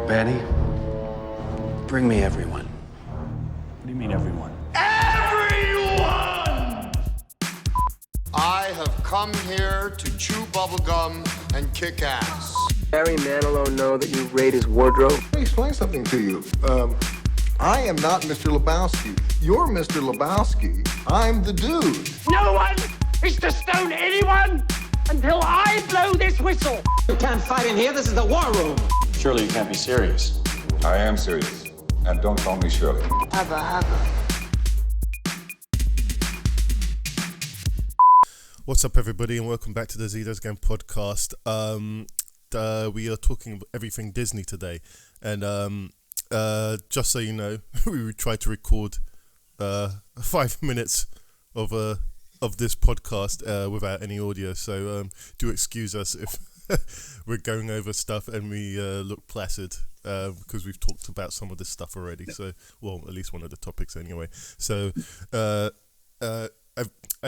Betty, bring me everyone. What do you mean, everyone? Everyone! I have come here to chew bubblegum and kick ass. Barry Manilow know that you raid his wardrobe? Let me explain something to you. I am not Mr. Lebowski. You're Mr. Lebowski. I'm the dude. No one is to stone anyone until I blow this whistle. You can't fight in here. This is the war room. Surely you can't be serious. I am serious. And don't call me Shirley. Hubba hubba. What's up, everybody, and welcome back to the Zedos Game podcast. We are talking everything Disney today, and just so you know, we tried to record 5 minutes of this podcast without any audio, so do excuse us if we're going over stuff and we look placid because we've talked about some of this stuff already. So, well, at least one of the topics anyway. So, I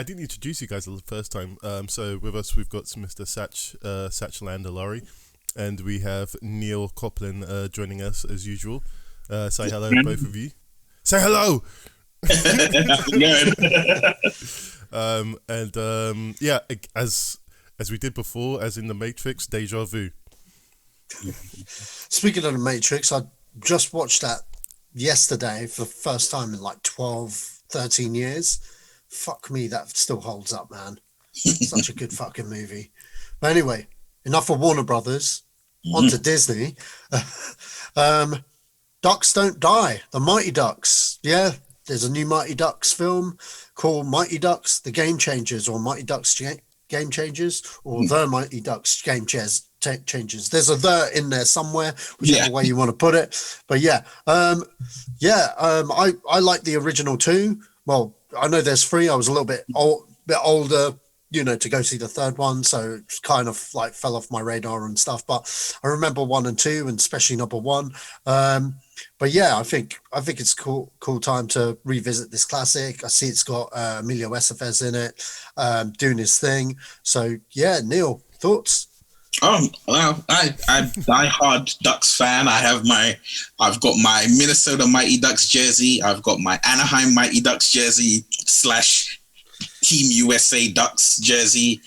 didn't introduce you guys the first time. So with us, we've got Mr. Sacha Allari, and we have Neil Coppin joining us as usual. Say hello, both of you. Say hello. Yeah, as we did before, as in the Matrix, deja vu. Speaking of the Matrix, I just watched that yesterday for the first time in like 12, 13 years. Fuck me, that still holds up, man. Such a good fucking movie. But anyway, enough of Warner Brothers. On to Disney. Ducks Don't Die. The Mighty Ducks. Yeah, there's a new Mighty Ducks film called Mighty Ducks The Game Changers, or Mighty Ducks Game Changers, or The Mighty Ducks Game Changers. There's a the in there somewhere, whichever way you want to put it. But I like the original too. Well, I know there's three. I was a little bit older, to go see the third one, so it kind of like fell off my radar and stuff. But I remember 1 and 2, and especially number 1. But yeah, I think it's cool time to revisit this classic. I see it's got Emilio Estevez in it, doing his thing. So yeah, Neil, thoughts? Well, I'm die-hard Ducks fan. I've got my Minnesota Mighty Ducks jersey. I've got my Anaheim Mighty Ducks jersey / Team USA Ducks jersey.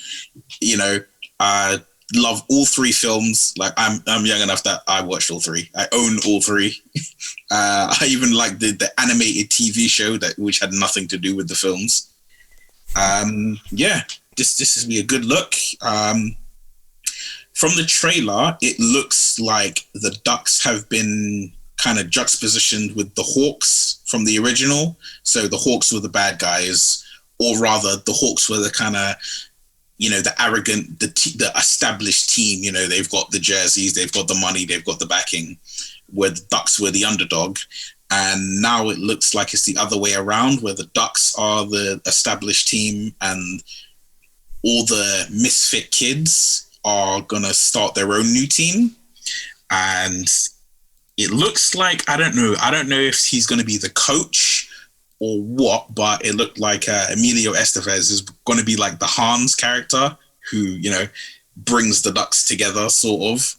I love all 3 films. Like I'm young enough that I watched all 3. I own all 3. I even like the animated TV show which had nothing to do with the films. This is be a good look. From the trailer, it looks like the Ducks have been kind of juxtapositioned with the Hawks from the original. So the Hawks were the bad guys, or rather the Hawks were the kind of, the arrogant, the established team. They've got the jerseys, they've got the money, they've got the backing, where the Ducks were the underdog. And now it looks like it's the other way around, where the Ducks are the established team and all the misfit kids are gonna start their own new team. And it looks like, I don't know if he's gonna be the coach or what, but it looked like Emilio Estevez is gonna be like the Hans character who, brings the Ducks together, sort of.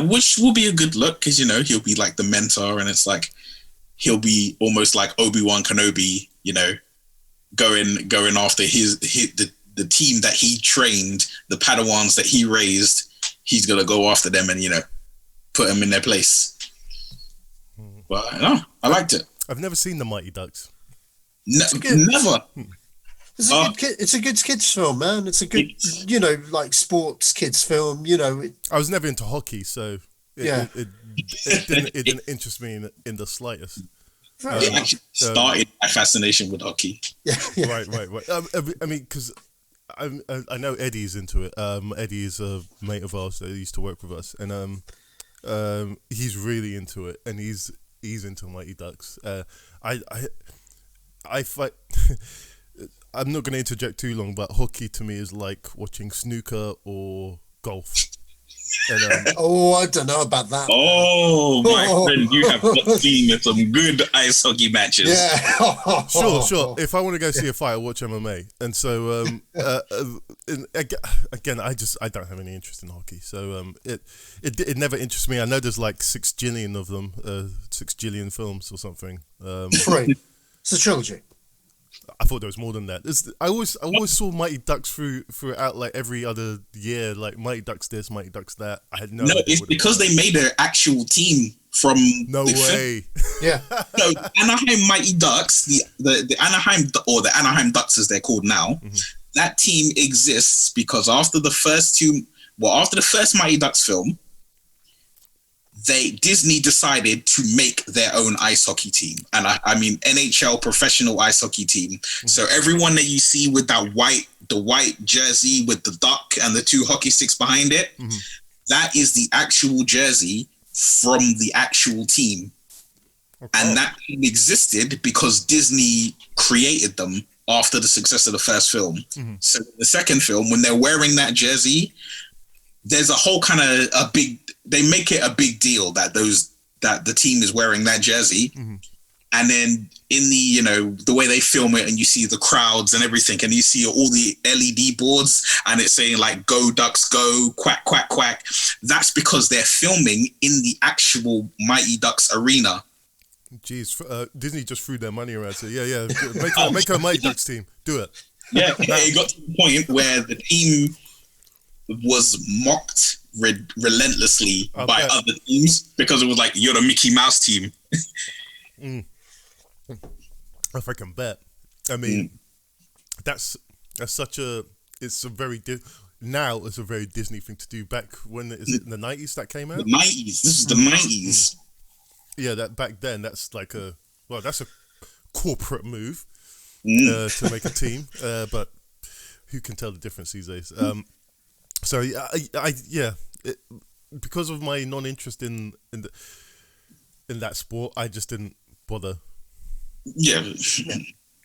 Which will be a good look, because, he'll be like the mentor, and it's like, he'll be almost like Obi-Wan Kenobi, going after the team that he trained, the Padawans that he raised. He's gonna go after them and put them in their place. But I liked it. I've never seen the Mighty Ducks. Never. It's a good kids film, man. It's a good, like sports kids film. I was never into hockey, so it didn't interest me in the slightest. It actually started my fascination with hockey. Right. I mean, because I know Eddie's into it. Eddie is a mate of ours that used to work with us, and he's really into it, and he's into Mighty Ducks. I fight. I'm not going to interject too long, but hockey to me is like watching snooker or golf. And, I don't know about that. Oh, my friend, you have not seen some good ice hockey matches. Yeah. Sure. If I want to go see a fight, I watch MMA. And so, again, I don't have any interest in hockey. So it never interests me. I know there's like 6 jillion of them, 6 jillion films or something. 3. It's a trilogy. I thought there was more than that. I always saw Mighty Ducks throughout like every other year, like Mighty Ducks this, Mighty Ducks that. I had no idea. It's because they made an actual team from no way. Yeah. So Anaheim Mighty Ducks, the Anaheim or the Anaheim Ducks as they're called now, that team exists because after the first Mighty Ducks film, Disney decided to make their own ice hockey team, and I mean NHL professional ice hockey team. So everyone that you see with the white jersey with the duck and the 2 hockey sticks behind it, that is the actual jersey from the actual team. Okay. And that team existed because Disney created them after the success of the first film. So the second film, when they're wearing that jersey, there's a whole kind of they make it a big deal that the team is wearing that jersey. And then in the way they film it, and you see the crowds and everything, and you see all the LED boards and it's saying like "Go Ducks, go!" Quack, quack, quack. That's because they're filming in the actual Mighty Ducks arena. Jeez, Disney just threw their money around. So yeah, make a Mighty Ducks team. Do it. Yeah, it got to the point where the team was mocked relentlessly by other teams because it was like, you're the Mickey Mouse team. If I can bet. I mean, it's a very Disney thing to do. Back when, is it in the 90s that came out? The 90s. This is the 90s. Yeah, that back then, that's a corporate move to make a team. But who can tell the difference these days? So because of my non-interest in that sport, I just didn't bother. Yeah.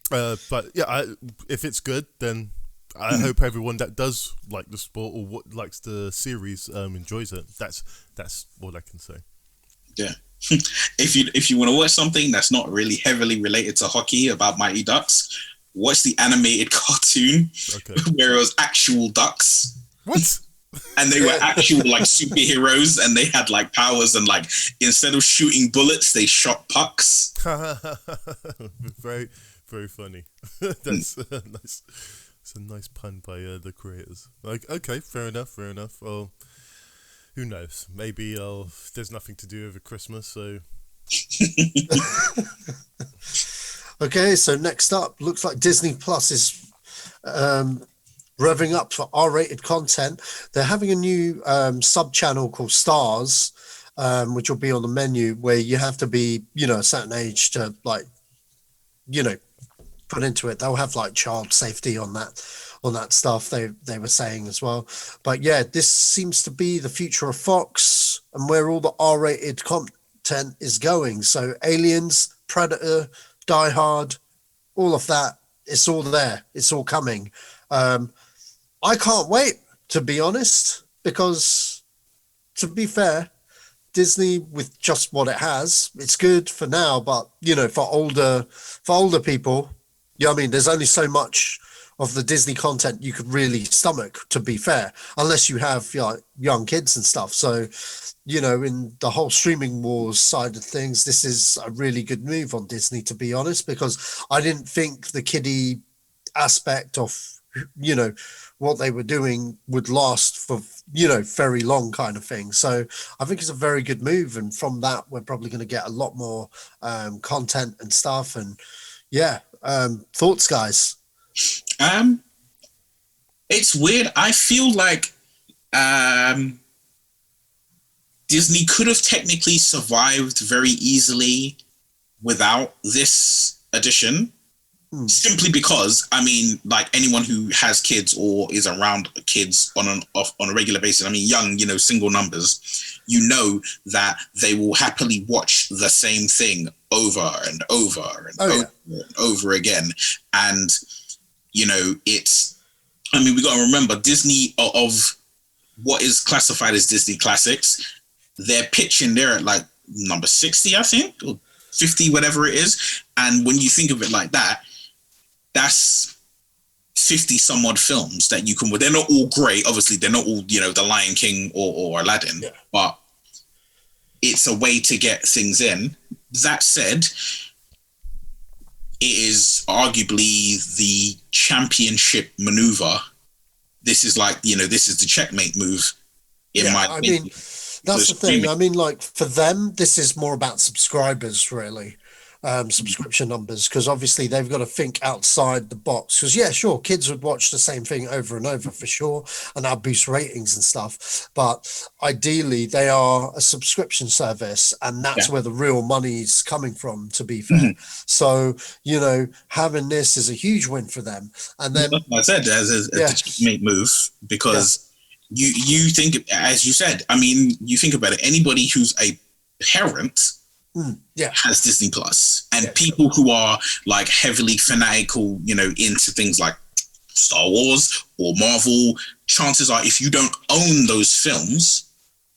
But yeah, if it's good, then I hope everyone that does like the sport or what likes the series enjoys it. That's all I can say. Yeah. If you want to watch something that's not really heavily related to hockey about Mighty Ducks, watch the animated cartoon where it was actual ducks. What? And they were actual like superheroes, and they had like powers, and like instead of shooting bullets, they shot pucks. Very, very funny. That's nice. It's a nice pun by the creators. Like, okay, fair enough. Well, who knows? Maybe there's nothing to do over Christmas, so. Okay, so next up, looks like Disney Plus is revving up for R-rated content. They're having a new sub-channel called Stars, which will be on the menu, where you have to be, a certain age to put into it. They'll have like child safety on that stuff. They were saying as well. But yeah, this seems to be the future of Fox and where all the R-rated content is going. So Aliens, Predator, Die Hard, all of that, it's all there. It's all coming. I can't wait, to be honest, because to be fair, Disney, with just what it has, it's good for now, but for older people, there's only so much of the Disney content you could really stomach, to be fair, unless you have young kids and stuff. So, in the whole streaming wars side of things, this is a really good move on Disney, to be honest, because I didn't think the kiddie aspect of, what they were doing would last for, very long kind of thing. So I think it's a very good move. And from that, we're probably going to get a lot more content and stuff. And yeah, thoughts, guys? It's weird. I feel like Disney could have technically survived very easily without this addition. Simply because, like anyone who has kids or is around kids on a regular basis, young, single numbers, that they will happily watch the same thing over and over and over again. And, we got to remember Disney of what is classified as Disney classics. They're pitching there at like number 60, I think, or 50, whatever it is. And when you think of it like that, that's 50 some odd films that you can, they're not all great. Obviously, they're not all, The Lion King or Aladdin, but it's a way to get things in. That said, it is arguably the championship maneuver. This is like, this is the checkmate move in my opinion. I mean, that's the thing. I mean, like, for them, this is more about subscribers, really. Subscription numbers, because obviously they've got to think outside the box. Because sure, kids would watch the same thing over and over for sure, and that'll boost ratings and stuff. But ideally, they are a subscription service, and that's where the real money's coming from. To be fair, so having this is a huge win for them. And then I said as a checkmate move, because you think, as you said, I mean, you think about it. Anybody who's a parent. Has Disney Plus, and people who are like heavily fanatical, into things like Star Wars or Marvel, chances are if you don't own those films,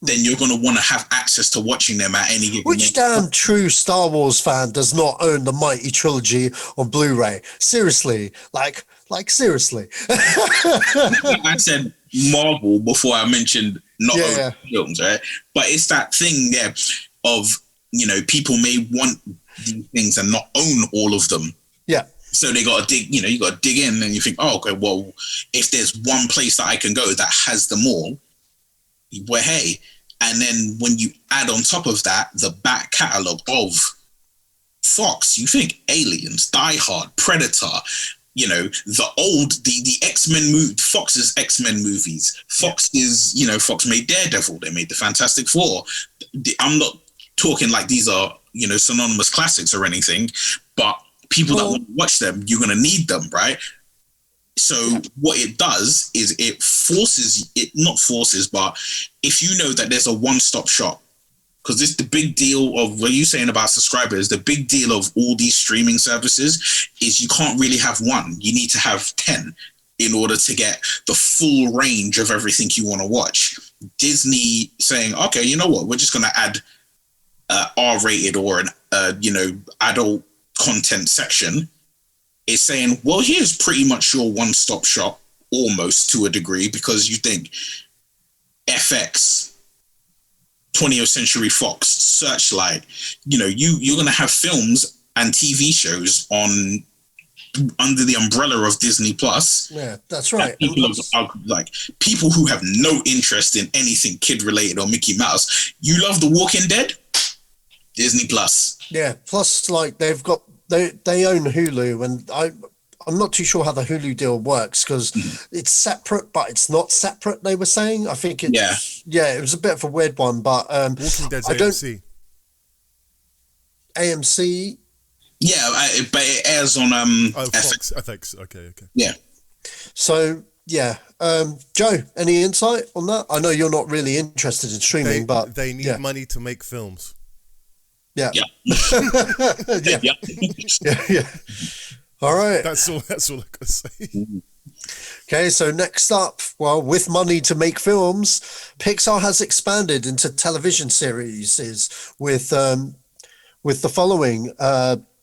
then you're going to want to have access to watching them at any given moment. Which damn true Star Wars fan does not own the Mighty Trilogy on Blu-ray? Seriously, like seriously. I said Marvel before I mentioned not owning films, right? But it's that thing there of people may want these things and not own all of them. Yeah. So they got to dig, you got to dig in, and you think, oh, okay, well, if there's one place that I can go that has them all, well, hey. And then when you add on top of that, the back catalogue of Fox, you think Aliens, Die Hard, Predator, the X-Men movie, Fox's X-Men movies. Fox is, Fox made Daredevil. They made the Fantastic Four. I'm not talking like these are, synonymous classics or anything, but people that want to watch them, you're going to need them, right? So what it does is but if you know that there's a one-stop shop, because this the big deal of what you're saying about subscribers, the big deal of all these streaming services is you can't really have one. You need to have 10 in order to get the full range of everything you want to watch. Disney saying, okay, you know what, we're just going to add R-rated or an adult content section, is saying, well, here's pretty much your one-stop shop, almost to a degree, because you think FX, 20th Century Fox, Searchlight, you're going to have films and TV shows on under the umbrella of Disney Plus. Yeah, that's right. People who have no interest in anything kid-related or Mickey Mouse. You love The Walking Dead? Disney Plus. Yeah, plus like they own Hulu, and I'm not too sure how the Hulu deal works, because it's separate, but it's not separate. They were saying, I think it's it was a bit of a weird one, but Walking Dead's AMC. AMC. Yeah, but it airs on Fox, FX. Okay. Yeah. So Joe, any insight on that? I know you're not really interested in streaming, but they need money to make films. Yeah. Yeah. Yeah. All right. That's all I gotta say. Okay, so next up, well, with money to make films, Pixar has expanded into television series with the following: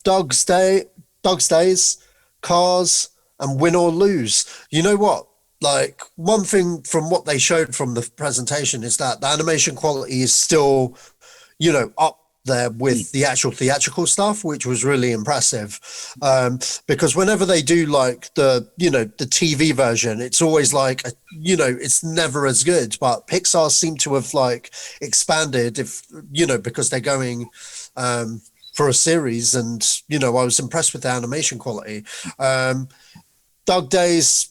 Dog's Days, Cars, and Win or Lose. You know what? Like, one thing from what they showed from the presentation is that the animation quality is still, up there with the actual theatrical stuff, which was really impressive, because whenever they do like the TV version, it's always like it's never as good. But Pixar seem to have like expanded, because they're going for a series, and I was impressed with the animation quality. Dog Days,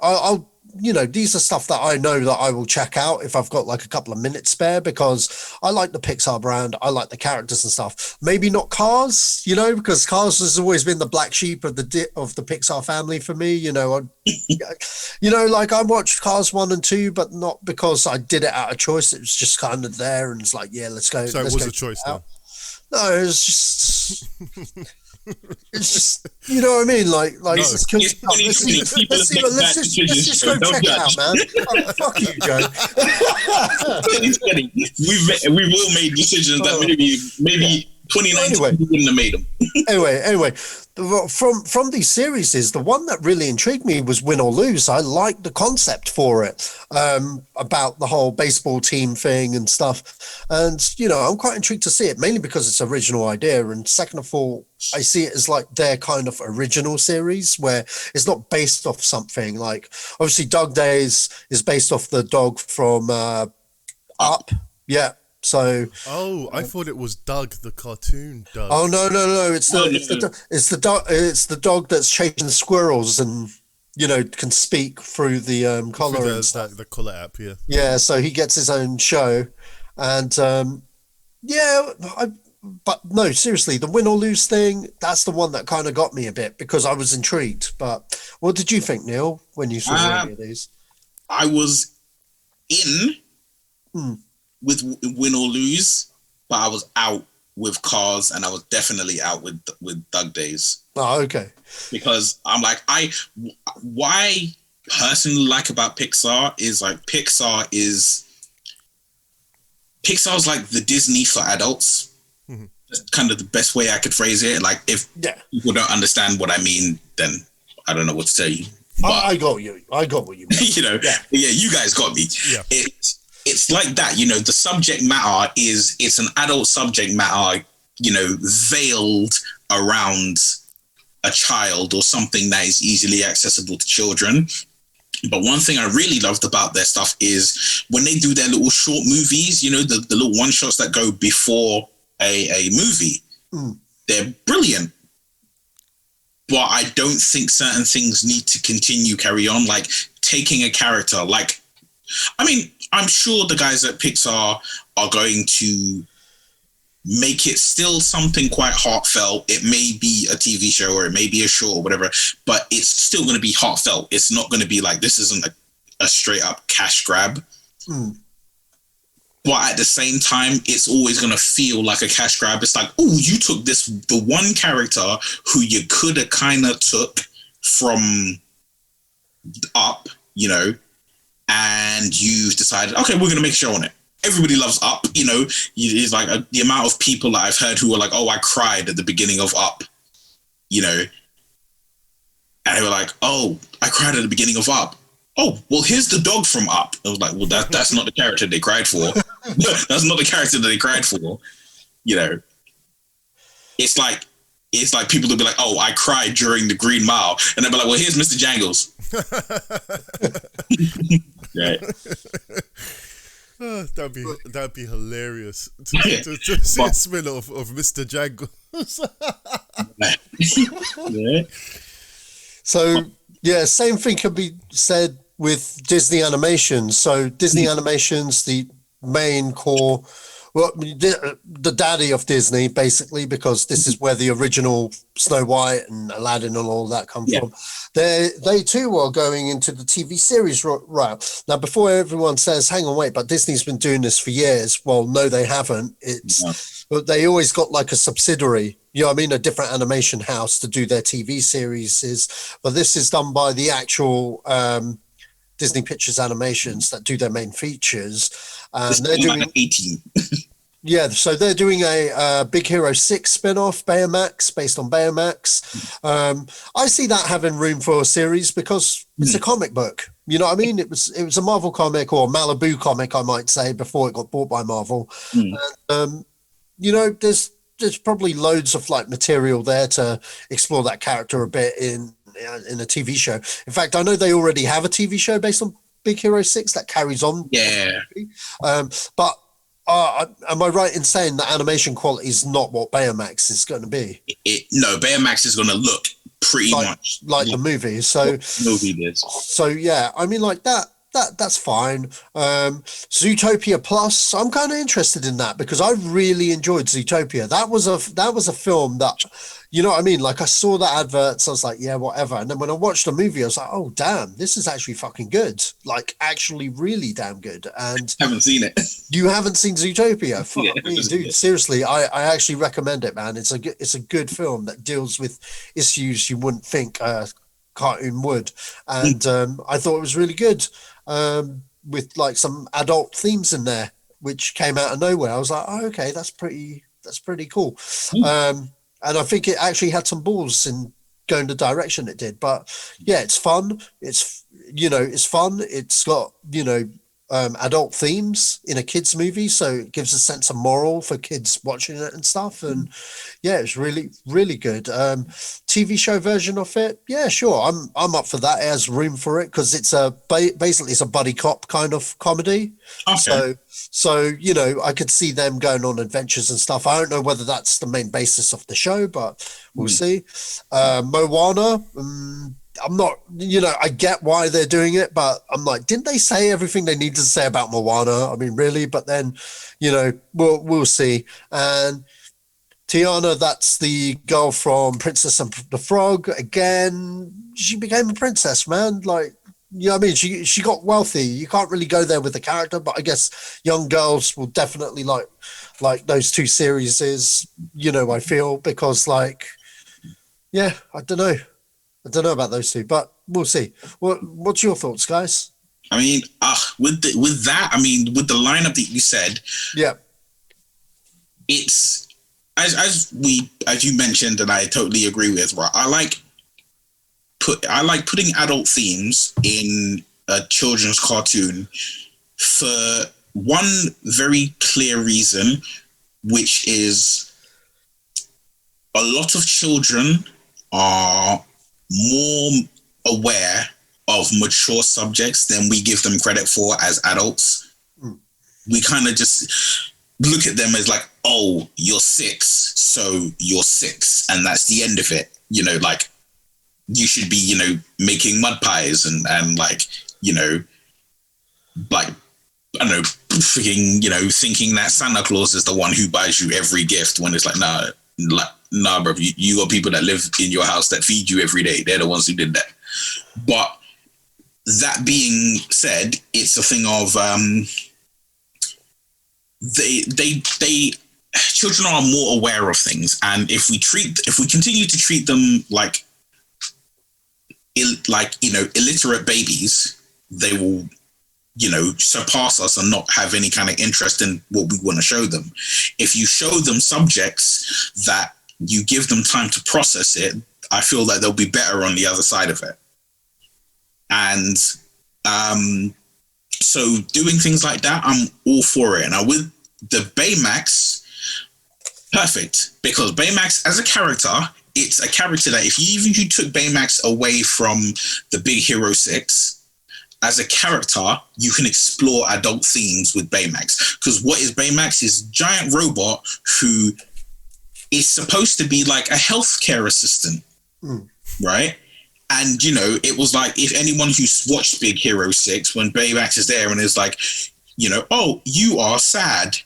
I'll these are stuff that I know that I will check out if I've got like a couple of minutes spare, because I like the Pixar brand. I like the characters and stuff. Maybe not Cars, because Cars has always been the black sheep of the Pixar family for me. Like I watched Cars 1 and 2, but not because I did it out of choice. It was just kind of there, and it's like, yeah, let's go. So it was a choice, though. No, it was just It's just, you know what I mean? Like No. let's just go check it out, man. Oh, fuck you, Joe. We've all made decisions that maybe 2019 wouldn't have made them. anyway, from these series, the one that really intrigued me was Win or Lose. I liked the concept for it, about the whole baseball team thing and stuff. And, you know, I'm quite intrigued to see it, mainly because it's an original idea. And second of all, I see it as like their kind of original series where it's not based off something. Like, obviously, Dog Days is based off the dog from Up. Yeah. So, I thought it was Doug, the cartoon Doug. Oh no! It's the dog that's chasing squirrels and, you know, can speak through the collar Through and stuff. the collar app, yeah. Yeah, so he gets his own show, and but no, seriously, the Win or Lose thing, that's the one that kind of got me a bit because I was intrigued. But what did you think, Neil, when you saw any of these? I was in with Win or Lose, but I was out with Cars, and I was definitely out with Dug Days. Oh, okay. Because I'm like, what I personally like about Pixar is like Pixar's like the Disney for adults. Mm-hmm. That's kind of the best way I could phrase it. Like, if people don't understand what I mean, then I don't know what to tell you. But, I got you. I got what you mean. You know, yeah, you guys got me. Yeah. It's like that, you know, the subject matter it's an adult subject matter, you know, veiled around a child or something that is easily accessible to children. But one thing I really loved about their stuff is when they do their little short movies, you know, the little one shots that go before a movie, they're brilliant. But I don't think certain things need to carry on, like taking a character, like, I mean, I'm sure the guys at Pixar are going to make it still something quite heartfelt. It may be a TV show or it may be a short or whatever, but it's still going to be heartfelt. It's not going to be like, this isn't a straight up cash grab. But at the same time, it's always going to feel like a cash grab. It's like, oh, you took the one character who you could have kind of took from Up, you know, and you've decided, okay, we're going to make a show on it. Everybody loves Up, you know. It's like the amount of people that I've heard who are like, oh, I cried at the beginning of Up, you know. And they were like, oh, I cried at the beginning of Up. Oh, well, here's the dog from Up. I was like, well, that's not the character they cried for. That's not the character that they cried for. You know, it's like people will be like, oh, I cried during the Green Mile. And they'll be like, well, here's Mr. Jangles. Right. That'd be hilarious to see a spin-off of Mr. Jangles. Yeah. So, yeah, same thing can be said with Disney Animations. So Disney Animations, the main core, well, the daddy of Disney, basically, because this is where the original Snow White and Aladdin and all that come from. They too are going into the TV series route. Now, before everyone says, hang on, wait, but Disney's been doing this for years. Well, no, they haven't. But they always got like a subsidiary, you know what I mean, a different animation house to do their TV series. But this is done by the actual Disney Pictures Animations that do their main features. And they're doing 18. Yeah, so they're doing a Big Hero 6 spin-off, Baymax, based on Baymax. I see that having room for a series because it's a comic book. You know what I mean? It was a Marvel comic, or Malibu comic, I might say, before it got bought by Marvel. And, you know, there's probably loads of like material there to explore that character a bit in a TV show. In fact, I know they already have a TV show based on Big Hero 6 that carries on. Yeah. But am I right in saying that animation quality is not what Baymax is going to be? No, Baymax is going to look pretty much like the movie. So the movie did. So yeah, I mean, like that that's fine. Zootopia Plus, I'm kind of interested in that because I really enjoyed Zootopia. That was a film that, you know what I mean? Like, I saw the adverts, I was like, yeah, whatever. And then when I watched the movie, I was like, oh damn, this is actually fucking good. Like, actually really damn good. And Haven't seen it. you haven't seen Zootopia? Fuck Yeah, me, dude. Seriously, I actually recommend it, man. It's a good film that deals with issues you wouldn't think a cartoon would. And I thought it was really good. With like some adult themes in there, which came out of nowhere. I was like, oh, okay, that's pretty cool. And I think it actually had some balls in going the direction it did. But yeah, it's fun. It's fun. It's got, adult themes in a kids movie, so it gives a sense of moral for kids watching it and stuff. And yeah, it's really, really good. TV show version of it, yeah, sure, I'm up for that. It has room for it because it's basically it's a buddy cop kind of comedy. Okay. So I could see them going on adventures and stuff. I don't know whether that's the main basis of the show, but we'll see. Moana, I'm not, I get why they're doing it, but I'm like, didn't they say everything they needed to say about Moana? I mean, really? But then, we'll see. And Tiana, that's the girl from Princess and the Frog. Again, she became a princess, man. Like, I mean? She got wealthy. You can't really go there with the character, but I guess young girls will definitely like those two series is, I feel, because like, yeah, I don't know about those two, but we'll see. What's your thoughts, guys? I mean, with that, I mean, with the lineup that you said, yeah, it's as you mentioned, and I totally agree with. Right, I like putting adult themes in a children's cartoon for one very clear reason, which is a lot of children are more aware of mature subjects than we give them credit for as adults. We kind of just look at them as like, oh, you're 6, so you're 6, and that's the end of it. Like, you should be, making mud pies and like, like, I don't know, freaking, thinking that Santa Claus is the one who buys you every gift, when it's like, nah, bro, you got people that live in your house that feed you every day. They're the ones who did that. But that being said, it's a thing of children are more aware of things, and if we continue to treat them like illiterate babies, they will surpass us and not have any kind of interest in what we want to show them. If you show them subjects that you give them time to process it, I feel that they'll be better on the other side of it. And so doing things like that, I'm all for it. Now with the Baymax, perfect, because Baymax as a character, it's a character that if you took Baymax away from the Big Hero 6, as a character, you can explore adult themes with Baymax. Because what is Baymax? Is a giant robot who is supposed to be like a healthcare assistant, right? And, it was like, if anyone who's watched Big Hero 6, when Baymax is there and is like, oh, you are sad.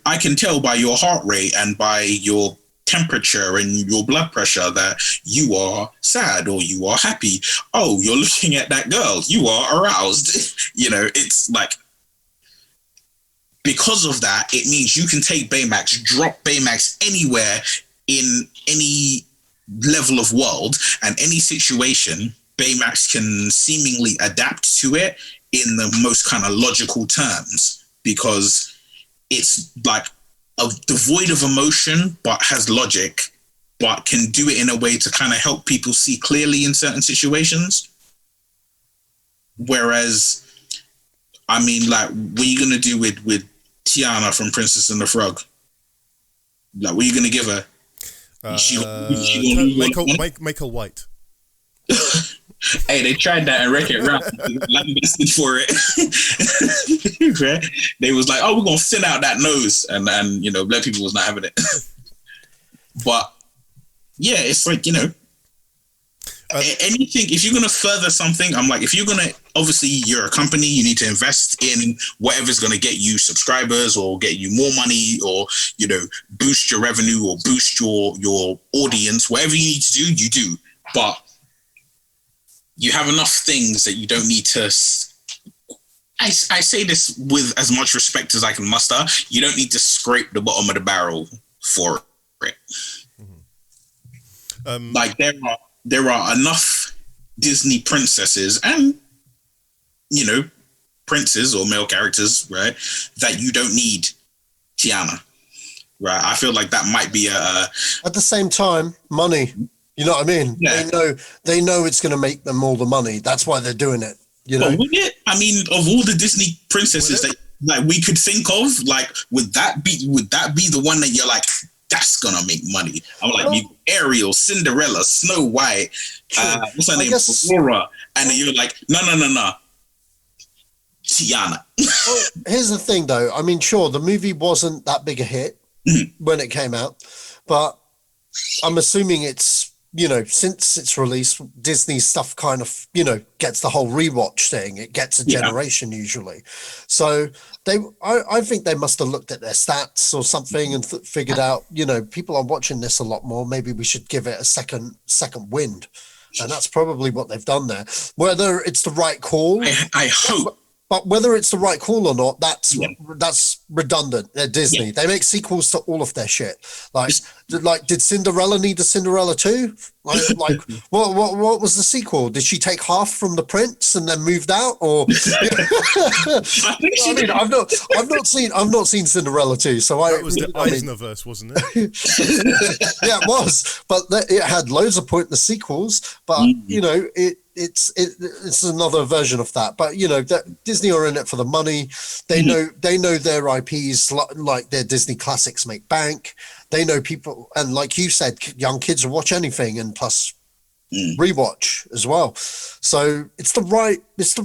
I can tell by your heart rate and by your temperature and your blood pressure that you are sad or you are happy. Oh, you're looking at that girl. You are aroused. It's like, because of that, it means you can take Baymax, drop Baymax anywhere in any level of world and any situation. Baymax can seemingly adapt to it in the most kind of logical terms, because it's like devoid of emotion, but has logic, but can do it in a way to kind of help people see clearly in certain situations. Whereas, I mean, like, what are you going to do with Tiana from Princess and the Frog? Like, what are you going to give her? Make her white. Hey, they tried that and Wreck-It Ralph lambasted for it. Right? They was like, oh, we're going to thin out that nose. And black people was not having it. But, yeah, it's like, anything, if you're going to further something, I'm like, if you're going to, obviously you're a company, you need to invest in whatever's going to get you subscribers or get you more money or, you know, boost your revenue or boost your audience. Whatever you need to do, you do. But you have enough things that you don't need to, I say this with as much respect as I can muster, you don't need to scrape the bottom of the barrel for it. Like there are enough Disney princesses and, you know, princes or male characters, right, that you don't need Tiana, right? I feel like that might be at the same time, money. You know what I mean? Yeah. They know it's going to make them all the money. That's why they're doing it. You know? Would it? I mean, of all the Disney princesses that like we could think of, like would that be the one that you're like, that's gonna make money? I'm like, you Ariel, Cinderella, Snow White, what's her name, Flora, and then you're like, no, Tiana. Well, here's the thing, though. I mean, sure, the movie wasn't that big a hit when it came out, but I'm assuming it's, you know, since its release, Disney stuff kind of, you know, gets the whole rewatch thing. It gets a generation usually. So I think they must have looked at their stats or something and figured out, you know, people are watching this a lot more. Maybe we should give it a second wind. And that's probably what they've done there. Whether it's the right call, I hope. But whether it's the right call or not, that's redundant. They're Disney. Yeah. They make sequels to all of their shit. Like did Cinderella need a Cinderella 2? Like what was the sequel? Did she take half from the prince and then moved out? Or I think she did. I've not seen Cinderella 2. So that was the Eisnerverse, wasn't it? Yeah, it was. But it had loads of pointless sequels. But you know, it's another version of that. But you know, that Disney are in it for the money. They know their IPs, like their Disney classics make bank. They know people, and like you said, young kids will watch anything, and plus rewatch as well. So it's the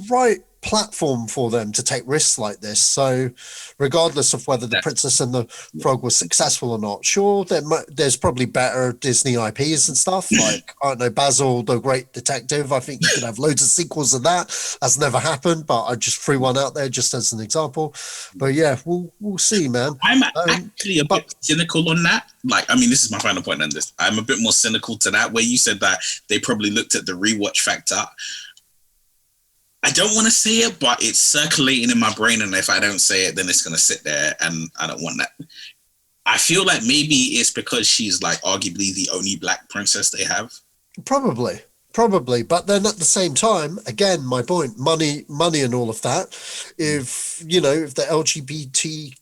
right platform for them to take risks like this. So regardless of whether the Princess and the Frog was successful or not, sure, there's probably better Disney IPs and stuff, like, I don't know, Basil the Great Detective. I think you could have loads of sequels of that. That's never happened, but I just threw one out there just as an example. But yeah, we'll see, man. I'm actually a bit cynical on that. Like, I mean, this is my final point on this. I'm a bit more cynical to that, where you said that they probably looked at the rewatch factor. I don't want to say it, but it's circulating in my brain, and if I don't say it, then it's going to sit there, and I don't want that. I feel like maybe it's because she's like arguably the only black princess they have. Probably, but then at the same time, again, my point, money, and all of that. If you know, if the LGBT,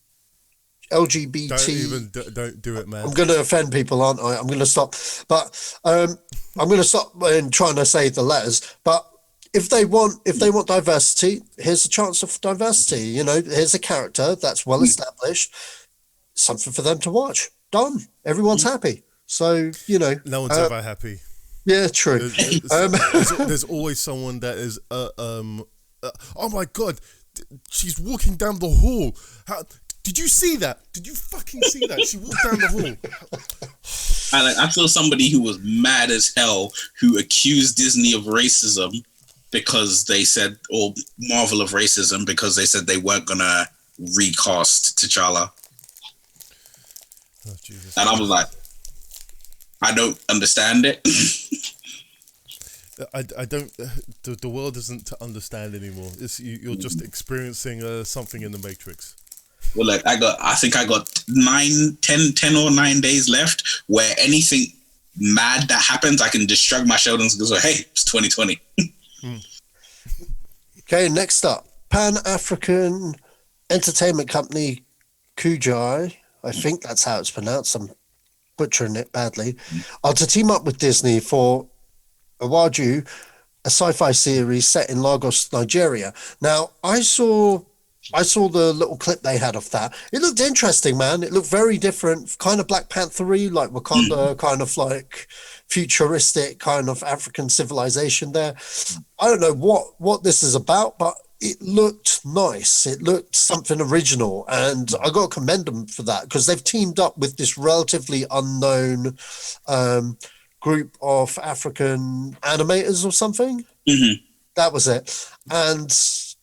don't do it, man. I'm going to offend people, aren't I? I'm going to stop, but I'm going to stop in trying to say the letters, but. If they want diversity, here's a chance of diversity. You know, here's a character that's well established, something for them to watch. Done. Everyone's happy. So, you know, no one's ever happy. Yeah, true. There's always someone that is oh my god, she's walking down the hall. Did you see that? Did you fucking see that? She walked down the hall. I feel somebody who was mad as hell who accused Disney of racism because they said, or Marvel of racism because they said they weren't gonna recast T'Challa. Oh, Jesus. And I was like, I don't understand it. I don't. The world isn't to understand anymore. You're just experiencing something in the Matrix. Well, like I think I got 10 or 9 days left where anything mad that happens, I can just shrug my shoulders and go, hey, it's 2020. Okay, next up, Pan-African entertainment company Kujai, I think that's how it's pronounced, I'm butchering it badly, are to team up with Disney for Awaju, a sci-fi series set in Lagos, Nigeria. Now, I saw the little clip they had of that. It looked interesting, man. It looked very different, kind of Black Panther-y, like Wakanda, kind of like futuristic kind of African civilization there. I don't know what this is about, but it looked nice. It looked something original, and I got to commend them for that because they've teamed up with this relatively unknown group of African animators or something. Mm-hmm. That was it. And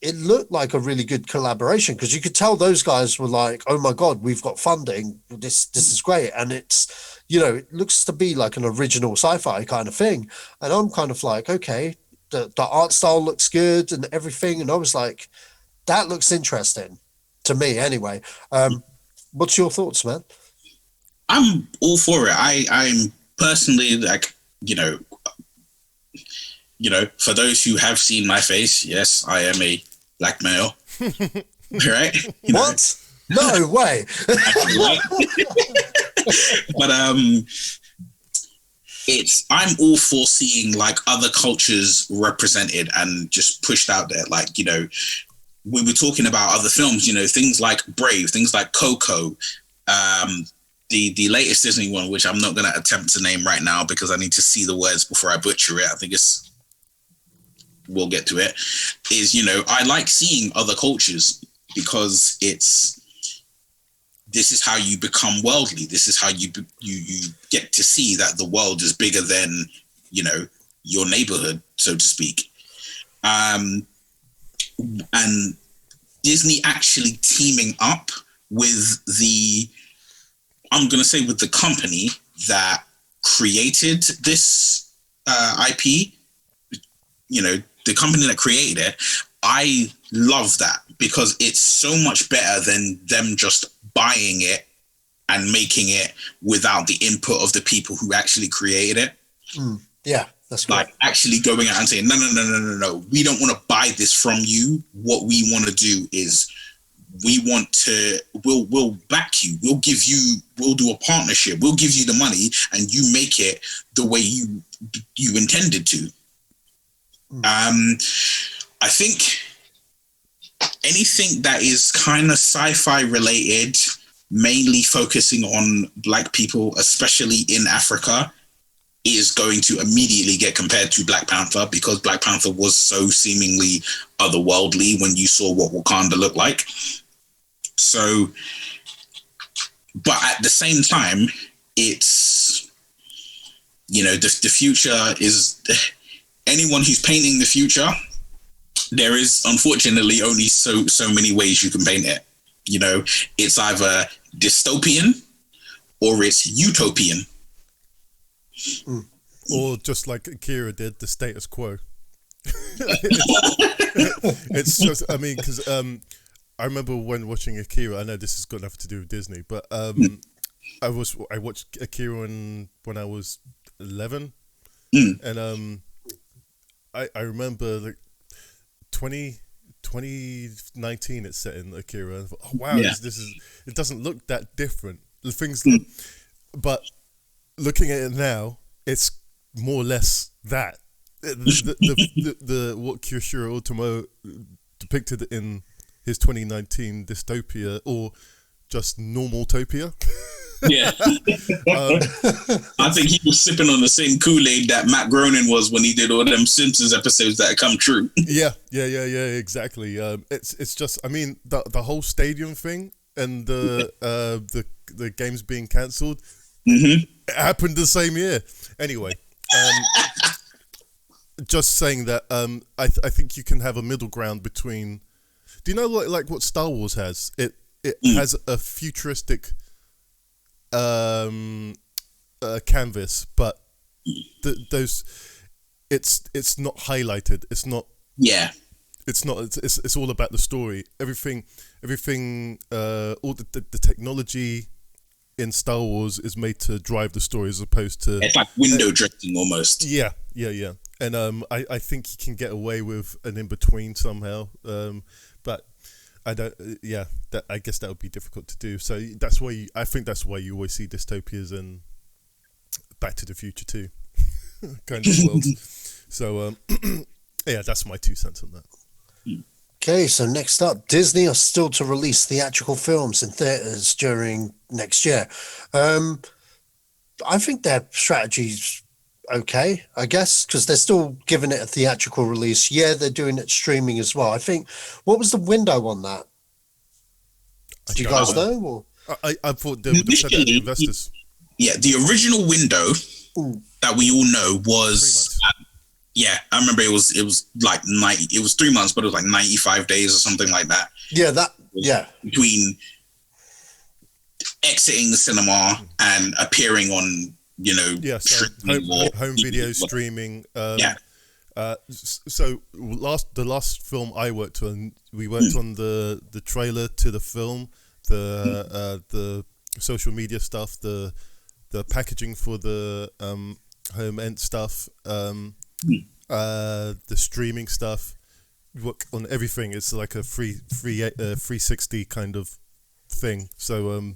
it looked like a really good collaboration because you could tell those guys were like, oh my God, we've got funding. This is great. And it's, it looks to be like an original sci-fi kind of thing. And I'm kind of like, okay, the art style looks good and everything. And I was like, that looks interesting to me anyway. What's your thoughts, man? I'm all for it. I'm personally like, for those who have seen my face, yes, I am a black male, right? What? No way. But I'm all for seeing like other cultures represented and just pushed out there. Like, we were talking about other films, things like Brave, things like Coco, the latest Disney one, which I'm not going to attempt to name right now because I need to see the words before I butcher it. I think we'll get to it, is, I like seeing other cultures because this is how you become worldly. This is how you get to see that the world is bigger than, your neighborhood, so to speak. And Disney actually teaming up with with the company that created this IP, the company that created it, I love that because it's so much better than them just buying it and making it without the input of the people who actually created it. Yeah, that's great. Like actually going out and saying, no, we don't want to buy this from you. What we want to do is we'll back you. We'll do a partnership. We'll give you the money and you make it the way you intended to. I think anything that is kind of sci-fi related, mainly focusing on Black people, especially in Africa, is going to immediately get compared to Black Panther because Black Panther was so seemingly otherworldly when you saw what Wakanda looked like. So, but at the same time, it's, the future is... Anyone who's painting the future, there is unfortunately only so many ways you can paint it. It's either dystopian or it's utopian. Or just like Akira did, the status quo. It's just, because I remember when watching Akira, I know this has got nothing to do with Disney, but I watched Akira when I was 11, and I remember like 2019 it's set in Akira. And I thought, oh wow, this is, it doesn't look that different. The things, but looking at it now, it's more or less that. The what Kyoshiro Otomo depicted in his 2019 dystopia or just normaltopia. Yeah. I think he was sipping on the same Kool-Aid that Matt Groening was when he did all them Simpsons episodes that come true. Yeah, exactly. It's just, the whole stadium thing and the games being cancelled, it happened the same year. Anyway, just saying that I think you can have a middle ground between. Do you know like what Star Wars has? It has a futuristic canvas, but it's not highlighted. It's not. Yeah. It's not. It's all about the story. Everything. All the technology in Star Wars is made to drive the story, as opposed to. It's like window dressing almost. Yeah. And I think you can get away with an in between somehow. But I don't. Yeah, I guess that would be difficult to do. So that's why I think that's why you always see dystopias and Back to the Future too, kind of world. So yeah, that's my 2 cents on that. Okay, so next up, Disney are still to release theatrical films in theaters during next year. I think their strategy's okay, I guess, because they're still giving it a theatrical release. Yeah, they're doing it streaming as well. I think, what was the window on that? Do you guys know? Or? I thought they would have said that to investors. Yeah, the original window that we all know was, yeah, I remember it was like 90. It was 3 months, but it was like 95 days or something like that. Yeah, between exiting the cinema and appearing on, so home video streaming. So the last film I worked on, we worked on the trailer to the film, the social media stuff, the packaging for the home end stuff, the streaming stuff. Work on everything. It's like a 360 kind of thing. So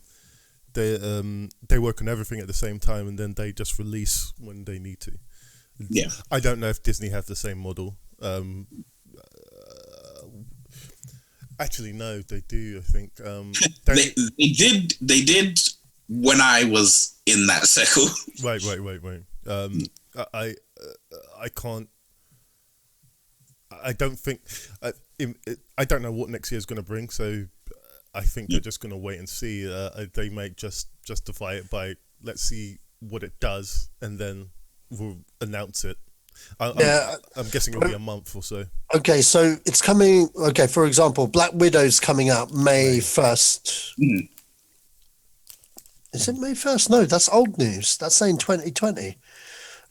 they work on everything at the same time, and then they just release when they need to. Yeah, I don't know if Disney have the same model. Actually, no, they do. I think they did when I was in that circle. Right. I can't. I don't think. I don't know what next year is going to bring. So I think they're just going to wait and see. They might just justify it by let's see what it does, and then we'll announce it. I'm guessing it'll be a month or so. Okay, so it's coming. Okay, for example, Black Widow's coming out May 1st. Is it May 1st? No, that's old news. That's saying 2020.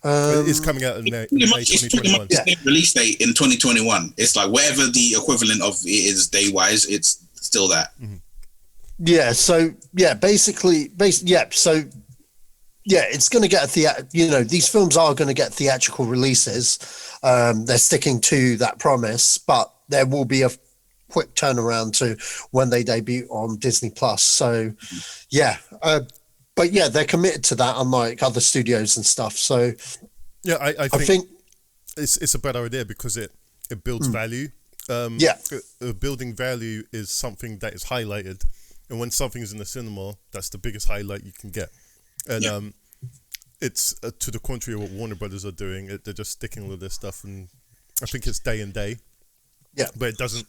It's coming out in May 2021. Release date in 2021. It's like whatever the equivalent of it is day wise, it's still that. Yeah. So basically, so it's going to get these films are going to get theatrical releases. They're sticking to that promise, but there will be a quick turnaround to when they debut on Disney Plus. So, but they're committed to that, unlike other studios and stuff. So, yeah, I think it's a better idea because it builds value. Building value is something that is highlighted, and when something is in the cinema, that's the biggest highlight you can get. And it's to the contrary of what Warner Brothers are doing. They're just sticking with this stuff, and I think it's day and day. Yeah, but it doesn't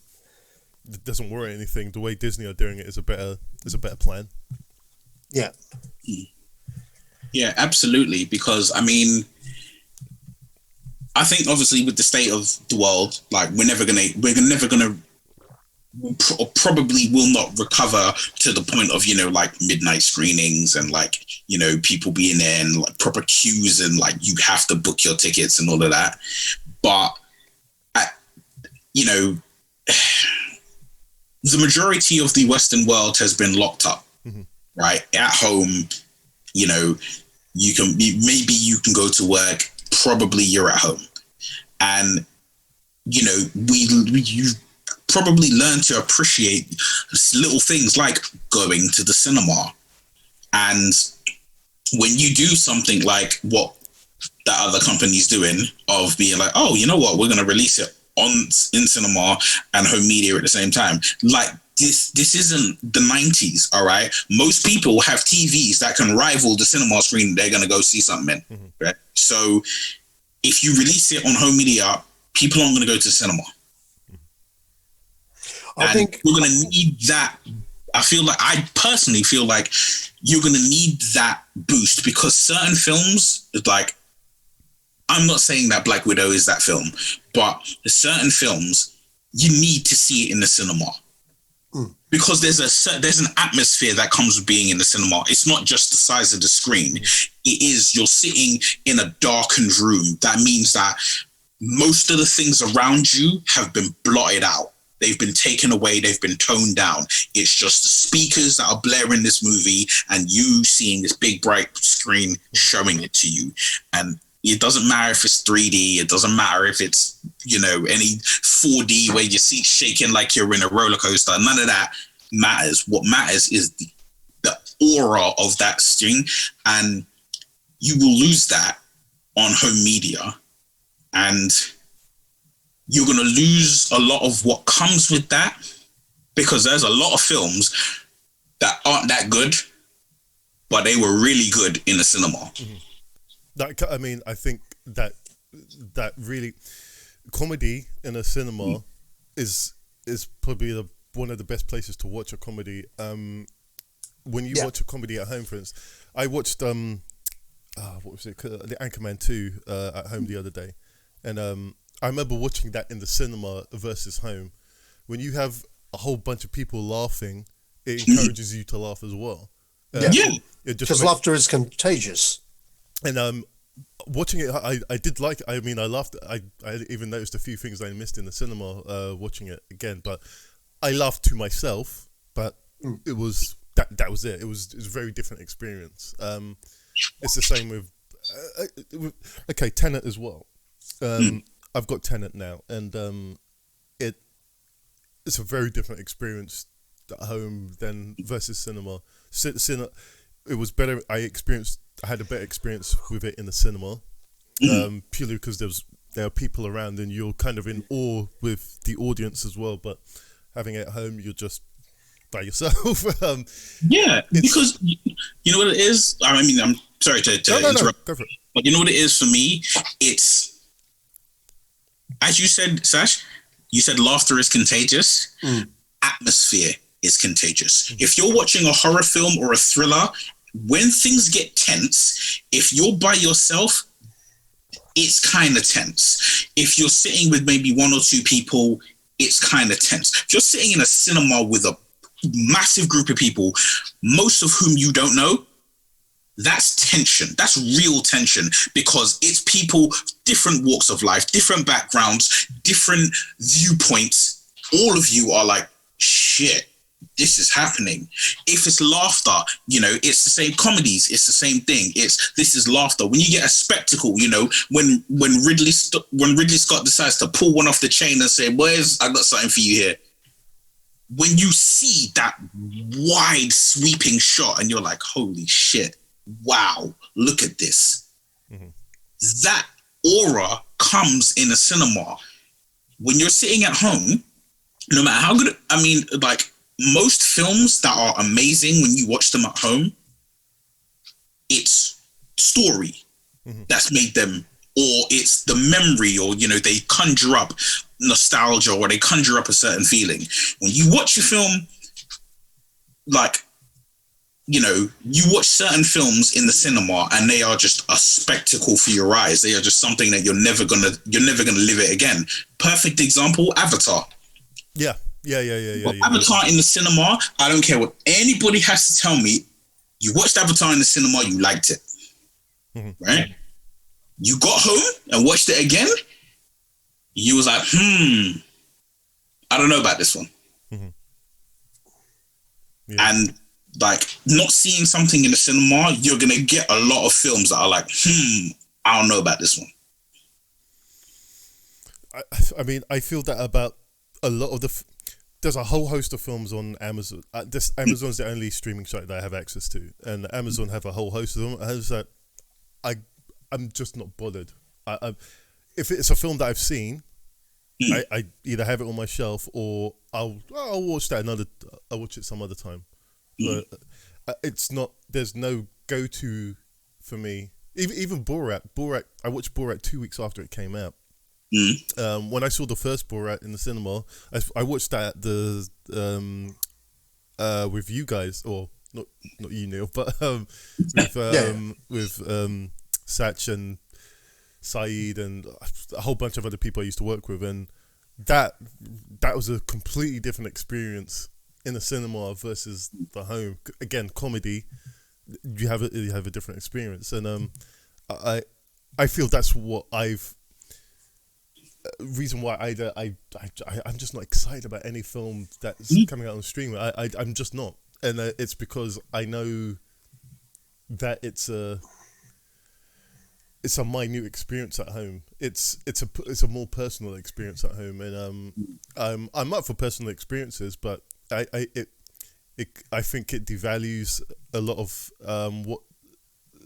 worry anything. The way Disney are doing it is a better plan. Yeah. Yeah, absolutely. Because I mean, I think obviously with the state of the world, like we're never gonna probably will not recover to the point of like midnight screenings and like people being there and like proper queues and like you have to book your tickets and all of that. But the majority of the Western world has been locked up, right? At home, you can go to work. Probably you're at home, and you probably learn to appreciate little things like going to the cinema. And when you do something like what that other company's doing of being like, oh, you know what, we're going to release it in cinema and home media at the same time. Like this isn't the 90s, all right? Most people have TVs that can rival the cinema screen they're going to go see something in, right? So if you release it on home media, people aren't going to go to the cinema. I think we're going to need that. I personally feel like you're going to need that boost because certain films, like, I'm not saying that Black Widow is that film, but certain films, you need to see it in the cinema. Because there's an atmosphere that comes with being in the cinema. It's not just the size of the screen. It is, you're sitting in a darkened room. That means that most of the things around you have been blotted out. They've been taken away. They've been toned down. It's just the speakers that are blaring this movie and you seeing this big bright screen showing it to you. And it doesn't matter if it's 3D. It doesn't matter if it's, any 4D where your seat's shaking like you're in a roller coaster. None of that matters. What matters is the aura of that screen. And you will lose that on home media. And you're going to lose a lot of what comes with that because there's a lot of films that aren't that good, but they were really good in the cinema. I think that really comedy in a cinema is probably one of the best places to watch a comedy. When you watch a comedy at home, for instance, I watched what was it? The Anchorman 2 at home the other day, and I remember watching that in the cinema versus home. When you have a whole bunch of people laughing, it encourages you to laugh as well. Because laughter is contagious. And watching it, I did like it. I mean, I laughed. I even noticed a few things I missed in the cinema watching it again. But I laughed to myself. But it was that was it. It was a very different experience. It's the same with Tenet as well. I've got Tenet now, and it's a very different experience at home than versus cinema. It was better. I had a better experience with it in the cinema, purely because there are people around and you're kind of in awe with the audience as well. But having it at home, you're just by yourself. Because you know what it is. I mean, I'm sorry to interrupt. No, go for it. But you know what it is for me? It's, as you said, Sash. You said laughter is contagious. Atmosphere is contagious. If you're watching a horror film or a thriller, when things get tense, if you're by yourself, it's kind of tense. If you're sitting with maybe one or two people, it's kind of tense. If you're sitting in a cinema with a massive group of people, most of whom you don't know, that's tension. That's real tension, because it's people, different walks of life, different backgrounds, different viewpoints. All of you are like, shit, this is happening. If it's laughter, it's the same. Comedies, it's the same thing. This is laughter. When you get a spectacle, when Ridley Scott decides to pull one off the chain and say, "Boys, I got something for you here." When you see that wide sweeping shot and you're like, holy shit, wow, look at this. That aura comes in a cinema. When you're sitting at home, no matter how good, most films that are amazing when you watch them at home, it's story that's made them, or it's the memory, or, they conjure up nostalgia, or they conjure up a certain feeling. When you watch a film, you watch certain films in the cinema and they are just a spectacle for your eyes. They are just something that you're never gonna live it again. Perfect example, Avatar. Yeah. Avatar in the cinema, I don't care what anybody has to tell me. You watched Avatar in the cinema, you liked it, right? You got home and watched it again. You was like, I don't know about this one. And not seeing something in the cinema, you're gonna get a lot of films that are like, I don't know about this one. I mean, I feel that about a lot of there's a whole host of films on Amazon. Amazon's the only streaming site that I have access to, and Amazon have a whole host of them. I was like, I'm just not bothered. If it's a film that I've seen, I either have it on my shelf or I'll watch that I'll watch it some other time. But it's not. There's no go-to for me. Even Borat. I watched Borat 2 weeks after it came out. When I saw the first Borat in the cinema, I watched that with you guys, or not you, Neil, but with Sach and Saeed and a whole bunch of other people I used to work with, and that was a completely different experience in the cinema versus the home. Again, comedy, you have a different experience, and I feel that's what reason why I'm just not excited about any film that's coming out on streaming. I'm just not, and it's because I know that it's a minute experience at home. It's a more personal experience at home, and I'm up for personal experiences, but I think it devalues a lot of what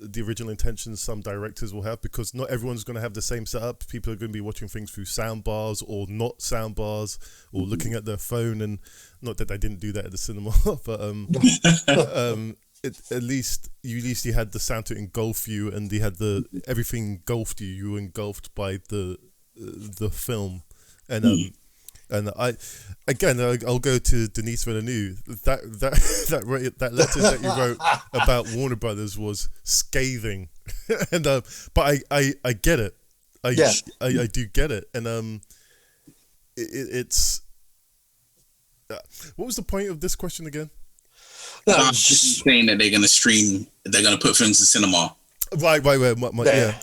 the original intentions some directors will have, because not everyone's going to have the same setup. People are going to be watching things through sound bars or not sound bars, or looking at their phone, and not that I didn't do that at the cinema, but at least you had the sound to engulf you, and you had everything engulfed you. You were engulfed by the film, and I'll go to Denise Villeneuve. That letter that you wrote about Warner Brothers was scathing. And but I get it. I do get it, and it's. What was the point of this question again? Just saying that they're going to stream. They're going to put films in cinema. Right. Yeah.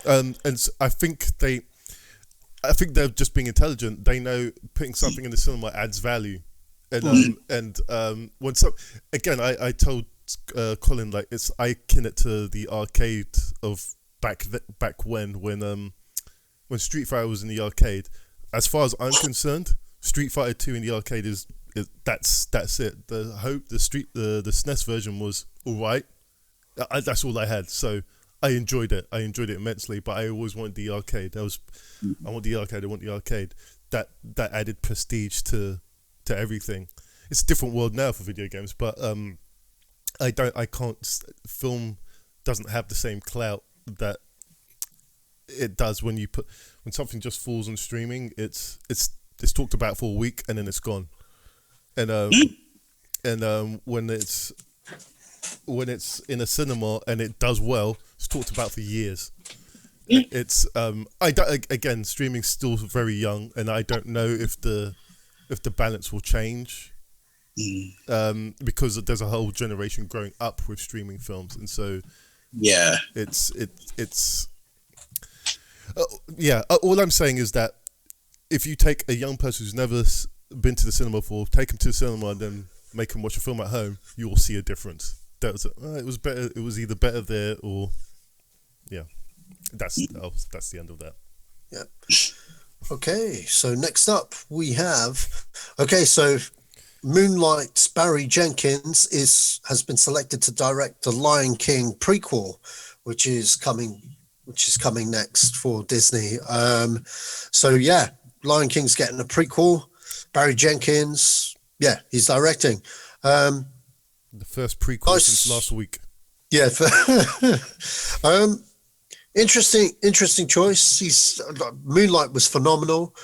And so I think they're just being intelligent. They know putting something in the cinema adds value, and when again, I told Colin, like, I kin it to the arcade of back when Street Fighter was in the arcade. As far as I'm concerned, Street Fighter 2 in the arcade is that's it. The SNES version was all right. That's all I had. So I enjoyed it. I enjoyed it immensely. But I always wanted the arcade. I want the arcade. That added prestige to everything. It's a different world now for video games. But film doesn't have the same clout that it does when something just falls on streaming. It's talked about for a week and then it's gone. And when it's in a cinema and it does well, it's talked about for years. It's again, streaming's still very young, and I don't know if the balance will change. Because there's a whole generation growing up with streaming films, and so it's all I'm saying is that if you take a young person who's never been to the cinema before, take them to the cinema and then make them watch a film at home, you will see a difference. It was better. It was either better there or that's the end of that. Yeah. Okay, so next up we have so Moonlight's Barry Jenkins has been selected to direct the Lion King prequel, which is coming next for Disney. Lion King's getting a prequel. Barry Jenkins, he's directing. The first prequel since last week. Yeah. Interesting choice. Moonlight was phenomenal.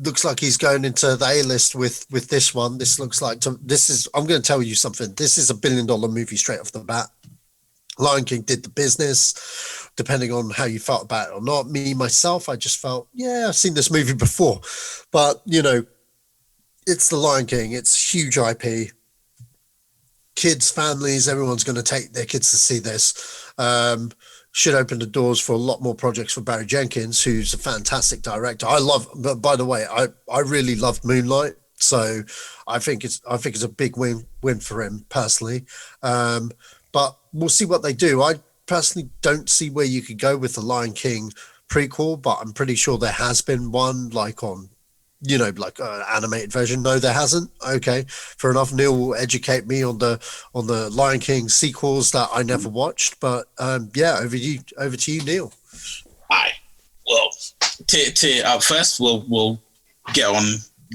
Looks like he's going into the A-list with this one. This looks like I'm going to tell you something. This is $1 billion movie straight off the bat. Lion King did the business, depending on how you felt about it or not. Me, myself, I just felt, I've seen this movie before. But, it's the Lion King. It's huge IP. Kids, families, everyone's going to take their kids to see this. Should open the doors for a lot more projects for Barry Jenkins, who's a fantastic director. But by the way, I really loved Moonlight. So I think it's a big win for him personally. But we'll see what they do. I personally don't see where you could go with the Lion King prequel, but I'm pretty sure there has been one on, animated version. No, there hasn't. Okay, fair enough. Neil will educate me on the Lion King sequels that I never watched. But over to you, Neil. Hi. Well, first we'll get on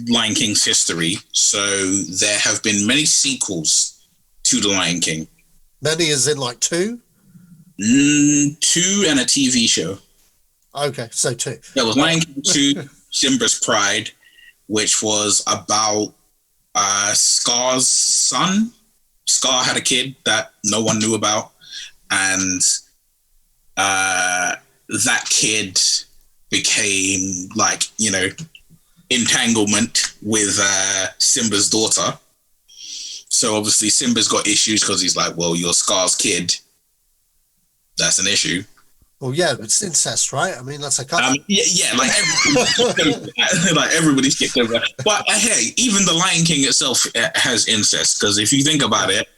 Lion King's history. So there have been many sequels to the Lion King. Many as in like 2? 2 and a TV show. Okay, so 2. There was Lion King 2, Simba's Pride, which was about Scar's son. Scar had a kid that no one knew about, and that kid became entanglement with Simba's daughter. So obviously Simba's got issues because he's like, well, you're Scar's kid. That's an issue. Well, yeah, it's incest, right? I mean, that's a couple. Everybody skipped over that. But hey, even the Lion King itself has incest, because if you think about it,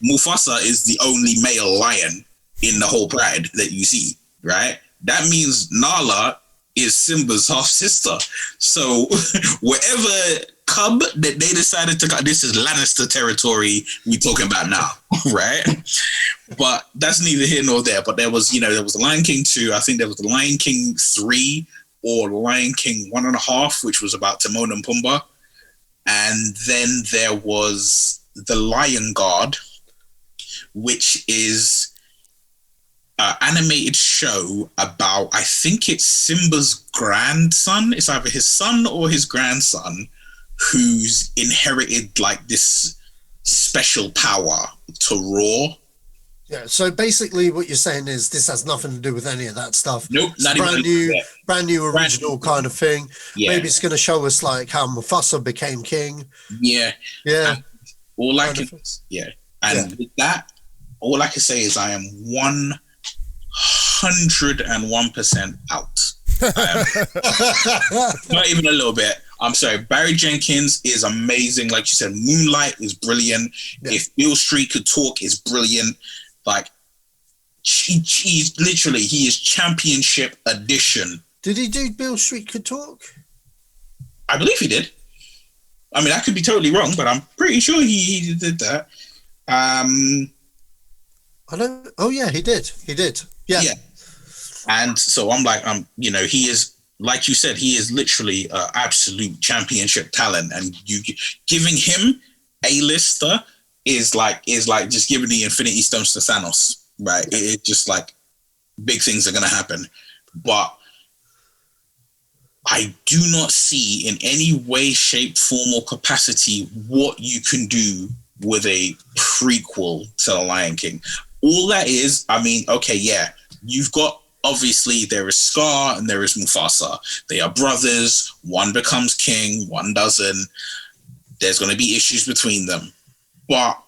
Mufasa is the only male lion in the whole pride that you see, right? That means Nala is Simba's half sister. So whatever cub that they decided to cut, this is Lannister territory we talking about now, right? But that's neither here nor there. But there was the Lion King 2. I think there was the Lion King 3 or Lion King 1.5, which was about Timon and Pumbaa. And then there was the Lion Guard, which is an animated show about, I think it's Simba's grandson. It's either his son or his grandson, who's inherited this special power to roar. Yeah, so basically what you're saying is this has nothing to do with any of that stuff. Nope, It's not brand even. new, brand new original kind of thing. Yeah. Maybe it's going to show us like how Mufasa became king. Yeah. Yeah. All I Kind can, of. yeah. And with that, all I can say is I am 101% out. Not even a little bit. I'm sorry. Barry Jenkins is amazing. Like you said, Moonlight is brilliant. Yeah. If Beale Street Could Talk is brilliant. Like, he's literally, he is championship edition. Did he do Beale Street Could Talk? I believe he did. I mean, I could be totally wrong, but I'm pretty sure he did that. I don't. Oh yeah, he did. He did. Yeah. Yeah. And so I'm like, you know, he is, like you said, he is literally an absolute championship talent, and you giving him A-lister is like just giving the Infinity Stones to Thanos, right? It just like big things are gonna happen, but I do not see in any way, shape, form, or capacity what you can do with a prequel to The Lion King. All that is, I mean, okay, yeah, you've got, obviously there is Scar and there is Mufasa. They are brothers. One becomes king, one doesn't. There's going to be issues between them. But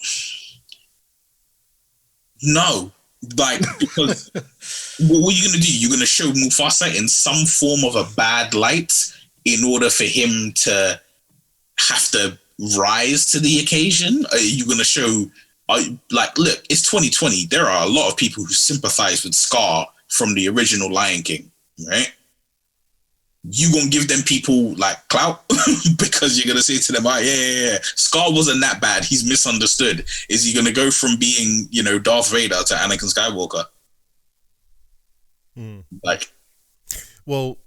no, like, because what are you going to do? You're going to show Mufasa in some form of a bad light in order for him to have to rise to the occasion? Are you going to show, like, look, it's 2020. There are a lot of people who sympathize with Scar from the original Lion King, right? You gonna give them people like clout because you're gonna say to them, oh, yeah, Scar wasn't that bad. He's misunderstood. Is he gonna go from being, you know, Darth Vader to Anakin Skywalker? Like, well,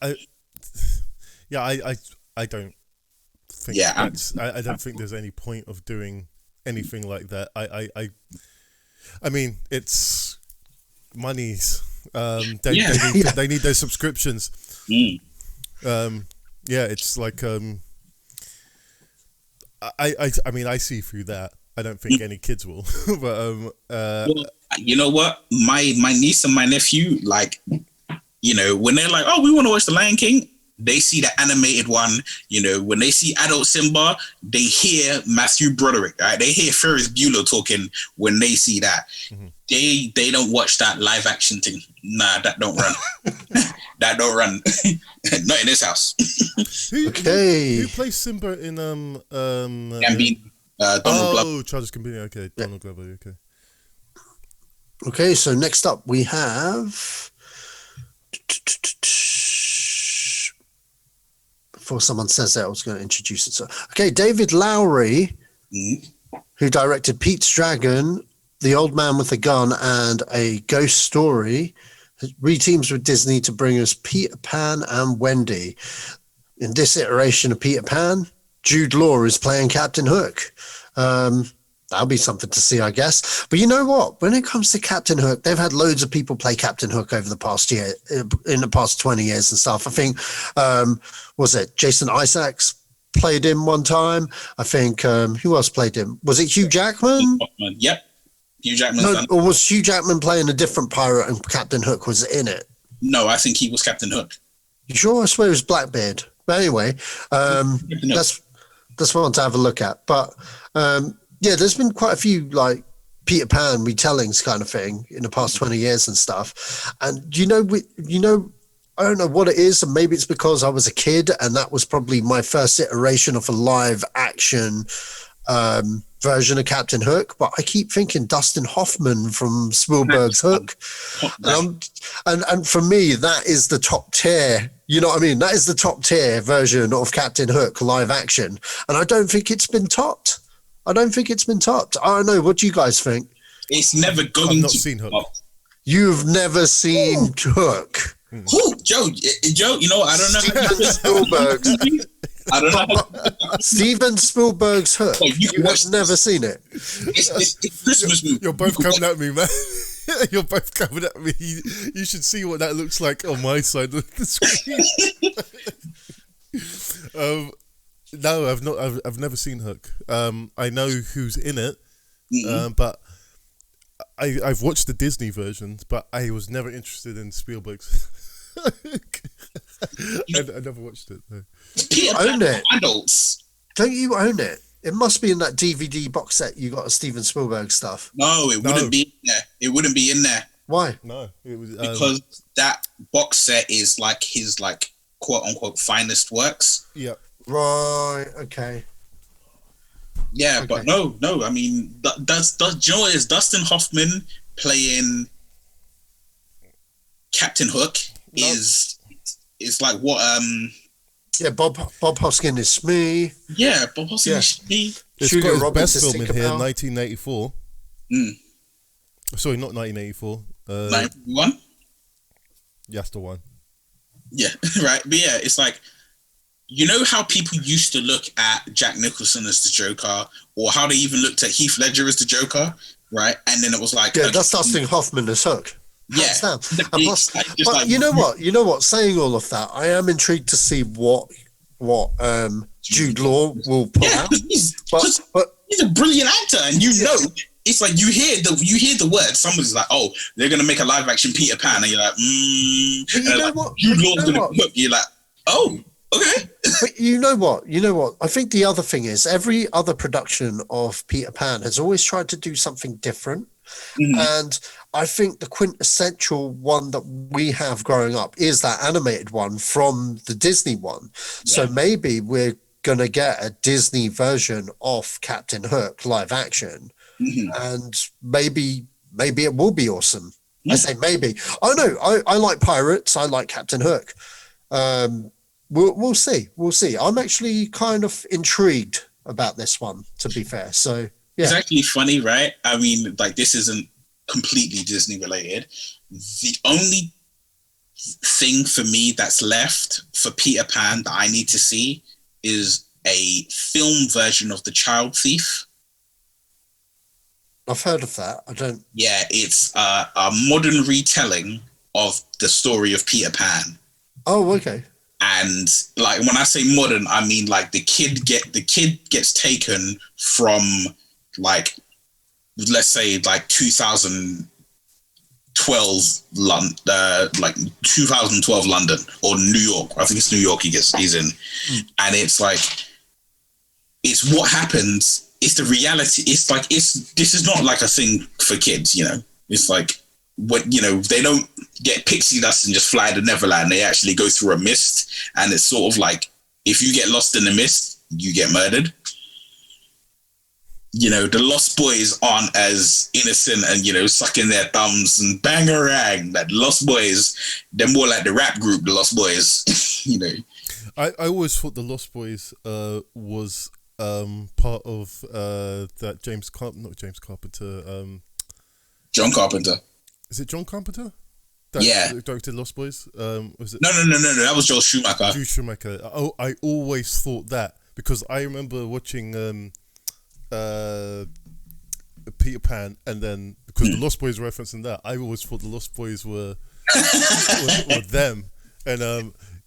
I don't think. Yeah, I don't think there's any point of doing anything like that. I mean, it's monies. They need those subscriptions. Yeah, it's like I mean, I see through that. I don't think any kids will. But well, you know what? My niece and my nephew, like, you know, when they're like, oh, we want to watch The Lion King, they see the animated one. You know, when they see adult Simba, they hear Matthew Broderick, right? They hear Ferris Bueller talking when they see that. Mm-hmm. They don't watch that live action thing. Nah, that don't run. That don't run. Not in this house. Who plays Simba in Gambino, Donald Glover. Charles Gambino. Okay, Donald Glover. Okay. Okay, so next up we have, before someone says that, I was going to introduce it. So, okay, David Lowery, who directed Pete's Dragon, The Old Man with a Gun, and A Ghost Story, reteams with Disney to bring us Peter Pan and Wendy. In this iteration of Peter Pan, Jude Law is playing Captain Hook. That'll be something to see, I guess. But you know what? When it comes to Captain Hook, they've had loads of people play Captain Hook over the past year, in the past 20 years and stuff. I think, was it Jason Isaacs played him one time? I think, who else played him? Was it Hugh Jackman? Yep. Hugh Jackman. No, or was Hugh Jackman playing a different pirate and Captain Hook was in it? No, I think he was Captain Hook. You sure? I swear it was Blackbeard. But anyway, that's one to have a look at. But yeah, there's been quite a few like Peter Pan retellings kind of thing in the past 20 years and stuff. And I don't know what it is, and maybe it's because I was a kid and that was probably my first iteration of a live action version of Captain Hook, but I keep thinking Dustin Hoffman from Spielberg's Hook, and for me that is the top tier. You know what I mean? That is the top tier version of Captain Hook live action, and I don't think it's been topped. I don't know. What do you guys think? It's never going I've not to seen Hook. You've never seen Hook? Who? Joe, you know, I don't know. Steven Spielberg's. I don't know. Steven Spielberg's Hook. Oh, you have never seen it. It's Christmas movie. You're both coming at me, man. You're both coming at me. You should see what that looks like on my side of the screen. No, I've not. I've never seen Hook. I know who's in it, but I've watched the Disney versions, but I was never interested in Spielberg's. I never watched it. No. You own it. Adults. Don't you own it? It must be in that DVD box set you got of Steven Spielberg stuff. No, it wouldn't be in there. It wouldn't be in there. Why? No, it was Because that box set is like his like quote unquote finest works. Yeah. Right. Okay. Yeah, Okay. but no. I mean, does you know what is Dustin Hoffman playing Captain Hook is like what Yeah, Bob Hoskin is Smee. yeah, Bob Hoskins Yeah. is me. It's Julia got his Roberts best is film in here, Tinkerbell. 1984. Sorry, not 1984. 91? That's the one. Yeah, right. But yeah, it's like, you know how people used to look at Jack Nicholson as the Joker, or how they even looked at Heath Ledger as the Joker, right? And then it was like, Yeah, that's Dustin Hoffman as Hook. yeah. Hands down. It's And plus- like, just but like, you know what? Saying all of that, I am intrigued to see what Jude Law will put yeah, out. he's But a brilliant actor, and you know, it's like you hear the word. Someone's like, "Oh, they're gonna make a live action Peter Pan," and you're like, But you know like, what? Jude But you Law's know gonna what? cook. You're like, "Oh, okay." But you know what? I think the other thing is every other production of Peter Pan has always tried to do something different. And I think the quintessential one that we have growing up is that animated one from the Disney one. So maybe we're going to get a Disney version of Captain Hook live action. And maybe it will be awesome. I say maybe. Oh no, I like pirates. I like Captain Hook. We'll see. We'll see. I'm actually kind of intrigued about this one, to be fair. So yeah. It's actually funny, right? I mean, like, this isn't completely Disney related. The only thing for me that's left for Peter Pan that I need to see is a film version of The Child Thief. I've heard of that. I don't. Yeah, it's a modern retelling of the story of Peter Pan. Oh, okay. And like, when I say modern, I mean like the kid gets taken from, like, let's say like 2012 London, like 2012 London or New York. I think it's New York he's in, and it's like, it's what happens. It's the reality. It's like, this is not like a thing for kids, you know. It's like, what, you know, they don't get pixie dust and just fly to Neverland. They actually go through a mist, and it's sort of like, if you get lost in the mist, you get murdered. You know, the Lost Boys aren't as innocent and, you know, sucking their thumbs and bangarang. That Lost Boys, they're more like the rap group, the Lost Boys. You know, I always thought the Lost Boys was part of that not James Carpenter. John Carpenter. Is it John Carpenter? Yeah. Directed Lost Boys. Was it? No. That was Joel Schumacher. Joel Schumacher. Oh, I always thought that because I remember watching Peter Pan, and then because the Lost Boys referencing that, I always thought the Lost Boys were them, and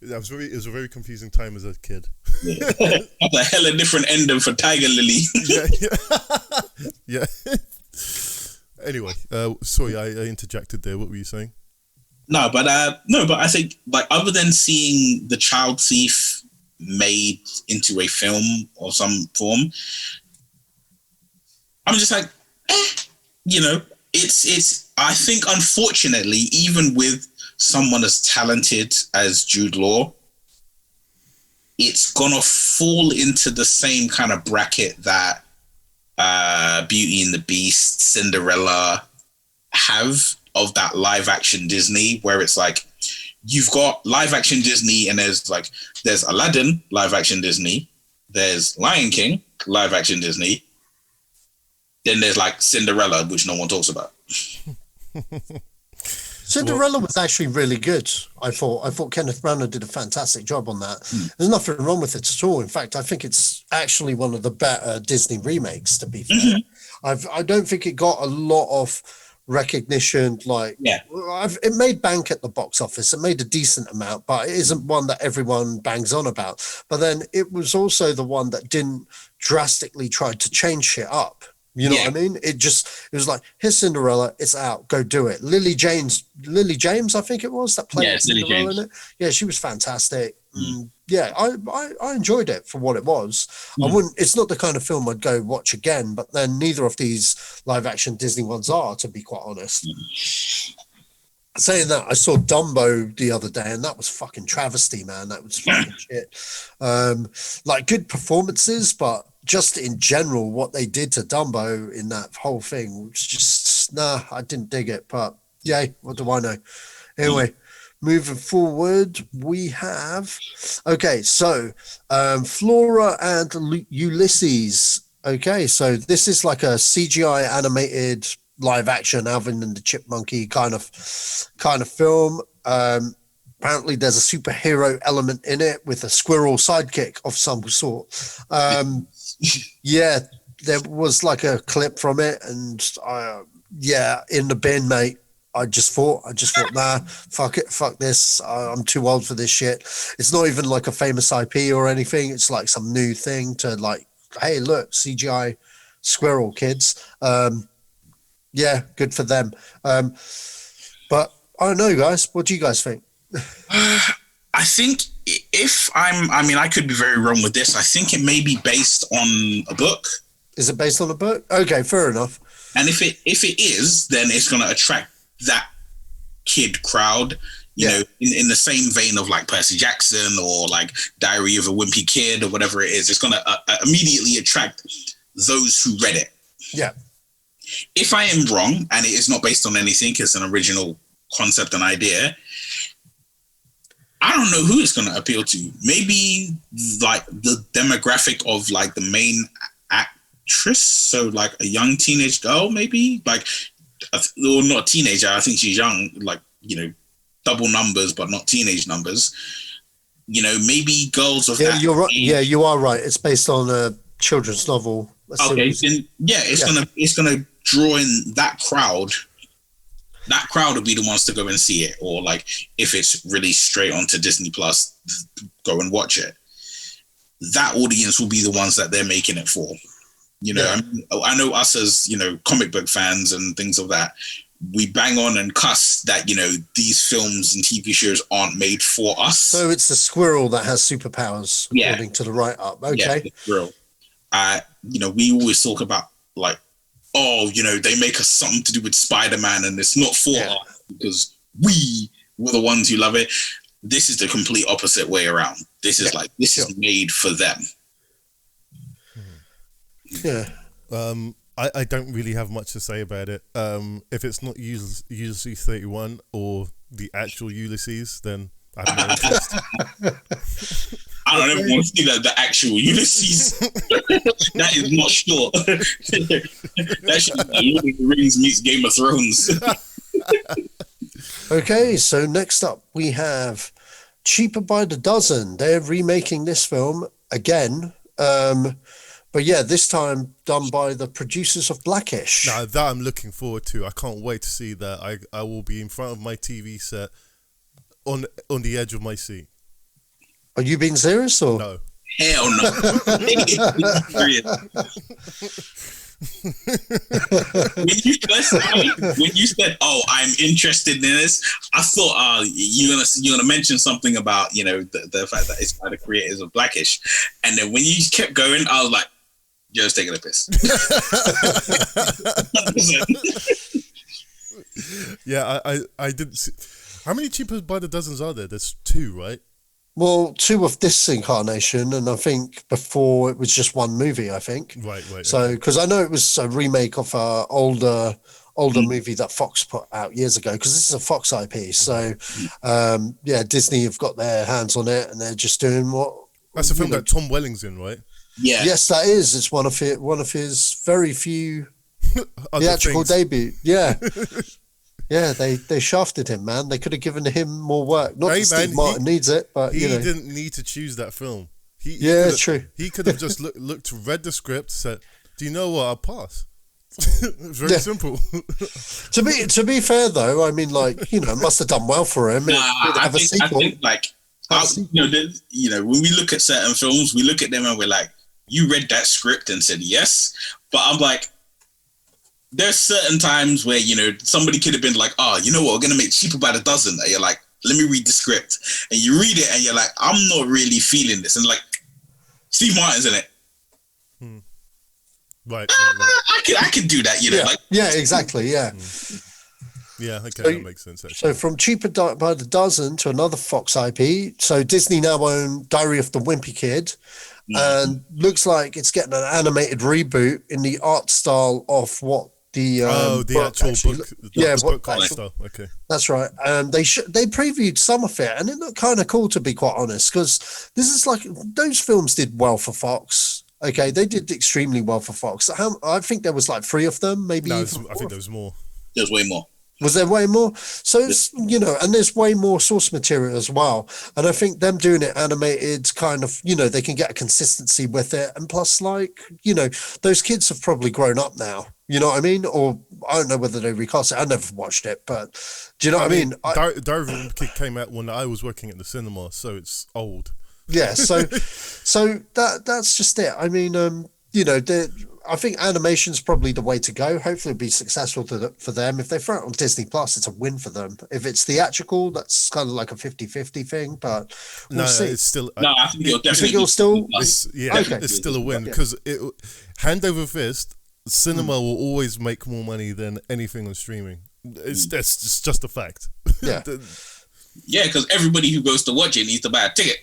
it was a very confusing time as a kid. That's a hella different ending for Tiger Lily. yeah. Anyway, sorry, I interjected there. What were you saying? No, but I think, like, other than seeing The Child Thief made into a film or some form, I'm just like, you know, it's. I think, unfortunately, even with someone as talented as Jude Law, it's gonna fall into the same kind of bracket that Beauty and the Beast, Cinderella have, of that live action Disney, where it's like, you've got live action Disney, and there's Aladdin live action Disney, there's Lion King live action Disney, then there's like Cinderella, which no one talks about. Cinderella was actually really good. I thought Kenneth Branagh did a fantastic job on that. There's nothing wrong with it at all. In fact, I think it's actually one of the better Disney remakes, to be fair. I don't think it got a lot of recognition. Like, it made bank at the box office. It made a decent amount, but it isn't one that everyone bangs on about. But then it was also the one that didn't drastically try to change shit up. You know what I mean? It was like, here's Cinderella, it's out, go do it. Lily James, I think it was, that played Cinderella in it. Yeah, she was fantastic. Yeah, I enjoyed it for what it was. It's not the kind of film I'd go watch again, but then neither of these live action Disney ones are, to be quite honest. Saying that, I saw Dumbo the other day, and that was fucking travesty, man. That was fucking shit. Like, good performances, but just in general, what they did to Dumbo in that whole thing was just, I didn't dig it. But yay, what do I know? Anyway, moving forward, we have Flora and Ulysses. Okay, so this is like a CGI animated live action Alvin and the Chipmunky kind of film. Apparently there's a superhero element in it with a squirrel sidekick of some sort. Yeah, there was like a clip from it, and in the bin, mate. I just thought, nah, fuck it, fuck this. I'm too old for this shit. It's not even like a famous IP or anything. It's like some new thing to like, hey, look, CGI squirrel kids. Yeah, good for them. But I don't know, guys. What do you guys think? I think I could be very wrong with this. I think it may be based on a book. Is it based on a book? Okay, fair enough. And if it is, then it's going to attract that kid crowd, you know, in the same vein of like Percy Jackson or like Diary of a Wimpy Kid or whatever it is. It's going to immediately attract those who read it. Yeah. If I am wrong and it is not based on anything, it's an original concept and idea, I don't know who it's going to appeal to. Maybe like the demographic of like the main actress, so like a young teenage girl, maybe like, or not a teenager. I think she's young, like, you know, double numbers, but not teenage numbers. You know, maybe girls of that. You're right. Yeah, you are right. It's based on a children's novel. Okay, then it's gonna draw in that crowd. That crowd will be the ones to go and see it, or like if it's released straight onto Disney Plus, go and watch it. That audience will be the ones that they're making it for. You know, I know us as, you know, comic book fans and things of that, we bang on and cuss that, you know, these films and TV shows aren't made for us. So it's the squirrel that has superpowers, according to the write-up. Okay. Yeah, the squirrel. You know, we always talk about like, oh, you know, they make us something to do with Spider-Man and it's not for us because we were the ones who love it. This is the complete opposite way around. This is like, this is made for them. Yeah. I don't really have much to say about it. If it's not Ulysses 31 or the actual Ulysses, then I have no interest. I don't ever want to see the actual Ulysses. That is not short. That should be Lord of the Rings meets Game of Thrones. Okay, so next up we have Cheaper by the Dozen. They're remaking this film again. But yeah, this time done by the producers of Blackish. Now that I'm looking forward to. I can't wait to see that. I will be in front of my TV set on the edge of my seat. Are you being serious or? No. Hell no. When you said, "Oh, I'm interested in this," I thought, you're gonna mention something about, you know, the fact that it's by the creators of Blackish, and then when you kept going, I was like, "You're just taking a piss." Yeah, I didn't see. How many Cheaper by the Dozens are there? There's 2, right? Well, 2 of this incarnation, and I think before it was just one movie, I think. Right. So, because I know it was a remake of an older movie that Fox put out years ago, because this is a Fox IP. So, Disney have got their hands on it, and they're just doing what... That's a film that Tom Welling's in, right? Yeah. Yes, that is. It's one of his very few theatrical debut. Yeah. Yeah, they shafted him, man. They could have given him more work. Not that Steve Martin needs it, but he you know. didn't need to choose that film. True. He could have just read the script, said, "Do you know what? I'll pass." It's very simple. To be fair, though, I mean, like, you know, it must have done well for him. I think like, you know, when we look at certain films, we look at them and we're like, "You read that script and said yes," but I'm like, there's certain times where, you know, somebody could have been like, oh, you know what, we're going to make cheaper by the dozen. And you're like, let me read the script. And you read it and you're like, I'm not really feeling this. And like, Steve Martin's in it. Right. I could do that, you know. Yeah, like, exactly, yeah. Yeah, okay, that makes sense, actually. So from cheaper by the dozen to another Fox IP. So Disney now own Diary of the Wimpy Kid. And looks like it's getting an animated reboot in the art style of what the actual book. Book style. Okay, that's right. And they previewed some of it, and it looked kind of cool, to be quite honest, because this is like, those films did well for Fox. Okay, they did extremely well for Fox. I think there was like 3 of them, maybe. No, I think there was more. There's way more. Was there way more? So it's, you know, and there's way more source material as well. And I think them doing it animated kind of, you know, they can get a consistency with it. And plus, like, you know, those kids have probably grown up now. You know what I mean? Or I don't know whether they recast it. I never watched it, but do you know what I mean? Diary of the Kid came out when I was working at the cinema, so it's old. Yeah, so that's just it. I mean, you know, I think animation's probably the way to go. Hopefully it'll be successful for them. If they throw it on Disney Plus, it's a win for them. If it's theatrical, that's kind of like a 50-50 thing, but we'll see. It's still... I think it'll definitely... You think it'll still... It's still a win, because hand over fist, cinema will always make more money than anything on streaming. It's just a fact. Yeah. Yeah, because everybody who goes to watch it needs to buy a ticket.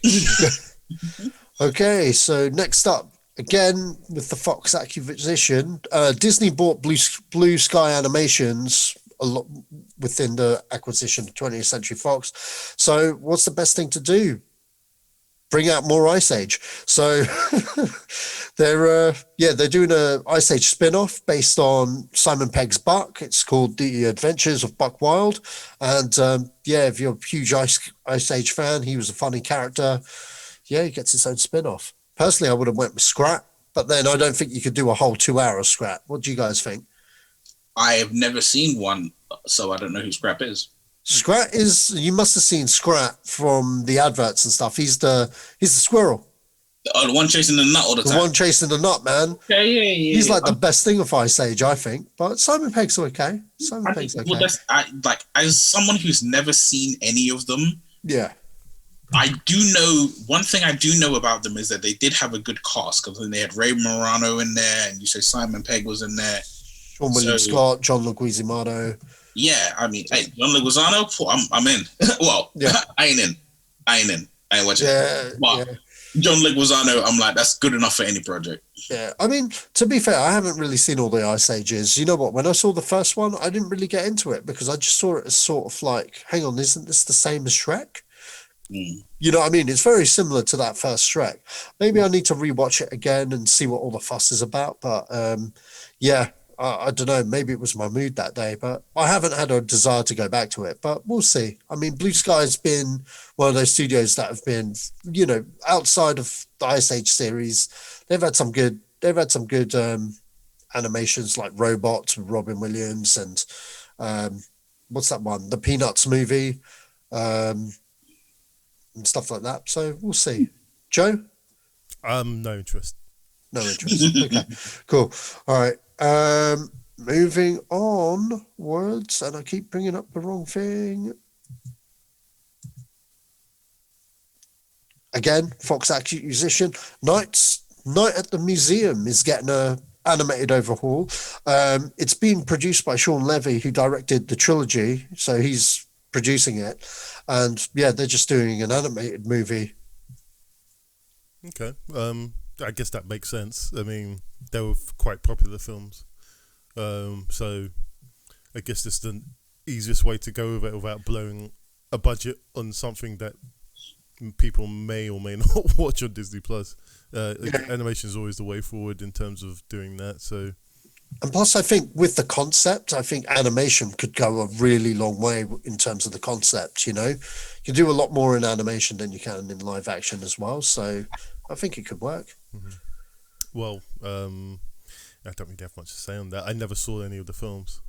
Okay, so next up, again, with the Fox acquisition, Disney bought Blue Sky Animations a lot within the acquisition of 20th Century Fox. So what's the best thing to do? Bring out more Ice Age. So they're doing a Ice Age spin-off based on Simon Pegg's Buck. It's called The Adventures of Buck Wild. And if you're a huge Ice Age fan, he was a funny character. Yeah, he gets his own spin-off. Personally, I would have went with Scrat, but then I don't think you could do a whole 2 hour Scrat. What do you guys think? I have never seen one, so I don't know who Scrap is. Scrat is, you must have seen Scrat from the adverts and stuff. He's the squirrel. Oh, the one chasing the nut all the time. The one chasing the nut, man. Yeah. He's like the best thing of Ice Age, I think. But Simon Pegg's okay. Well, as someone who's never seen any of them, yeah, I do know, one thing I do know about them is that they did have a good cast, because they had Ray Morano in there, and you say Simon Pegg was in there. Sean William Scott, John Leguizamo. Yeah, I mean, hey, John Leguizamo, I'm in. Well, yeah. I ain't in. I ain't watching. Yeah, but John Leguizamo, I'm like, that's good enough for any project. Yeah, I mean, to be fair, I haven't really seen all the Ice Ages. You know what? When I saw the first one, I didn't really get into it, because I just saw it as sort of like, hang on, isn't this the same as Shrek? You know what I mean? It's very similar to that first Shrek. Maybe I need to rewatch it again and see what all the fuss is about. But I don't know. Maybe it was my mood that day, but I haven't had a desire to go back to it. But we'll see. I mean, Blue Sky's been one of those studios that have been, you know, outside of the Ice Age series. They've had some good animations like Robot, Robin Williams, and what's that one? The Peanuts movie. And stuff like that. So we'll see. Joe? No interest. No interest. Okay, cool. All right. Moving on words, and I keep bringing up the wrong thing. Again, Fox acquisition. Night at the Museum is getting a animated overhaul. It's being produced by Sean Levy, who directed the trilogy, so he's producing it, and yeah, they're just doing an animated movie. Okay, I guess that makes sense. I mean, they were quite popular films, so I guess it's the easiest way to go with it without blowing a budget on something that people may or may not watch on Disney Plus. Animation is always the way forward in terms of doing that. So. And plus, I think with the concept, I think animation could go a really long way in terms of the concept, you know. You can do a lot more in animation than you can in live action as well. So I think it could work. Mm-hmm. Well, I don't really have much to say on that. I never saw any of the films.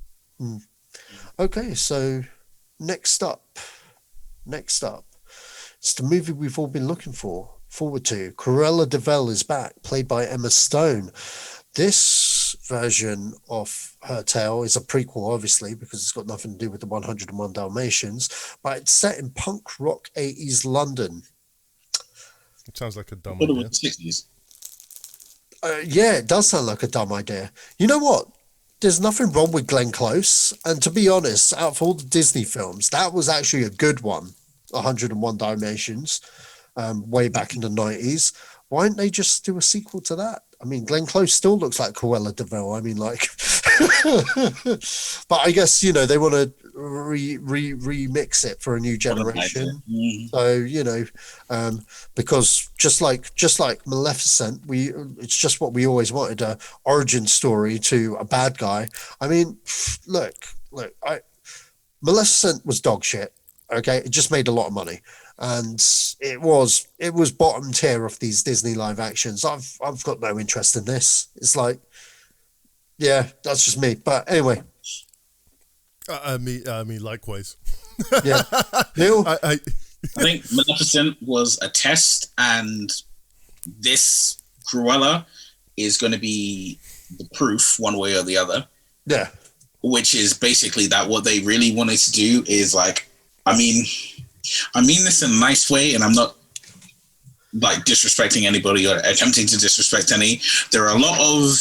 Okay, so next up, it's the movie we've all been looking forward to. Cruella de Vil is back, played by Emma Stone. This version of her tale is a prequel, obviously, because it's got nothing to do with the 101 Dalmatians, but it's set in punk rock 80s London. It sounds like a dumb What idea. about the 60s? Yeah, it does sound like a dumb idea. You know what? There's nothing wrong with Glenn Close. And to be honest, out of all the Disney films, that was actually a good one, 101 Dalmatians, way back in the 90s. Why didn't they just do a sequel to that? I mean, Glenn Close still looks like Cruella de Vil. I mean, like, but I guess, you know, they want to remix it for a new generation. So, you know, because just like Maleficent, it's just what we always wanted, a origin story to a bad guy. I mean, look, Maleficent was dog shit. Okay. It just made a lot of money. And it was bottom tier of these Disney live actions. I've got no interest in this. It's like, yeah, that's just me. But anyway, I mean, likewise. Yeah, Neil. I think Maleficent was a test, and this Cruella is going to be the proof, one way or the other. Yeah, which is basically that what they really wanted to do is like, I mean this in a nice way, and I'm not like disrespecting anybody or attempting to disrespect any. There are a lot of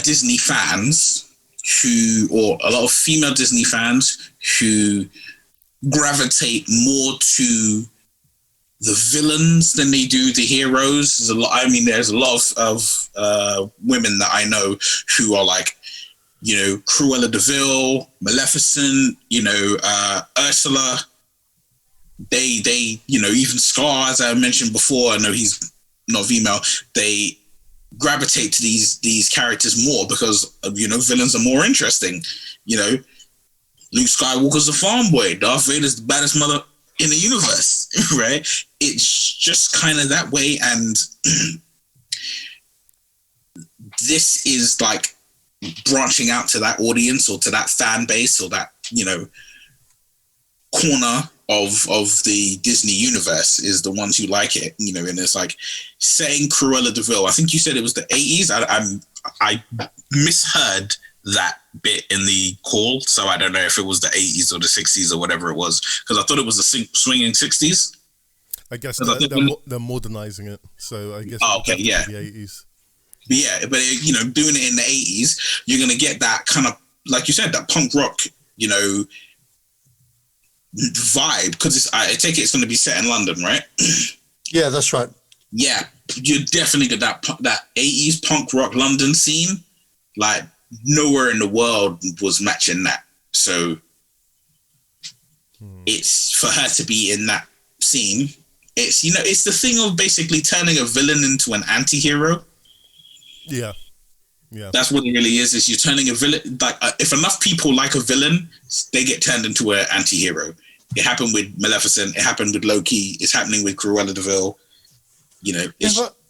Disney fans or a lot of female Disney fans who gravitate more to the villains than they do the heroes. There's a lot of women that I know who are like, you know, Cruella de Vil, Maleficent, you know, Ursula. They, you know, even Scar, as I mentioned before, I know he's not female. They gravitate to these characters more because, you know, villains are more interesting. You know, Luke Skywalker's a farm boy. Darth Vader's the baddest mother in the universe, right? It's just kind of that way, and this is like branching out to that audience or to that fan base or that, you know, corner of the Disney universe is the ones who like it, you know. And it's like saying Cruella de Vil, I think you said it was the 80s. I misheard that bit in the call, so I don't know if it was the 80s or the 60s or whatever it was, because I thought it was the swinging 60s. I guess they're modernizing it, so I guess okay, yeah, the 80s. Yeah, but you know, doing it in the 80s, you're gonna get that kind of, like you said, that punk rock, you know, vibe, because I take it it's gonna be set in London, right? Yeah, that's right. Yeah, you definitely get that 80s punk rock London scene. Like nowhere in the world was matching that. So it's for her to be in that scene. It's, you know, it's the thing of basically turning a villain into an anti-hero. Yeah. That's what it really is you're turning a villain, like if enough people like a villain, they get turned into an anti-hero. It happened with Maleficent, it happened with Loki, it's happening with Cruella de Vil. You know,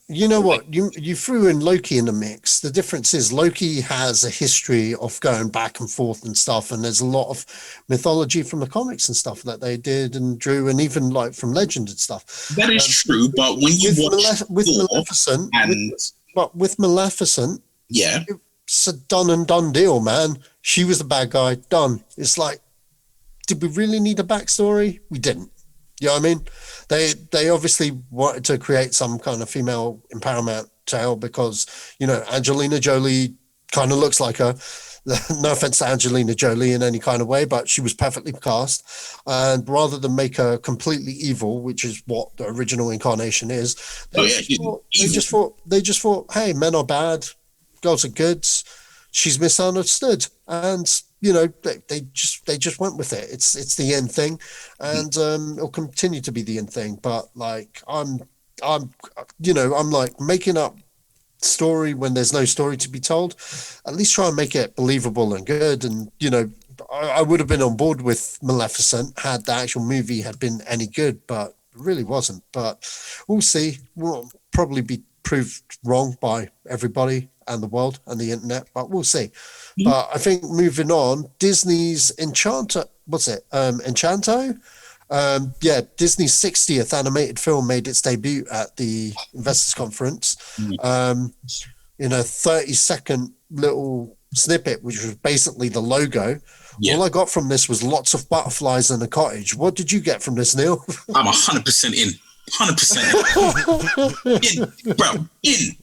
you know what? You threw in Loki in the mix. The difference is Loki has a history of going back and forth and stuff, and there's a lot of mythology from the comics and stuff that they did and drew, and even like from legend and stuff. That is true, but when you watch with Maleficent, yeah, it's a done and done deal, man. She was the bad guy, done. It's like, did we really need a backstory? We didn't. You know what I mean? They obviously wanted to create some kind of female empowerment tale because, you know, Angelina Jolie kind of looks like her. No offense to Angelina Jolie in any kind of way, but she was perfectly cast. And rather than make her completely evil, which is what the original incarnation is, they just thought, hey, men are bad, girls are good, she's misunderstood. And you know, they just went with it. It's the end thing, and it'll continue to be the end thing. But like I'm like making up story when there's no story to be told. At least try and make it believable and good. And you know, I would have been on board with Maleficent had the actual movie had been any good, but it really wasn't. But we'll see. We'll probably be proved wrong by everybody and the world and the internet, but we'll see. But I think moving on, Disney's Encanto, Disney's 60th animated film made its debut at the Investors Conference. in a 30-second little snippet, which was basically the logo. Yeah. All I got from this was lots of butterflies in a cottage. What did you get from this, Neil? I'm 100% in. 100% in. Bro, in.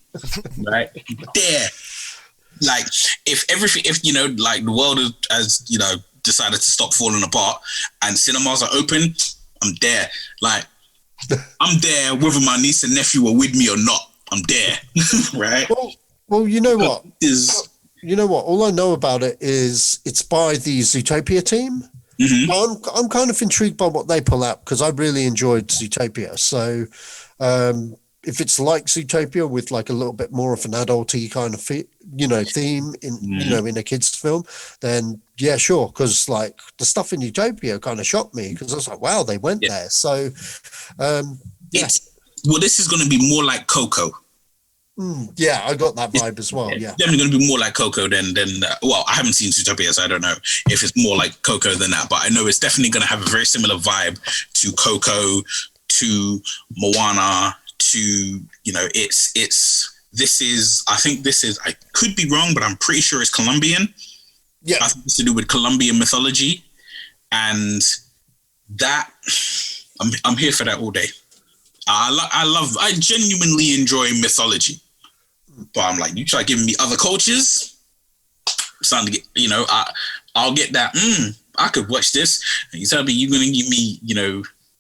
Right? There. Like, if the world has, decided to stop falling apart and cinemas are open, I'm there. Like, I'm there whether my niece and nephew are with me or not. I'm there. Right? Well, you know what? All I know about it is it's by the Zootopia team. Mm-hmm. I'm kind of intrigued by what they pull out because I really enjoyed Zootopia. So if it's like Zootopia with like a little bit more of an adulty kind of theme in a kids film, then yeah, sure. Because like the stuff in Utopia kind of shocked me because I was like, wow, they went there. So this is going to be more like Coco. Yeah, I got that vibe as well. Yeah, definitely going to be more like Coco than I haven't seen Zootopia, so I don't know if it's more like Coco than that. But I know it's definitely going to have a very similar vibe to Coco, to Moana, to I could be wrong, but I'm pretty sure it's Colombian. Yeah, I think it's to do with Colombian mythology, and that I'm here for that all day. I genuinely enjoy mythology, but I'm like, you try giving me other cultures, starting to get, I'll get that. I could watch this, and you tell me you're going to give me,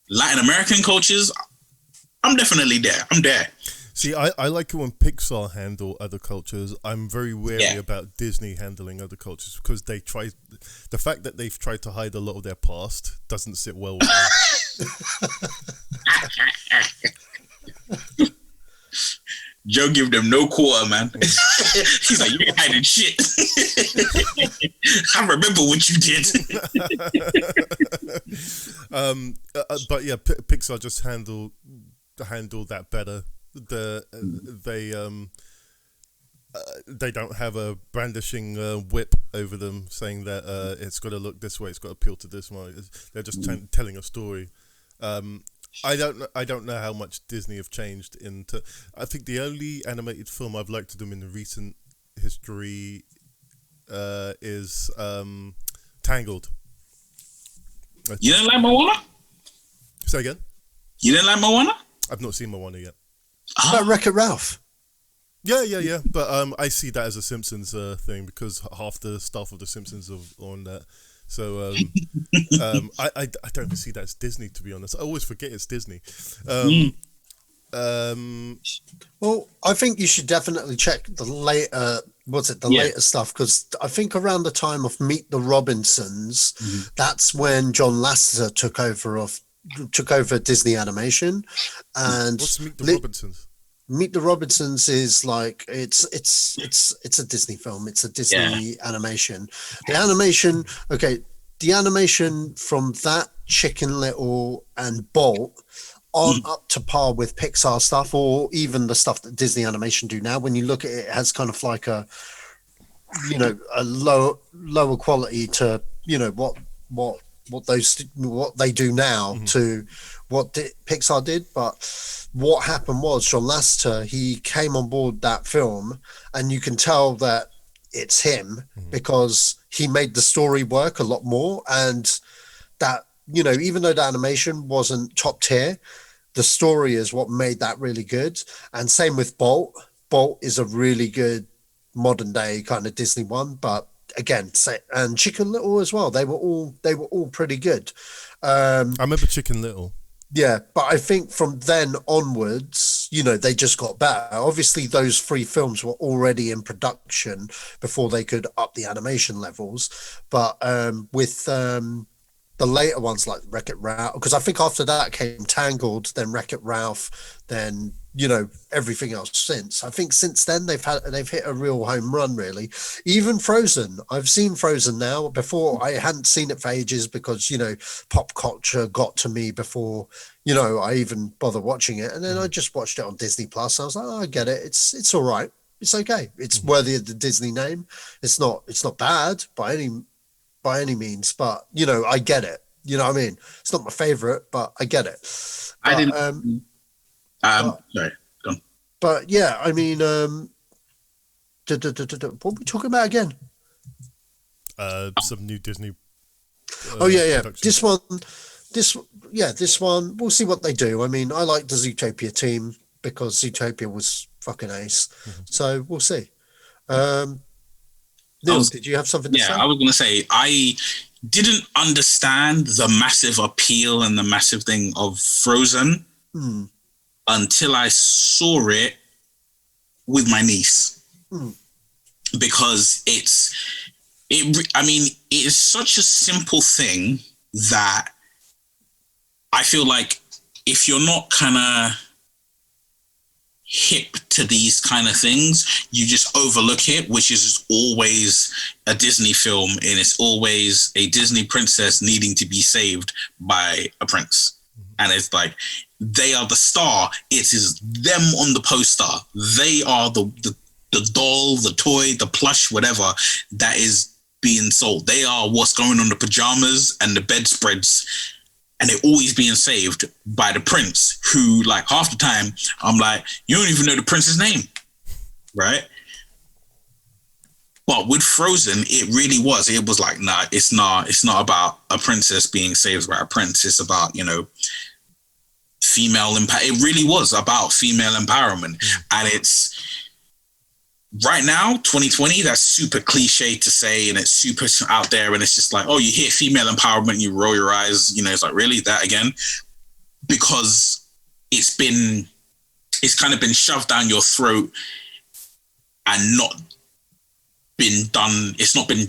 Latin American cultures. I'm definitely there. I'm there. See, I like it when Pixar handle other cultures. I'm very wary about Disney handling other cultures because the fact that they've tried to hide a lot of their past doesn't sit well with me. Joe give them no quarter, man. He's like, you ain't hiding shit. I remember what you did. But yeah, Pixar just handle that better. They don't have a brandishing whip over them saying that it's got to look this way, it's got to appeal to this way. They're just telling a story. I don't know how much Disney have changed into. I think the only animated film I've liked them in the recent history is Tangled. You didn't like Moana? Say again? You didn't like Moana? I've not seen Moana yet. About Wreck-It Ralph. Yeah. But I see that as a Simpsons thing because half the staff of the Simpsons are on that. So I don't even see that as Disney, to be honest. I always forget it's Disney. Well, I think you should definitely check the later later stuff because I think around the time of Meet the Robinsons, that's when John Lasseter took over Disney Animation. And what's Meet the Robinsons? Meet the Robinsons is like it's a Disney film. It's a Disney animation. The animation from that, Chicken Little and Bolt aren't up to par with Pixar stuff or even the stuff that Disney Animation do now. When you look at it, it has kind of like a lower quality to what they do now to what Pixar did. But what happened was John Lasseter, he came on board that film and you can tell that it's him because he made the story work a lot more. And that, even though the animation wasn't top tier, the story is what made that really good. And same with Bolt. Bolt is a really good modern day kind of Disney one, but again, and Chicken Little as well. They were all pretty good. I remember Chicken Little. Yeah, but I think from then onwards, they just got better. Obviously, those 3 films were already in production before they could up the animation levels. But with the later ones like Wreck-It Ralph, because I think after that came Tangled, then Wreck-It Ralph, then everything else since. I think since then they've hit a real home run, really. Even Frozen, I've seen Frozen now. Before I hadn't seen it for ages because pop culture got to me before I even bother watching it, and then I just watched it on Disney Plus. I was like, I get it. It's all right. It's okay. It's worthy of the Disney name. It's not bad by any means, but I get it. You know what I mean? It's not my favorite, but I get it. I didn't. Sorry, go on. But yeah, I mean, What are we talking about again? Some new Disney. Production. This one. We'll see what they do. I mean, I like the Zootopia team because Zootopia was fucking ace. Mm-hmm. So we'll see. Neil, did you have something to say? Yeah, I was going to say, I didn't understand the massive appeal and the massive thing of Frozen until I saw it with my niece. Because it is such a simple thing that I feel like if you're not kind of hip to these kind of things, you just overlook it, which is always a Disney film, and it's always a Disney princess needing to be saved by a prince. And it's like, they are the star. It is them on the poster. They are the doll, the toy, the plush, whatever that is being sold. They are what's going on the pajamas and the bedspreads. And they're always being saved by the prince, who, like, half the time, I'm like, you don't even know the prince's name, right? But with Frozen, it really was. It was like, nah, it's not about a princess being saved by a prince. It's about, female empowerment. It really was about female empowerment. And it's, right now, 2020, that's super cliche to say, and it's super out there, and it's just like, oh, you hear female empowerment and you roll your eyes, it's like, really, that again? Because it's kind of been shoved down your throat and not been done. It's not been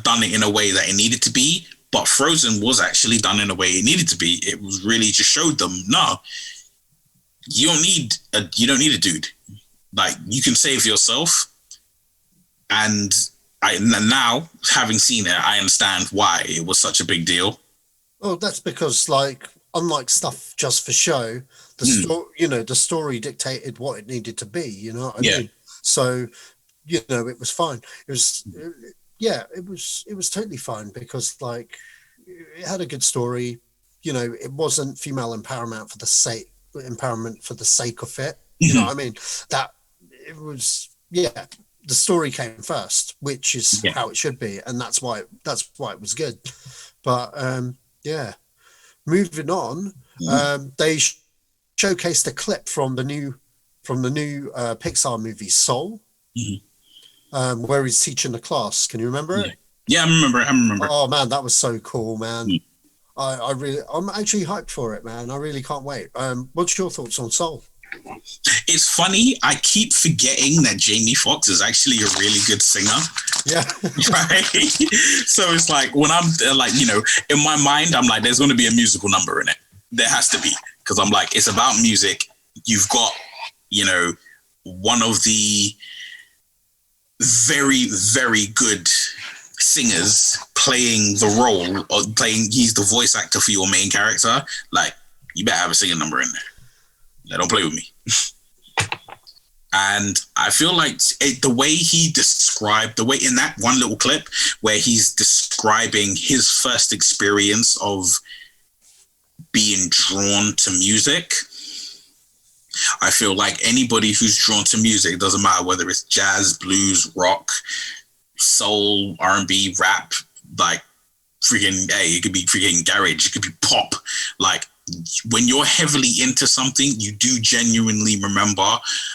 done in a way that it needed to be. But Frozen was actually done in a way it needed to be. It was really just showed them, no, you don't need a dude. Like, you can save yourself. And now, having seen it, I understand why it was such a big deal. Well, that's because, like, unlike stuff just for show, the story dictated what it needed to be. You know what I mean? So, it was fine. It was totally fine because, like, it had a good story. It wasn't female empowerment for the sake of it. You know what I mean? That it was, the story came first, which is how it should be, and that's why it was good. But moving on, they showcased a clip from the new Pixar movie Soul, where he's teaching the class. Can you remember it? Yeah, I remember. Oh man, that was so cool, man. I'm actually hyped for it, man. I really can't wait. What's your thoughts on Soul? It's funny, I keep forgetting that Jamie Foxx is actually a really good singer. Yeah. Right? So it's like, when I'm like, in my mind, I'm like, there's going to be a musical number in it. There has to be. Because I'm like, it's about music. You've got, one of the very, very good singers playing the role, or he's the voice actor for your main character. Like, you better have a singing number in there. Don't play with me. And I feel like the way he described, the way in that one little clip where he's describing his first experience of being drawn to music, I feel like anybody who's drawn to music, doesn't matter whether it's jazz, blues, rock, soul, R&B, rap, like freaking, it could be freaking garage, it could be pop, like, when you're heavily into something, you do genuinely remember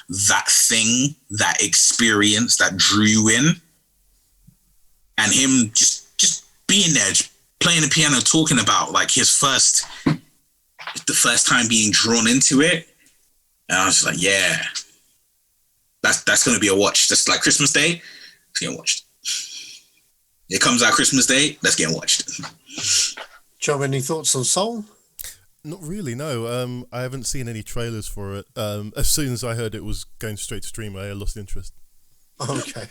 that thing, that experience that drew you in. And him just being there, just playing the piano, talking about like the first time being drawn into it. And I was just like, yeah, that's going to be a watch. Just like Christmas Day, it's getting watched. It comes out Christmas Day, that's getting watched. Do you have any thoughts on Soul? Not really, no. I haven't seen any trailers for it. As soon as I heard it was going straight to stream, I lost interest. Okay.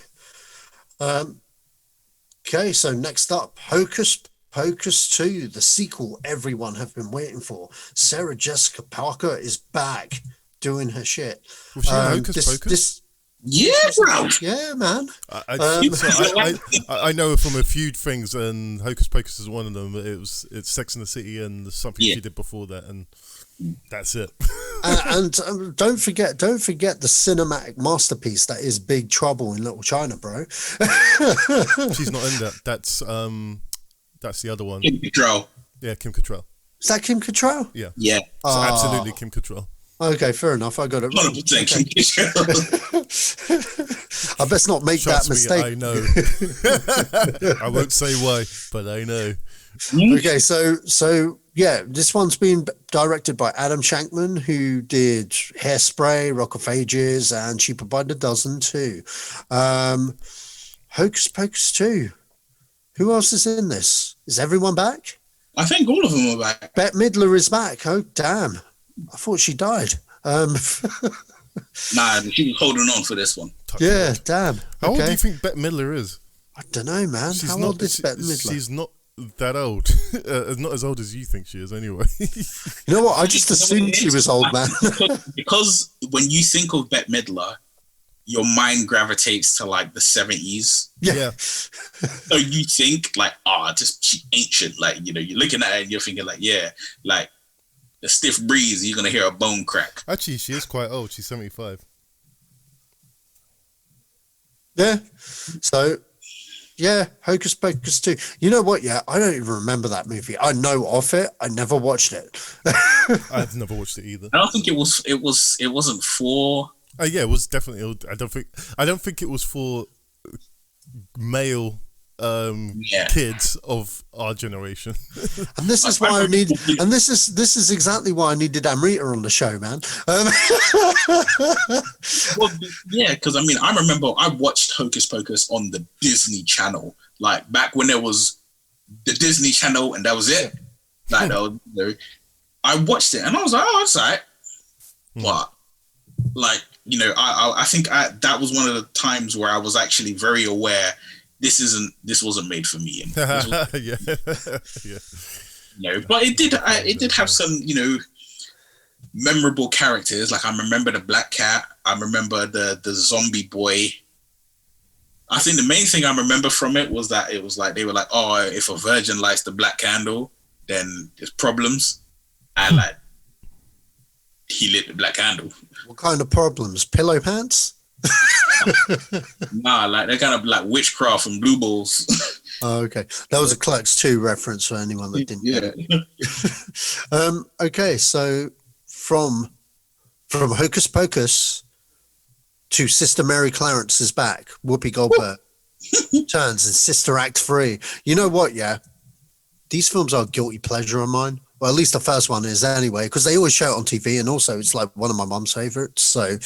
Okay, so next up, Hocus Pocus 2, the sequel everyone have been waiting for. Sarah Jessica Parker is back doing her shit. Was she in Hocus Pocus? Yeah, bro. Yeah, man. I know her from a few things, and Hocus Pocus is one of them. It's Sex and the City and something she did before that, and that's it. and don't forget the cinematic masterpiece that is Big Trouble in Little China, bro. She's not in that. That's the other one. Kim Cattrall. Yeah, Kim Cattrall. Is that Kim Cattrall? Yeah. Yeah. It's absolutely Kim Cattrall. Okay, fair enough. I got it wrong. 100% Kim Cattrall. I best not make Trust that mistake. Me, I know. I won't say why, but I know. Okay, so yeah, this one's been directed by Adam Shankman, who did Hairspray, Rock of Ages, and Cheaper by the Dozen too. Hocus Pocus 2. Who else is in this? Is everyone back? I think all of them are back. Bette Midler is back. Oh, damn. I thought she died. Nah, she was holding on for this one. Yeah, damn. How old do you think Bette Midler is? I don't know, man. How old is Bette Midler? She's not that old. Not as old as you think she is, anyway. You know what? I just assumed she was old, man. because when you think of Bette Midler, your mind gravitates to like the 70s. Yeah. So you think like, just she ancient. Like, you know, you're looking at her and you're thinking like, yeah, like a stiff breeze, you're gonna hear a bone crack. Actually, she is quite old. She's 75. Yeah. So, yeah, Hocus Pocus 2. You know what? Yeah, I don't even remember that movie. I know of it. I never watched it. I've never watched it either. I don't think it wasn't for. Yeah, it was definitely. I don't think it was for male kids of our generation. And this is why I need. And this is exactly why I needed Amrita on the show, man. Well, yeah, because I mean, I remember I watched Hocus Pocus on the Disney Channel, like back when there was the Disney Channel, and that was it. Like, I watched it, and I was like, "Oh, it's alright." But like, you know, I think that was one of the times where I was actually very aware this wasn't made for me. Yeah. You know, but it did have some, you know, memorable characters. Like I remember the black cat. I remember the zombie boy. I think the main thing I remember from it was that it was like they were like, oh, if a virgin lights the black candle, then there's problems. And like he lit the black candle. What kind of problems? Pillow pants? Nah, like they're kind of like witchcraft and blue balls. Oh, okay. That was a Clerks 2 reference for anyone that didn't get it. Okay, so from Hocus Pocus to Sister Mary Clarence is back. Whoopi Goldberg turns in Sister Act 3. You know what, yeah? These films are a guilty pleasure of mine. Well, at least the first one is anyway, because they always show it on TV, and also it's like one of my mum's favorites. So,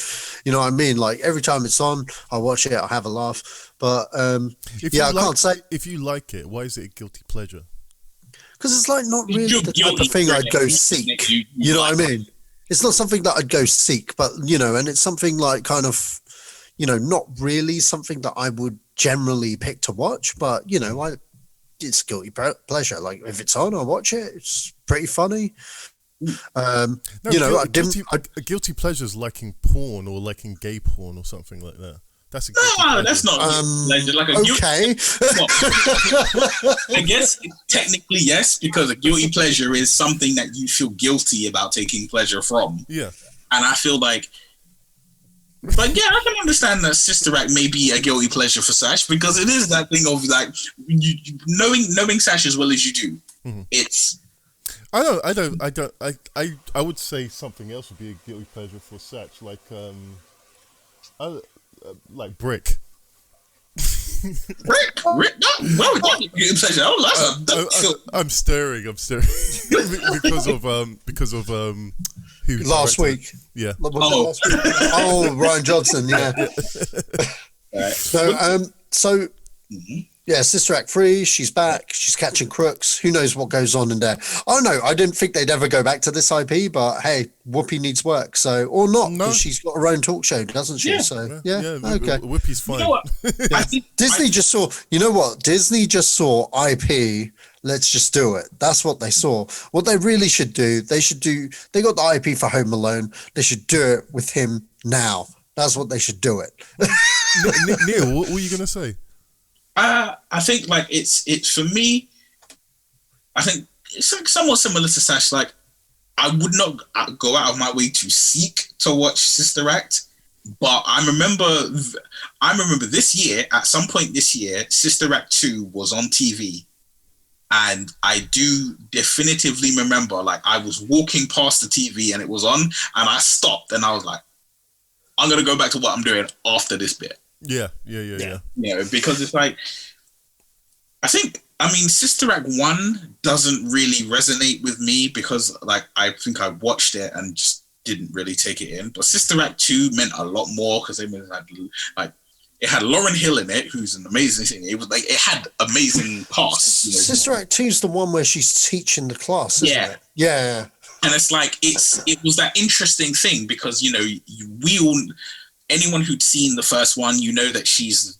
you know what I mean? Like every time it's on, I watch it, I have a laugh. But can't say if you like it. Why is it a guilty pleasure? Because it's like not really the type of thing I'd go seek. You know what I mean? It's not something that I'd go seek, but you know, and it's something like kind of, you know, not really something that I would generally pick to watch, but you know, it's guilty pleasure. Like if it's on, I watch it. It's pretty funny. You know, a guilty pleasure is liking porn or liking gay porn or something like that. That's a guilty pleasure. That's not like a okay. I guess technically yes, because a guilty pleasure is something that you feel guilty about taking pleasure from. Yeah, and I feel like. But yeah, I can understand that Sister Act may be a guilty pleasure for Sash because it is that thing of like you knowing Sash as well as you do. Mm-hmm. It's. I would say something else would be a guilty pleasure for Sash, like Brick. Rick, no, well, guilty pleasure. I'm staring because of who last week. Yeah. Oh, Ryan Johnson. Yeah. Right. So yeah, Sister Act 3. She's back. She's catching crooks. Who knows what goes on in there? Oh no, I didn't think they'd ever go back to this IP, but hey, Whoopi needs work, so or not because she's got her own talk show, doesn't she? Yeah. So yeah. Okay. Whoopi's fine. You know what? Disney just saw. You know what? Disney just saw IP. Let's just do it. That's what they saw. What they really should do. They got the IP for Home Alone. They should do it with him now. That's what they should do it. Neil, what were you gonna say? I think like it's for me. I think it's like somewhat similar to Sash. Like I would not go out of my way to seek to watch Sister Act, but I remember this year, at some point this year, Sister Act 2 was on TV. And I do definitively remember, like, I was walking past the TV and it was on, and I stopped and I was like, I'm going to go back to what I'm doing after this bit. Yeah. You know, because it's like, I mean, Sister Act 1 doesn't really resonate with me because, like, I think I watched it and just didn't really take it in. But Sister Act 2 meant a lot more because it had Lauryn Hill in it, who's an amazing singer. It was like, it had amazing parts. You know? Sister Act 2 is the one where she's teaching the class, isn't it? Yeah. And it's like, it was that interesting thing because, you know, anyone who'd seen the first one, you know that she's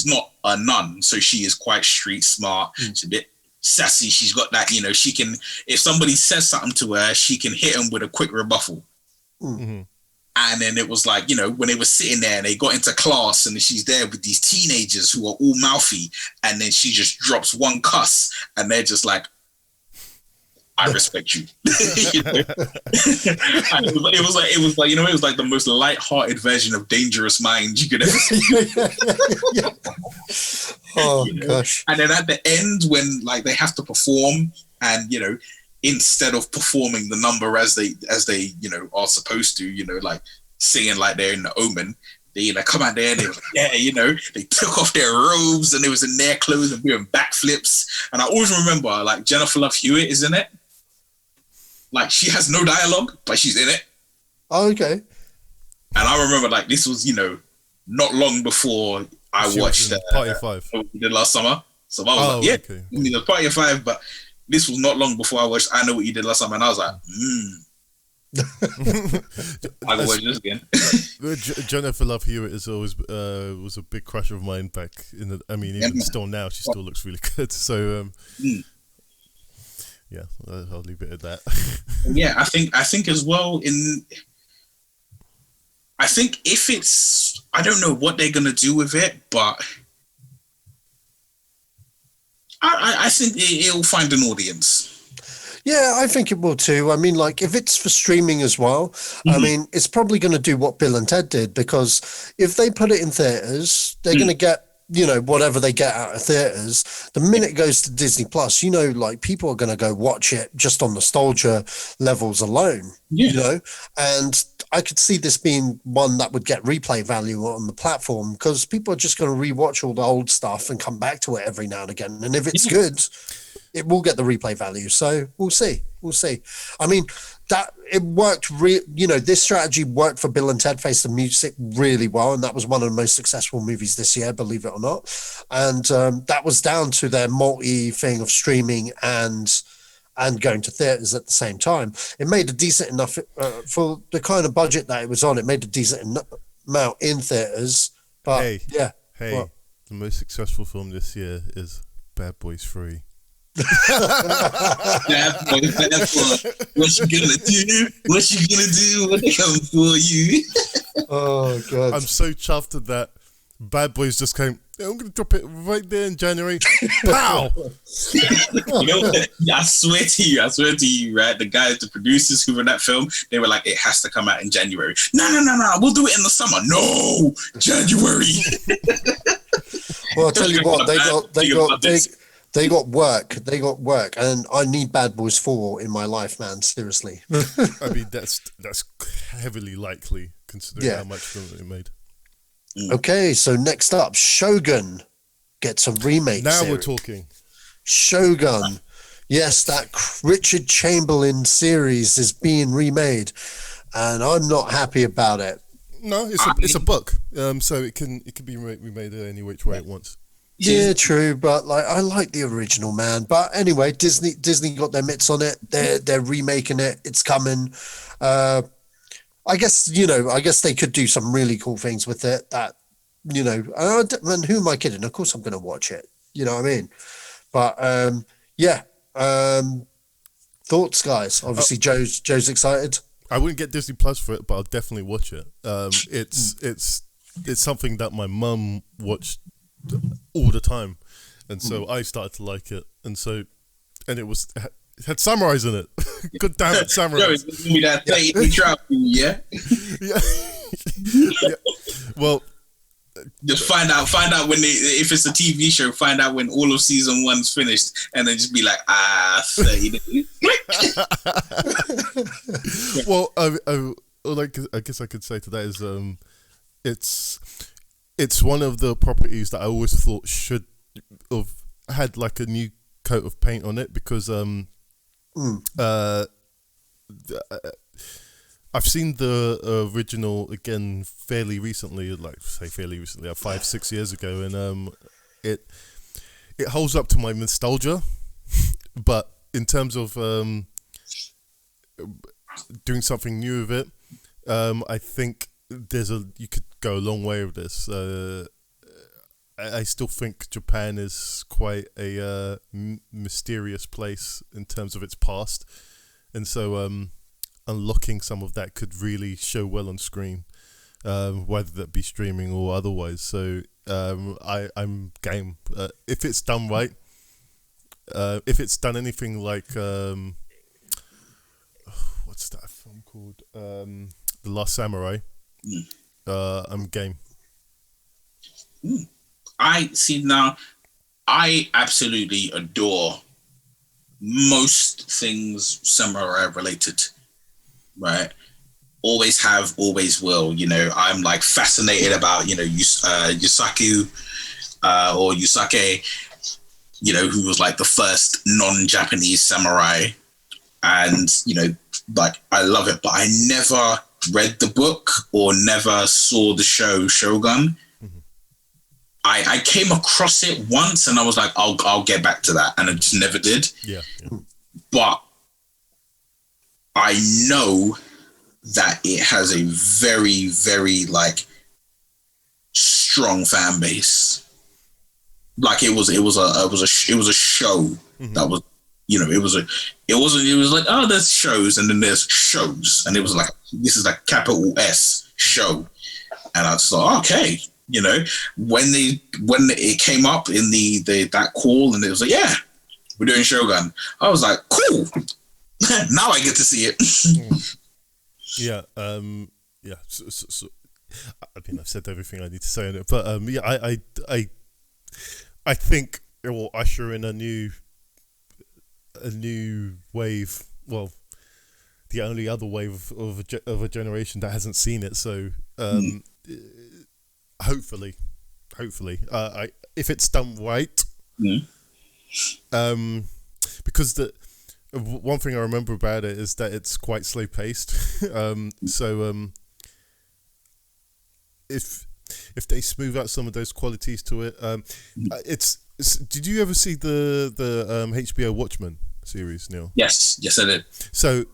not a nun. So she is quite street smart. She's a bit sassy. She's got that, you know, she can, if somebody says something to her, she can hit them with a quick rebuttal. Mm-hmm. And then it was like, you know, when they were sitting there and they got into class and she's there with these teenagers who are all mouthy, and then she just drops one cuss and they're just like, I respect you. You know? And it was like, you know, it was like the most light-hearted version of Dangerous Minds you could ever see. Oh, you know? gosh. And then at the end, when like they have to perform, and you know, instead of performing the number as they you know are supposed to, you know, like singing like they're in the Omen, they, you know, come out there and they were like, yeah, you know, they took off their robes and it was in their clothes and doing backflips. And I always remember, like, Jennifer Love Hewitt is in it. Like, she has no dialogue, but she's in it. Oh, okay. And I remember, like, this was, you know, not long before I watched Party of Five. What We Did Last Summer. So I was like, yeah, okay. I mean, the Party of Five, but this was not long before I watched I Know What You Did Last Summer, and I was like, I will watch this again. Jennifer Love Hewitt is always was a big crush of mine back in the. I mean, even still now, she still looks really good. So, yeah, I'll leave it at that. Yeah, I think as well. I think if it's, I don't know what they're gonna do with it, but I think it'll find an audience. Yeah, I think it will too. I mean, like, if it's for streaming as well, I mean, it's probably going to do what Bill and Ted did, because if they put it in theaters, they're going to get, you know, whatever they get out of theaters. The minute it goes to Disney Plus, you know, like, people are going to go watch it just on nostalgia levels alone, you know, and I could see this being one that would get replay value on the platform, because people are just going to rewatch all the old stuff and come back to it every now and again. And if it's good, it will get the replay value. So we'll see. I mean, that it worked. You know, this strategy worked for Bill and Ted Face the Music really well, and that was one of the most successful movies this year, believe it or not. And that was down to their multi thing of streaming and going to theaters at the same time. It made a decent enough for the kind of budget that it was on. It made a decent amount in theaters. But the most successful film this year is Bad Boys 3. Bad boy. What you gonna do? What they coming for you? Oh god! I'm so chuffed at that. Bad Boys just came. I'm gonna drop it right there in January. Pow! You know what? I swear to you, right? The guys, the producers who were in that film, they were like, it has to come out in January. No, we'll do it in the summer. No, January. Well, I'll tell you what, they got work, and I need Bad Boys 4 in my life, man. Seriously. I mean, that's heavily likely considering how much film it made. Okay, so next up, Shogun gets a remake. Now series. we're talking. Shogun. Yes, that Richard Chamberlain series is being remade, and I'm not happy about it. No, it's a book, so it can be remade any which way it wants. Yeah, true, but like I like the original, man. But anyway, Disney got their mitts on it. They're remaking it. It's coming. I guess they could do some really cool things with it. That, you know, and who am I kidding? Of course, I'm going to watch it. You know what I mean? But yeah. Thoughts, guys? Obviously, Joe's excited. I wouldn't get Disney Plus for it, but I'll definitely watch it. It's something that my mum watched all the time, and so I started to like it, and it had samurais in it. God damn it, samurai. Yo, it's gonna be that thing trap, yeah. Yeah. Well, just find out when if it's a TV show, find out when all of season 1's finished, and then just be like, 30 days. Well, like I guess I could say to that is, it's one of the properties that I always thought should have had like a new coat of paint on it, because I've seen the original again fairly recently, like 5-6 years ago, and it holds up to my nostalgia, but in terms of doing something new with it, I think you could go a long way with this. I still think Japan is quite a mysterious place in terms of its past, and so unlocking some of that could really show well on screen, whether that be streaming or otherwise. So I'm game if it's done right. If it's done anything like what's that film called? The Last Samurai. I'm game. I see now. I absolutely adore most things samurai related. Right, always have, always will. You know, I'm like fascinated about Yusaku or Yusake. You know, who was like the first non-Japanese samurai, and like I love it. But I never read the book or never saw the show Shogun. I came across it once and I was like, I'll get back to that, and I just never did. Yeah. But I know that it has a very, very like strong fan base. Like it was a show that was, it was like, oh, there's shows and then there's shows, and it was like, this is like capital S show, and I just thought, okay. When it came up in the that call, and it was like, yeah, we're doing Shogun. I was like, cool. Now I get to see it. Yeah. So, I mean, I've said everything I need to say on it, but I think it will usher in a new wave. Well, the only other wave of a generation that hasn't seen it. So. Hopefully, if it's done right, because the one thing I remember about it is that it's quite slow paced. So if they smooth out some of those qualities to it, it's. Did you ever see the HBO Watchmen series, Neil? Yes, I did. So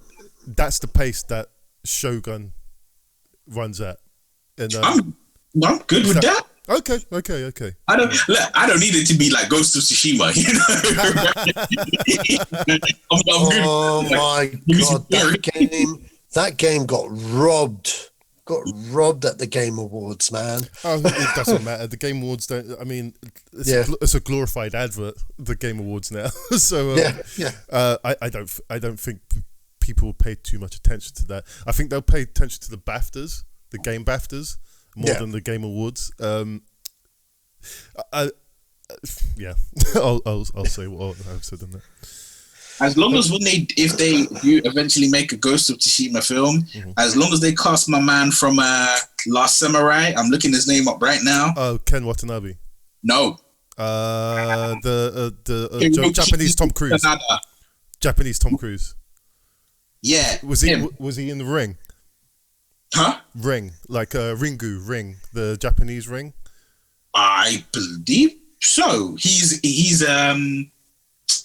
that's the pace that Shogun runs at, and. I'm good with that. Okay. I don't need it to be like Ghost of Tsushima, Oh my god, that game got robbed at the Game Awards, man. Oh, it doesn't matter. The Game Awards don't. I mean, it's a glorified advert. The Game Awards now. So I don't think people will pay too much attention to that. I think they'll pay attention to the BAFTAs, the Game BAFTAs. More than the Game Awards. I'll say what I've said in that. As long as if they eventually make a Ghost of Tsushima film, as long as they cast my man from Last Samurai, I'm looking his name up right now. Oh, Ken Watanabe. No. The Japanese Tom Cruise. Japanese Tom Cruise. Yeah. Was he in the Ring? Huh? Ring, like Ringu, Ring, the Japanese Ring. I believe so. He's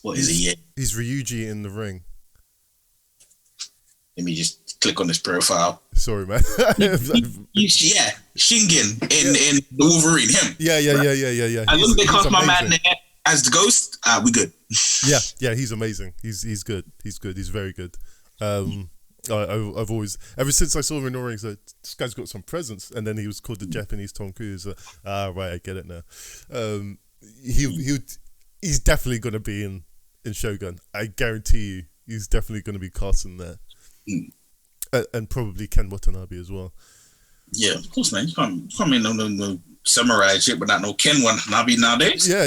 what is he? He's Ryuji in the Ring. Let me just click on his profile. Sorry, man. Shingen in the Wolverine. Him. Yeah. As long as they cast my man there as the Ghost, we good. Yeah. He's amazing. He's good. He's very good. I've always, ever since I saw him in Orange, this guy's got some presence, and then he was called the Japanese Tom Cruise. Right, I get it now. He's definitely going to be in Shogun. I guarantee you he's definitely going to be cast in there, and probably Ken Watanabe as well. Yeah, of course, man. You can't make no samurai shit without no Ken Watanabe nowadays. Yeah.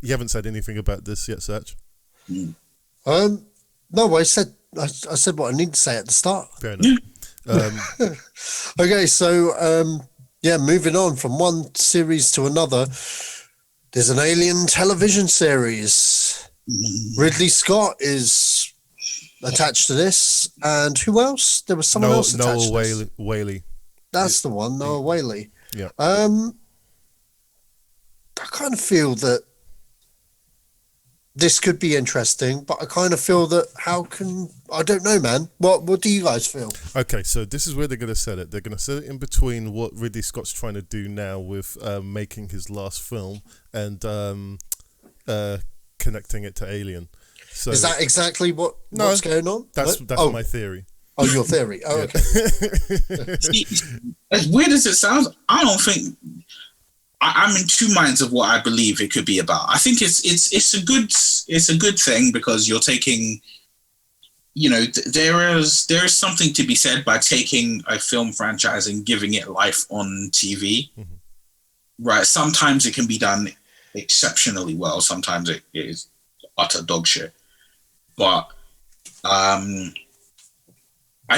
You haven't said anything about this yet, Sach? No, I said what I need to say at the start. Fair enough. Okay, so moving on from one series to another. There's an Alien television series. Ridley Scott is attached to this, and who else? There was someone else attached. Noah Whaley. That's the one, Noah Whaley. Yeah. I kind of feel that this could be interesting, but I kind of feel that I don't know, man. What do you guys feel? Okay, so this is where they're going to set it. They're going to set it in between what Ridley Scott's trying to do now with making his last film and connecting it to Alien. So is that exactly what's going on? That's my theory. Oh, your theory. Oh, okay. As weird as it sounds, I don't think I'm in two minds of what I believe it could be about. I think it's a good thing because you're taking, there is something to be said by taking a film franchise and giving it life on TV. Mm-hmm. Right? Sometimes it can be done exceptionally well. Sometimes it is utter dog shit. But I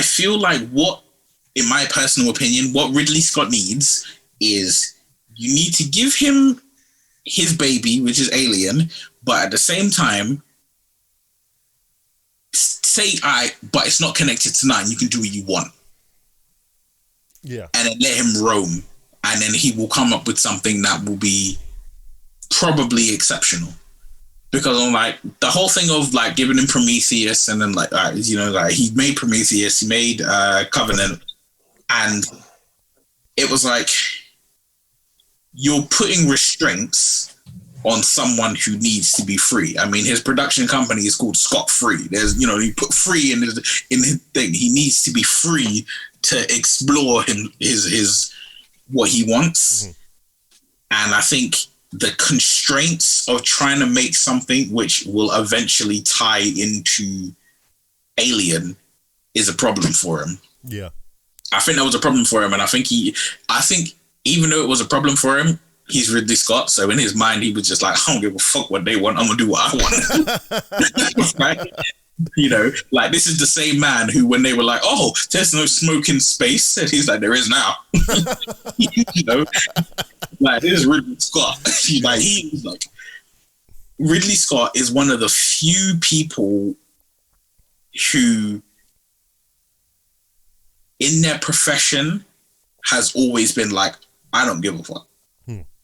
feel like in my personal opinion, what Ridley Scott needs is you need to give him his baby, which is Alien, but at the same time, say, but it's not connected to 9. You can do what you want. Yeah. And then let him roam. And then he will come up with something that will be probably exceptional. Because I'm like, the whole thing of like giving him Prometheus and then like, he made Prometheus, he made Covenant, and it was like, you're putting restraints on someone who needs to be free. I mean, his production company is called Scott Free. There's, he put free in his thing. He needs to be free to explore his what he wants. Mm-hmm. And I think the constraints of trying to make something which will eventually tie into Alien is a problem for him. Yeah. I think that was a problem for him. And I think even though it was a problem for him, he's Ridley Scott. So in his mind, he was just like, I don't give a fuck what they want. I'm going to do what I want. Right? Like this is the same man who, when they were like, oh, there's no smoke in space, and he's like, there is now. Like this is Ridley Scott. Ridley Scott is one of the few people who in their profession has always been like, I don't give a fuck.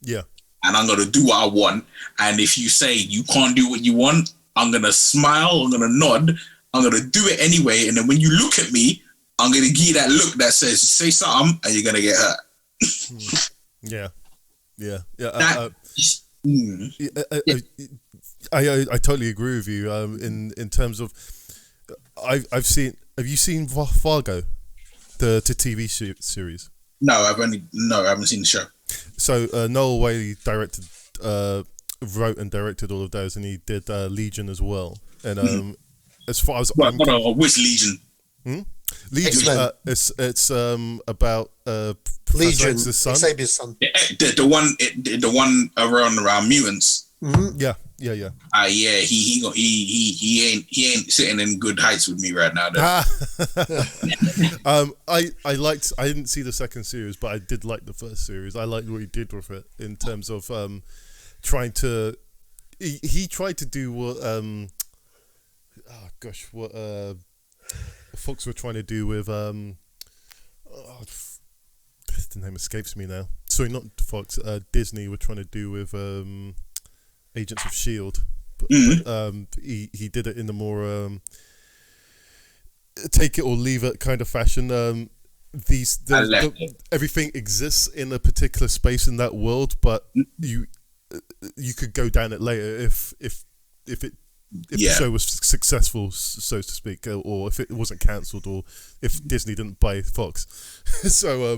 Yeah. And I'm going to do what I want. And if you say you can't do what you want, I'm going to smile, I'm going to nod, I'm going to do it anyway. And then when you look at me, I'm going to give you that look that says, say something and you're going to get hurt. Yeah. I totally agree with you. In terms of, have you seen Fargo, the TV series? No, I haven't seen the show. So Noah Whaley wrote and directed all of those, and he did Legion as well. And as far as which Legion? Legion, it's about Legion, son. Xavier's son. The one around mutants. Mm-hmm. Yeah. He ain't sitting in good heights with me right now. I didn't see the second series, but I did like the first series. I liked what he did with it in terms of trying to. He tried to do what Fox were trying to do with the name escapes me now. Sorry, not Fox. Disney were trying to do with Agents of S.H.I.E.L.D. But he did it in the more take it or leave it kind of fashion. Everything exists in a particular space in that world, but you could go down it later if the show was successful, so to speak, or if it wasn't cancelled, or if Disney didn't buy Fox. So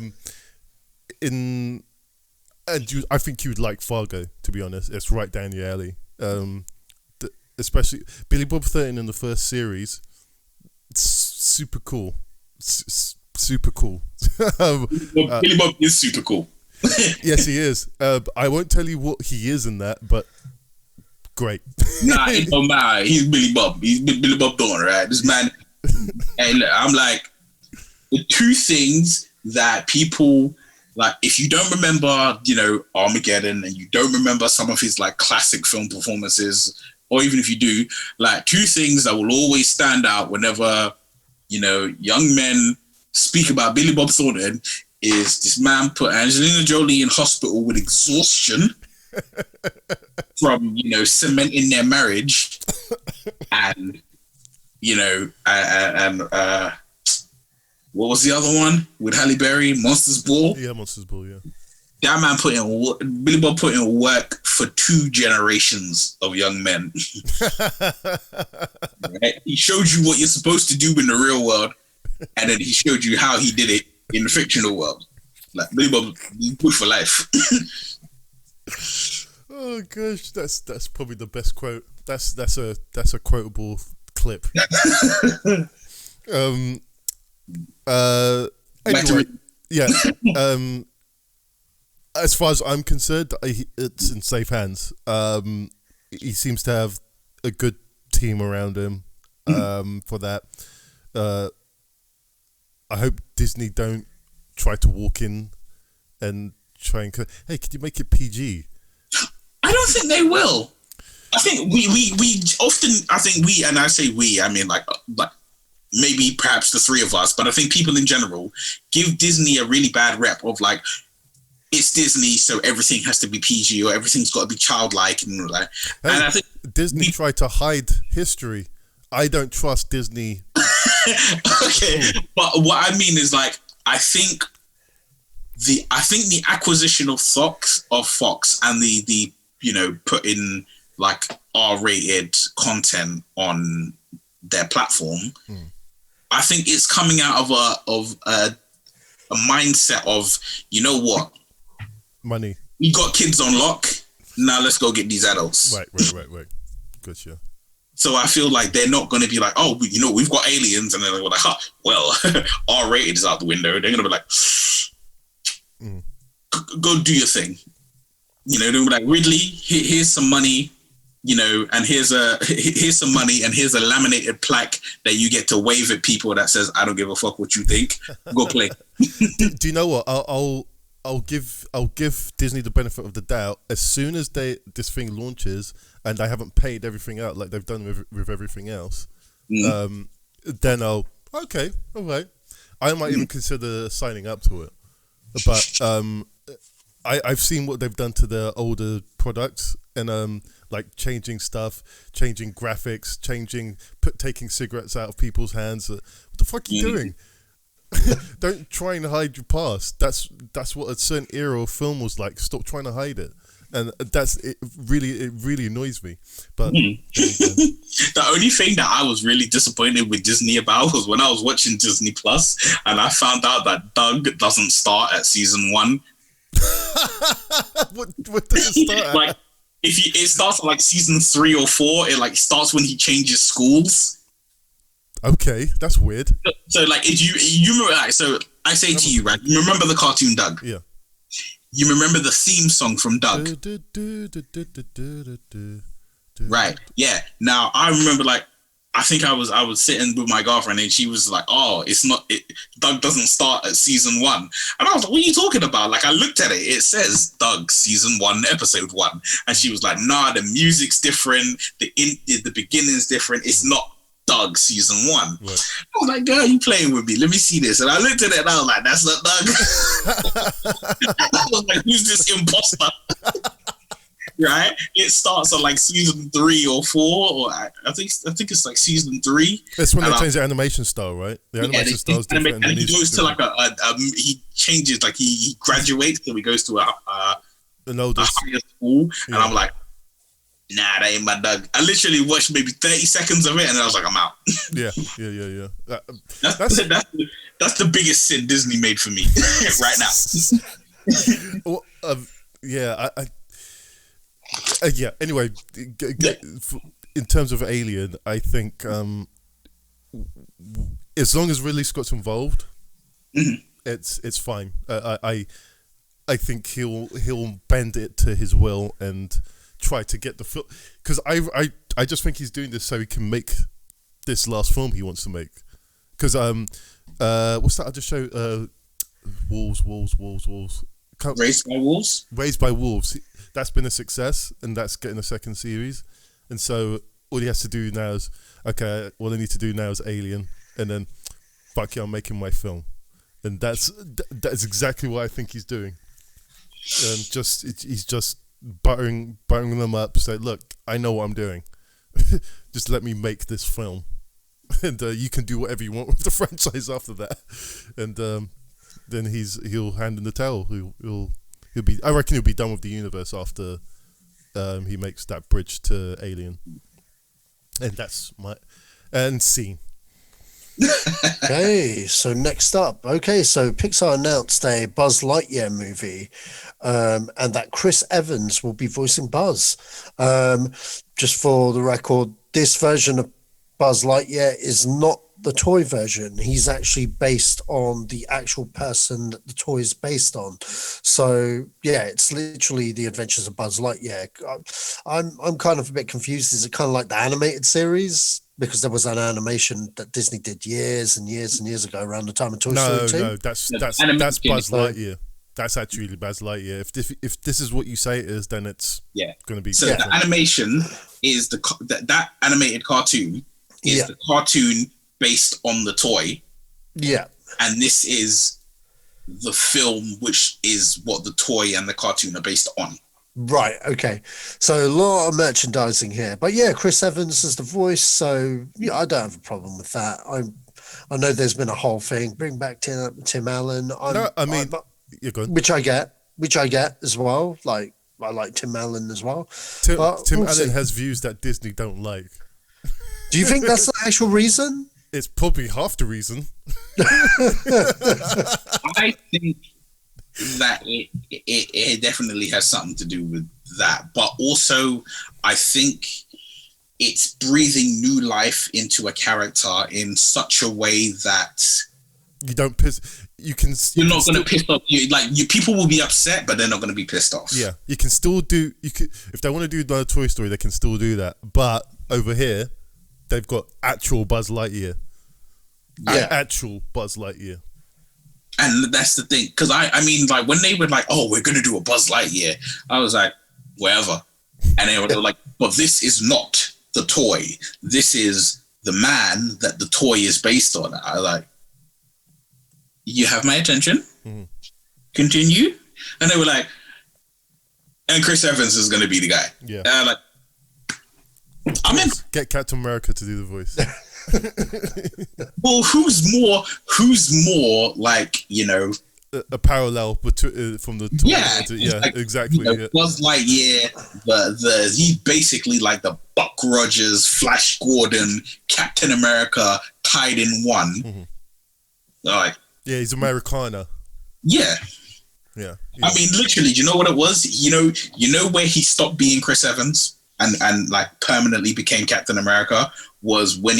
I think you would like Fargo, to be honest. It's right down your alley. Especially Billy Bob Thornton in the first series. It's super cool. Super cool. Billy Bob is super cool. Yes, he is. I won't tell you what he is in that, but great. Nah, it don't matter. He's Billy Bob. He's Billy Bob Thornton, right? This man. Hey, look, I'm like, the two things that people like, if you don't remember, you know, Armageddon, and you don't remember some of his like classic film performances, or even if you do, like, two things that will always stand out whenever, you know, young men speak about Billy Bob Thornton is this man put Angelina Jolie in hospital with exhaustion from, you know, cementing their marriage, and, you know, what was the other one with Halle Berry? Monsters Ball? Yeah, Monsters Ball, yeah. That man Billy Bob put in work for 2 generations of young men. Right? He showed you what you're supposed to do in the real world, and then he showed you how he did it in the fictional world. Like, Billy Bob, he's good for life. Oh gosh, that's probably the best quote. That's a quotable clip. Anyway, yeah. As far as I'm concerned, it's in safe hands. He seems to have a good team around him for that. I hope Disney don't try to walk in and try and hey, could you make it PG? I don't think they will. I think we often, I think we, and I say we, I mean like maybe perhaps the 3 of us, but I think people in general give Disney a really bad rep of like, it's Disney, so everything has to be PG, or everything's got to be childlike, and like. Hey, and I think Disney tried to hide history. I don't trust Disney. Okay, but what I mean is like, I think the acquisition of Fox and the you know, putting like R-rated content on their platform, I think it's coming out of a mindset of, you know what, money. We got kids on lock. Now let's go get these adults. Right. Gotcha. So I feel like they're not going to be like, oh, you know, we've got aliens, and then they're like, well, R-rated is out the window. They're going to be like, go do your thing. You know, they're going to be like, Ridley, here's some money, you know, and here's some money, and here's a laminated plaque that you get to wave at people that says, I don't give a fuck what you think. Go play. Do you know what? I'll give Disney the benefit of the doubt. As soon as this thing launches and I haven't paid everything out like they've done with everything else, then all right. I might even consider signing up to it. But I've seen what they've done to their older products, and like changing stuff, changing graphics, taking cigarettes out of people's hands. What the fuck are you doing? Don't try and hide your past. That's what a certain era of film was like. Stop trying to hide it, and it really annoys me. But the only thing that I was really disappointed with Disney about was when I was watching Disney Plus and I found out that Doug doesn't start at season 1. what does it start at? Like, it starts at like season 3 or 4. It like starts when he changes schools. Okay, that's weird. So like, if you remember, like, so I say to you, right? You remember the cartoon Doug? Yeah. You remember the theme song from Doug? Right. Yeah. Now I remember, like, I think I was sitting with my girlfriend and she was like, "Oh, Doug doesn't start at season 1." And I was like, "What are you talking about?" Like, I looked at it. It says Doug season 1, episode 1, and she was like, "Nah, the music's different. The beginning's different. It's not Doug season 1." Right. I was like, "Girl, you playing with me? Let me see this." And I looked at it and I was like, "That's not Doug." I was like, "Who's this imposter?" Right? It starts at like season 3 or 4, or I think it's like season 3. That's when they change the animation style, right? The animation style is different. And he goes to like he changes, like he graduates, so he goes to a higher school, and I'm like, nah, that ain't my Doug. I literally watched maybe 30 seconds of it, and then I was like, I'm out. Yeah. That's the biggest sin Disney made for me right now. Well, Yeah, yeah. Anyway, in terms of Alien, I think as long as Ridley Scott's involved, it's fine. I think he'll bend it to his will and try to get the film, because I just think he's doing this so he can make this last film he wants to make. Because what's that other show? Wolves. Raised by Wolves. Raised by Wolves. That's been a success, and that's getting a second series. And so all he has to do now is, okay, all I need to do now is Alien, and then fuck yeah, I'm making my film. And that's exactly what I think he's doing. He's just buttering them up. Say, look, I know what I'm doing. Just let me make this film, and you can do whatever you want with the franchise after that. And then he'll hand in the towel. He'll be. I reckon he'll be done with the universe after he makes that bridge to Alien. And that's my scene. Okay, so next up. Okay, so Pixar announced a Buzz Lightyear movie, and that Chris Evans will be voicing Buzz. Just for the record, this version of Buzz Lightyear is not the toy version. He's actually based on the actual person that the toy is based on. So yeah, it's literally the Adventures of Buzz Lightyear. I'm kind of a bit confused. Is it kind of like the animated series? Because there was an animation that Disney did years and years and years ago around the time of Toy Story 2. No, that's Buzz Lightyear. That's actually Buzz Lightyear. If this is what you say it is, then it's going to be. So the animation is that animated cartoon is the cartoon based on the toy. Yeah. And this is the film, which is what the toy and the cartoon are based on. Right, okay. So a lot of merchandising here. But yeah, Chris Evans is the voice, so yeah, I don't have a problem with that. I know there's been a whole thing, bring back Tim Allen. You're good. Which I get as well. Like, I like Tim Allen as well. Tim Allen has views that Disney don't like. Do you think that's the actual reason? It's probably half the reason. I think that it definitely has something to do with that, but also I think it's breathing new life into a character in such a way that you don't piss. You're not going to piss off. People will be upset, but they're not going to be pissed off. Yeah, you can still do. If they want to do the Toy Story, they can still do that. But over here, they've got actual Buzz Lightyear. Yeah, actual Buzz Lightyear. And that's the thing, because I mean, like, when they were like, "Oh, we're going to do a Buzz Lightyear," I was like, "Whatever," and they were like, "But this is not the toy. This is the man that the toy is based on." I was like, "You have my attention. Mm-hmm. Continue." And they were like, "And Chris Evans is going to be the guy." Yeah. And I'm like, I'm in. Get Captain America to do the voice. Well, who's more like, a parallel from the toy? Exactly. Buzz Lightyear, he's basically like the Buck Rogers, Flash Gordon, Captain America tied in one. Mm-hmm. Like, yeah, he's Americana. Yeah. I mean, literally, do you know what it was? You know where he stopped being Chris Evans and like permanently became Captain America was when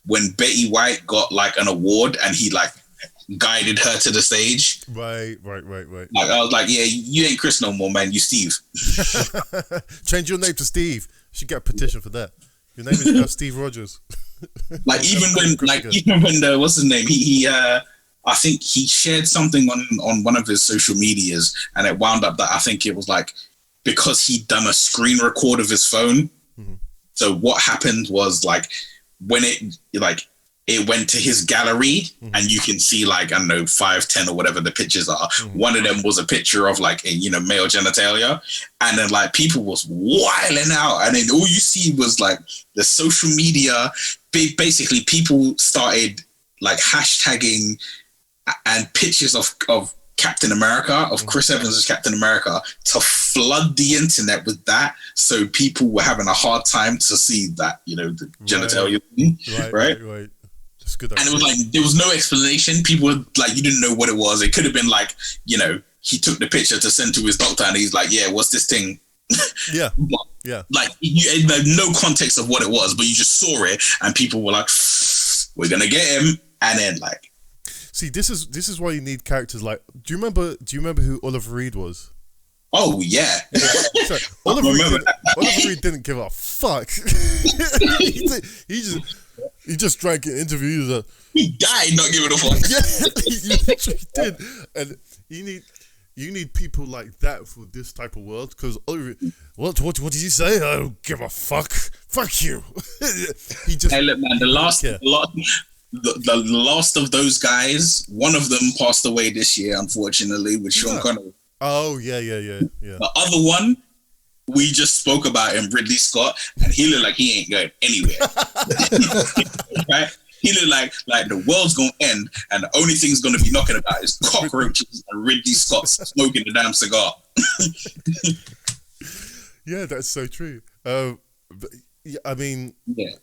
when Betty White got like an award and he like guided her to the stage. Right. Like, I was like, yeah, you ain't Chris no more, man. You Steve. Change your name to Steve. You should get a petition for that. Your name is now Steve Rogers. Even when what's his name? He I think he shared something on one of his social medias, and it wound up that I think it was like because he'd done a screen record of his phone. Mm-hmm. So what happened was like when it went to his gallery, mm-hmm. and you can see like, I don't know, 5, 10 or whatever the pictures are. Mm-hmm. One of them was a picture of like a, male genitalia. And then like people was wilding out. And then all you see was like the social media, basically people started like hashtagging and pictures of Captain America, of Chris Evans as Captain America, to flood the internet with that. So people were having a hard time to see that, the genitalia thing. Right. That's good. And it was like, there was no explanation. People were like, you didn't know what it was. It could have been like, he took the picture to send to his doctor, and he's like, "Yeah, what's this thing?" Yeah, but, yeah. Like you had no context of what it was, but you just saw it, and people were like, "We're gonna get him," and then like, see, this is why you need characters like. Do you remember who Oliver Reed was? Oh yeah, Sorry, Oliver Reed didn't give a fuck. he just drank in interviews. He died not giving a fuck. Yeah, he literally did. And you need people like that for this type of world, because what did you say? I don't give a fuck. Fuck you. He just. Hey, look, man. The last of those guys, one of them passed away this year, unfortunately, with Sean Connery. Oh yeah. The other one, we just spoke about him, Ridley Scott, and he looked like he ain't going anywhere. Right? He looked like the world's gonna end, and the only thing's gonna be knocking about is cockroaches and Ridley Scott smoking the damn cigar. Yeah, that's so true. But, yeah, I mean, yeah.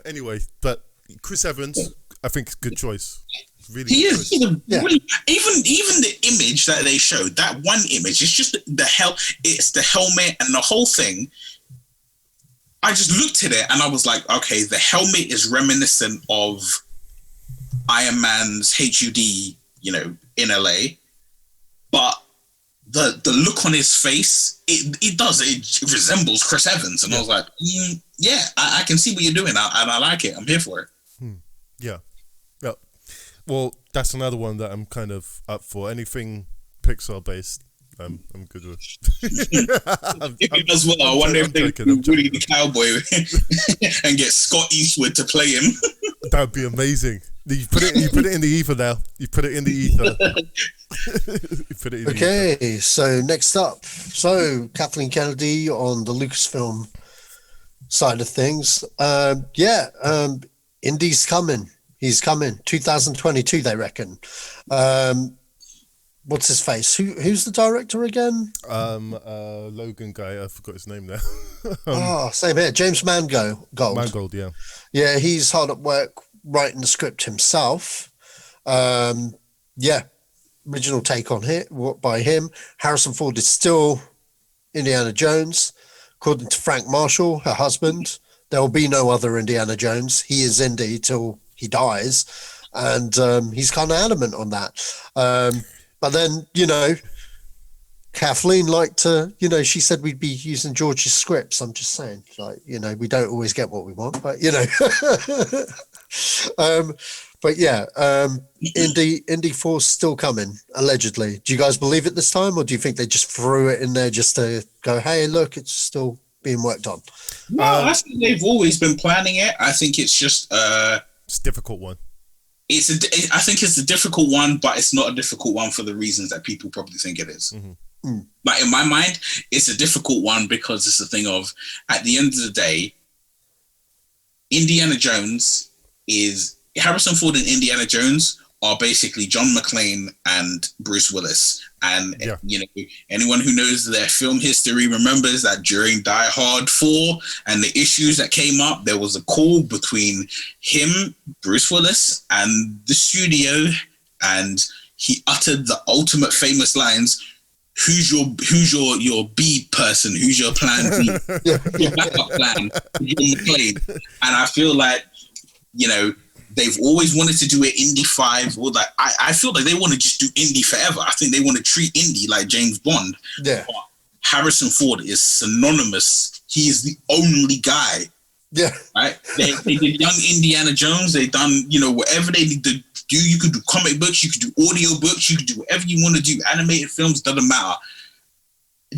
Anyway, but Chris Evans, I think, is a good choice. Really, he is. Really, even the image that they showed, that one image, it's just it's the helmet and the whole thing. I just looked at it and I was like, okay, the helmet is reminiscent of Iron Man's HUD, in LA, but the look on his face, it resembles Chris Evans, and I was like, yeah, I can see what you're doing, and I like it. I'm here for it. Yeah. Well, that's another one that I'm kind of up for. Anything Pixar based, I'm good with. As well, I wonder if they do Woody the Cowboy and get Scott Eastwood to play him. That would be amazing. You put it in the ether now. You put it in the ether. Okay, so next up, Kathleen Kennedy on the Lucasfilm side of things. Indy's coming. He's coming. 2022, they reckon. What's his face? Who's the director again? Logan guy. I forgot his name now. Same here. James Mangold. Mangold, yeah. Yeah, he's hard at work writing the script himself. Original take on it by him. Harrison Ford is still Indiana Jones. According to Frank Marshall, her husband, there will be no other Indiana Jones. He is Indy till he dies. And he's kind of adamant on that. But then, Kathleen liked to, she said we'd be using George's scripts. I'm just saying, we don't always get what we want, but, Indy 4's still coming, allegedly. Do you guys believe it this time, or do you think they just threw it in there just to go, hey, look, it's still being worked on? No, I think they've always been planning it. I think it's just... it's a difficult one. I think it's a difficult one, but it's not a difficult one for the reasons that people probably think it is. Mm-hmm. Like, in my mind, it's a difficult one because it's a thing of, at the end of the day, Indiana Jones is... Harrison Ford and Indiana Jones are basically John McClane and Bruce Willis. And, anyone who knows their film history remembers that during Die Hard 4 and the issues that came up, there was a call between him, Bruce Willis, and the studio, and he uttered the ultimate famous lines, who's your B person? Who's your plan B? Your backup plan? John McClane. And I feel like, they've always wanted to do it Indy 5. Or like, I feel like they want to just do Indy forever. I think they want to treat Indy like James Bond. Yeah. But Harrison Ford is synonymous. He is the only guy. Yeah. Right? They did Young Indiana Jones. They done, whatever they need to do. You could do comic books. You could do audio books. You could do whatever you want to do. Animated films, doesn't matter.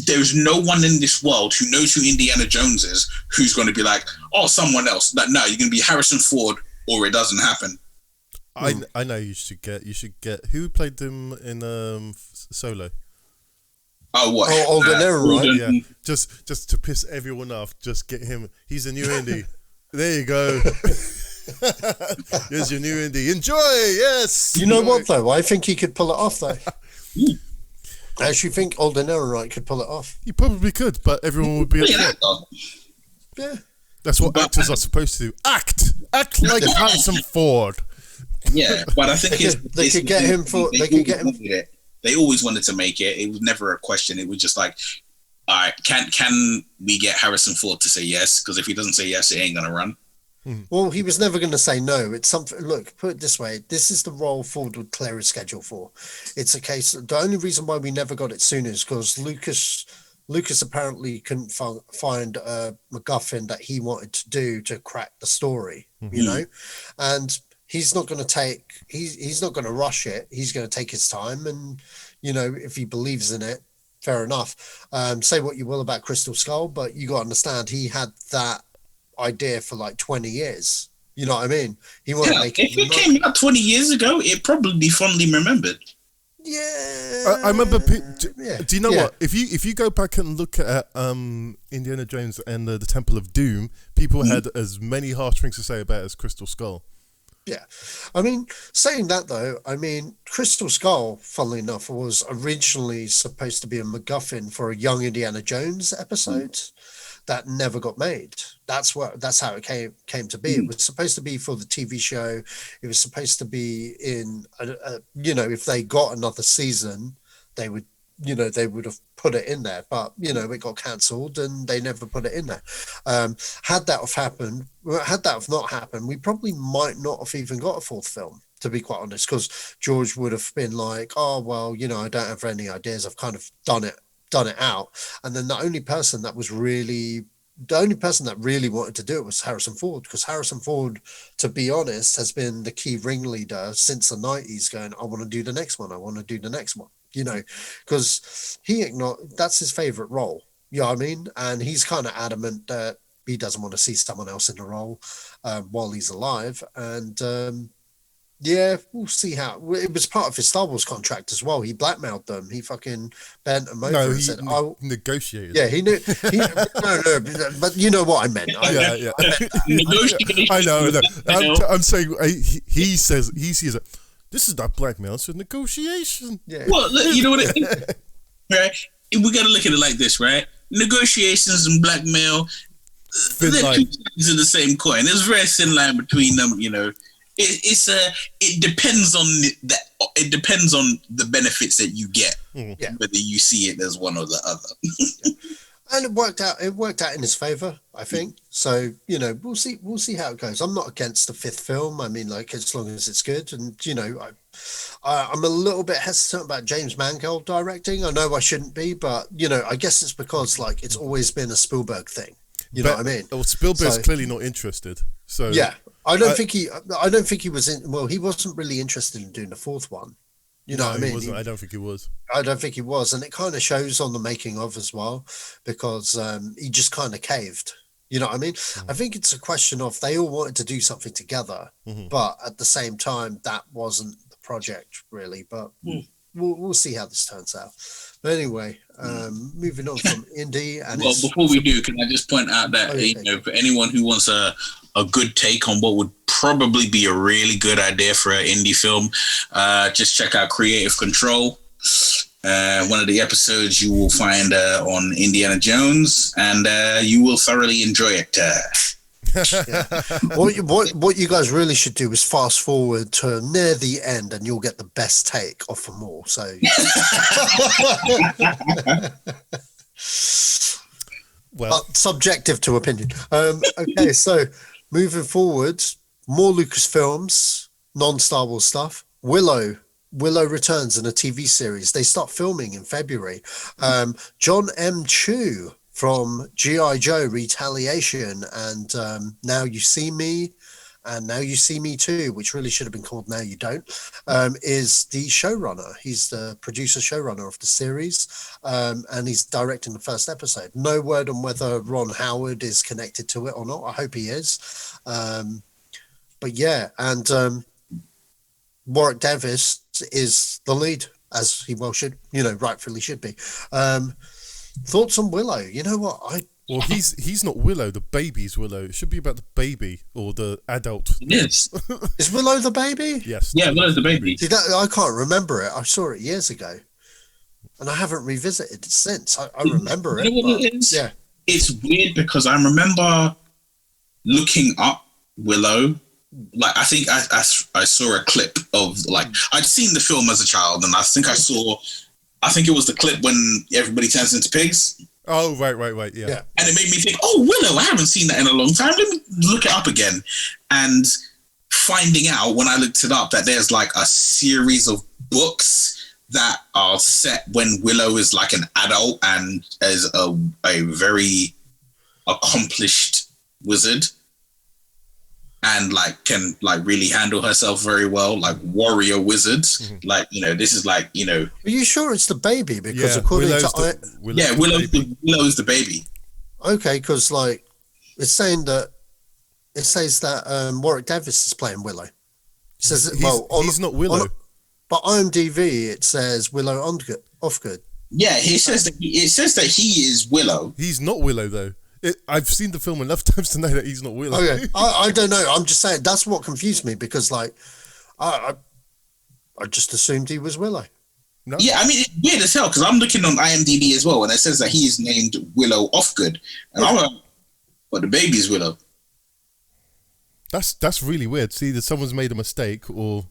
There's no one in this world who knows who Indiana Jones is who's going to be like, oh, someone else. Like, no, you're going to be Harrison Ford, or it doesn't happen. I know you should get who played them in Solo. Oh, what? Alden Ehrenreich, right? Yeah, just to piss everyone off. Just get him. He's a new Indy. There you go. Here's your new Indy. Enjoy. Yes. You know what though? I think he could pull it off though. I actually think Alden Ehrenreich could pull it off. He probably could, but everyone would be upset. Yeah. That's what actors are supposed to do. Act like Harrison Ford. Yeah, but I think they could get him for. They could get him. They always wanted to make it. It was never a question. It was just like, all right, can we get Harrison Ford to say yes? Because if he doesn't say yes, it ain't gonna run. Well, he was never going to say no. It's something. Look, put it this way: this is the role Ford would clear his schedule for. It's a case. The only reason why we never got it sooner is because Lucas apparently couldn't find a MacGuffin that he wanted to do to crack the story. You know, and he's not going to take. He's not going to rush it. He's going to take his time, and you know, if he believes in it, fair enough. Say what you will about Crystal Skull, but you got to understand he had that idea for like 20 years. You know what I mean? He wanted to make it. If it came out 20 years ago, it'd probably be fondly remembered. Yeah, I remember. Do you know what? If you go back and look at Indiana Jones and the Temple of Doom, people had as many harsh things to say about it as Crystal Skull. Yeah, I mean, saying that though, I mean, Crystal Skull, funnily enough, was originally supposed to be a MacGuffin for a Young Indiana Jones episode that never got made. That's how it came to be. It was supposed to be for the TV show. It was supposed to be in, you know, if they got another season, they would have put it in there. But you know, it got cancelled and they never put it in there. Had that have not happened, we probably might not have even got a fourth film, to be quite honest, because George would have been like, oh well, you know, I don't have any ideas. I've kind of done it out. And then the only person that really wanted to do it was Harrison Ford, because Harrison Ford, to be honest, has been the key ringleader since the 90s going, I want to do the next one, you know, because that's his favorite role, you know what I mean? And he's kind of adamant that he doesn't want to see someone else in the role while he's alive. And yeah, we'll see how. It was part of his Star Wars contract as well. He blackmailed them. He fucking bent them over and said, "I negotiated." Yeah, he knew. No, but you know what I meant. Yeah. I know. I'm saying he says he sees it. This is not blackmail. It's a negotiation. Yeah. Well, you know what it is, right? We got to look at it like this, right? Negotiations and blackmail, they're two sides of the same coin. There's a very thin line between them, you know. It depends on the benefits that you get, whether you see it as one or the other. And it worked out in his favor, I think. So, you know, we'll see how it goes. I'm not against the fifth film. I mean, like, as long as it's good. And, you know, I'm a little bit hesitant about James Mangold directing. I know I shouldn't be, but, you know, I guess it's because, like, it's always been a Spielberg thing. You know what I mean? Well, Spielberg's clearly not interested. So yeah, I don't think he was in. Well, he wasn't really interested in doing the fourth one. You know what I mean? Wasn't. I don't think he was. I don't think he was, and it kind of shows on the making of as well, because he just kind of caved. You know what I mean? I think it's a question of they all wanted to do something together, but at the same time, that wasn't the project really. But we'll see how this turns out. But anyway, moving on from indie. And well, before we do, can I just point out that you know, for anyone who wants a good take on what would probably be a really good idea for an indie film, just check out Creative Control. One of the episodes you will find on Indiana Jones, and you will thoroughly enjoy it. What you guys really should do is fast forward to near the end, and you'll get the best take off them all. So, well, subjective to opinion. Okay, so moving forward, more Lucasfilms, non-Star Wars stuff. Willow returns in a TV series. They start filming in February. John M. Chu from G.I. Joe Retaliation and Now You See Me and Now You See Me Too, which really should have been called Now You Don't, is the showrunner. He's the producer showrunner of the series, and he's directing the first episode. No word on whether Ron Howard is connected to it or not. I hope he is. But yeah, and Warwick Davis is the lead, as he well should, you know, rightfully should be. Thoughts on Willow? You know what? Well, he's not Willow. The baby's Willow. It should be about the baby or the adult. Yes. Is Willow the baby? Yes. Yeah, Willow's the baby. See, I can't remember it. I saw it years ago, and I haven't revisited it since. I remember it. You know what it is? Yeah. It's weird because I remember looking up Willow like I think I saw a clip of like I'd seen the film as a child, and I think it was the clip when everybody turns into pigs. Oh, right, yeah. And it made me think, oh, Willow, I haven't seen that in a long time. Let me look it up again. And finding out when I looked it up that there's like a series of books that are set when Willow is like an adult and is a very accomplished wizard and like can like really handle herself very well, like warrior wizard. Like, you know, this is like, you know. Are you sure it's the baby? Because Willow's Willow is the baby. Okay, because like it says that Warwick Davis is playing Willow. It says he's not Willow. But IMDb it says Willow Offgood. Yeah, it says that he is Willow. He's not Willow though. I've seen the film enough times to know that he's not Willow. Okay, I don't know. I'm just saying that's what confused me because like I just assumed he was Willow. No? Yeah, I mean it's weird as hell because I'm looking on IMDb as well, and it says that he is named Willow Offgood, and I'm like, but the baby's Willow. That's really weird. See, that someone's made a mistake, or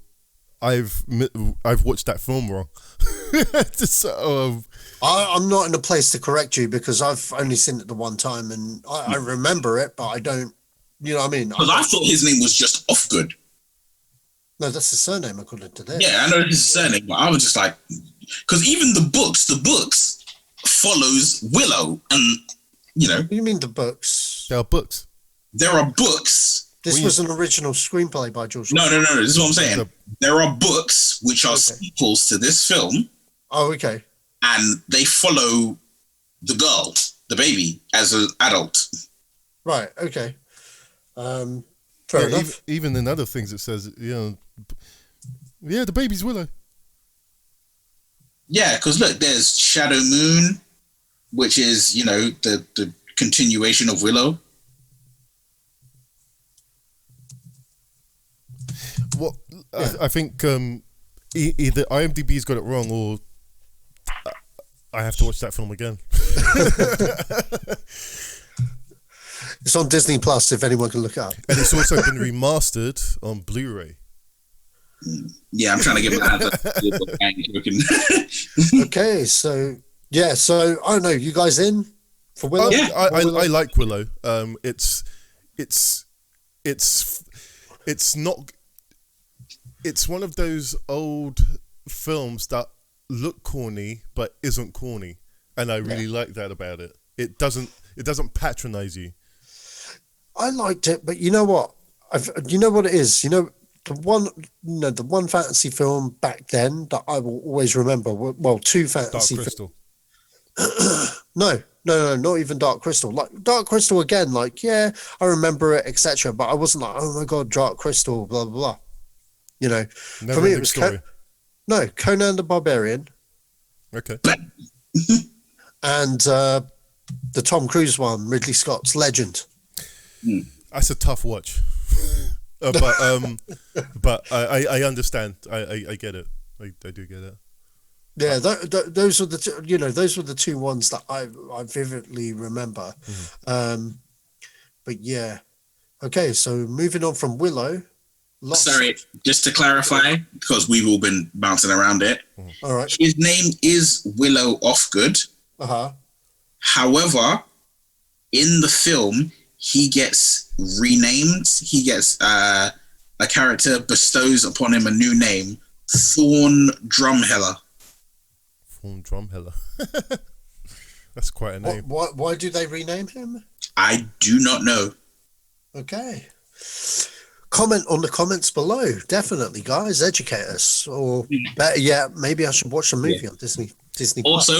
I've watched that film wrong. I'm not in a place to correct you because I've only seen it the one time and I remember it, but I don't. You know what I mean? Because I thought his name was just Offgood. No, that's his surname according to this. Yeah, I know his surname, but I was just like, because even the books follows Willow, and you know. What do you mean the books? There are books. There are books. This was an original screenplay by George. No. This is what I'm saying. There are books which are sequels to this film. Oh, okay. And they follow the girl, the baby, as an adult. Right. Okay. Fair enough. Even in other things, it says, the baby's Willow. Yeah, because look, there's Shadow Moon, which is the continuation of Willow. Well, I think either IMDb's got it wrong, or I have to watch that film again. It's on Disney Plus if anyone can look it up. And it's also been remastered on Blu-ray. Yeah, I'm trying to get my hands up. Okay, so I don't know. You guys in for Willow? Yeah, I like Willow. It's one of those old films that look corny but isn't corny, and I really like that about it. It doesn't patronize you. I liked it, but you know what? You know what it is. The one fantasy film back then that I will always remember. Well, two fantasy. Dark Crystal. No, not even Dark Crystal. Like Dark Crystal again. Like I remember it, etc. But I wasn't like, oh my god, Dark Crystal, blah blah blah. For me it was Conan the Barbarian. Okay. And the Tom Cruise one, Ridley Scott's Legend. That's a tough watch, but I understand. I get it. I do get it. Yeah, those are the two, those were the two ones that I vividly remember. But yeah, okay. So moving on from Willow. Sorry, just to clarify, because we've all been bouncing around it. All right. His name is Willow Offgood. However, in the film, he gets renamed. He gets a character bestows upon him a new name, Thorn Drumheller. Thorn Drumheller. That's quite a name. Why do they rename him? I do not know. Okay. Comment on the comments below. Definitely, guys, educate us. Or better yet, maybe I should watch a movie on Disney. Also,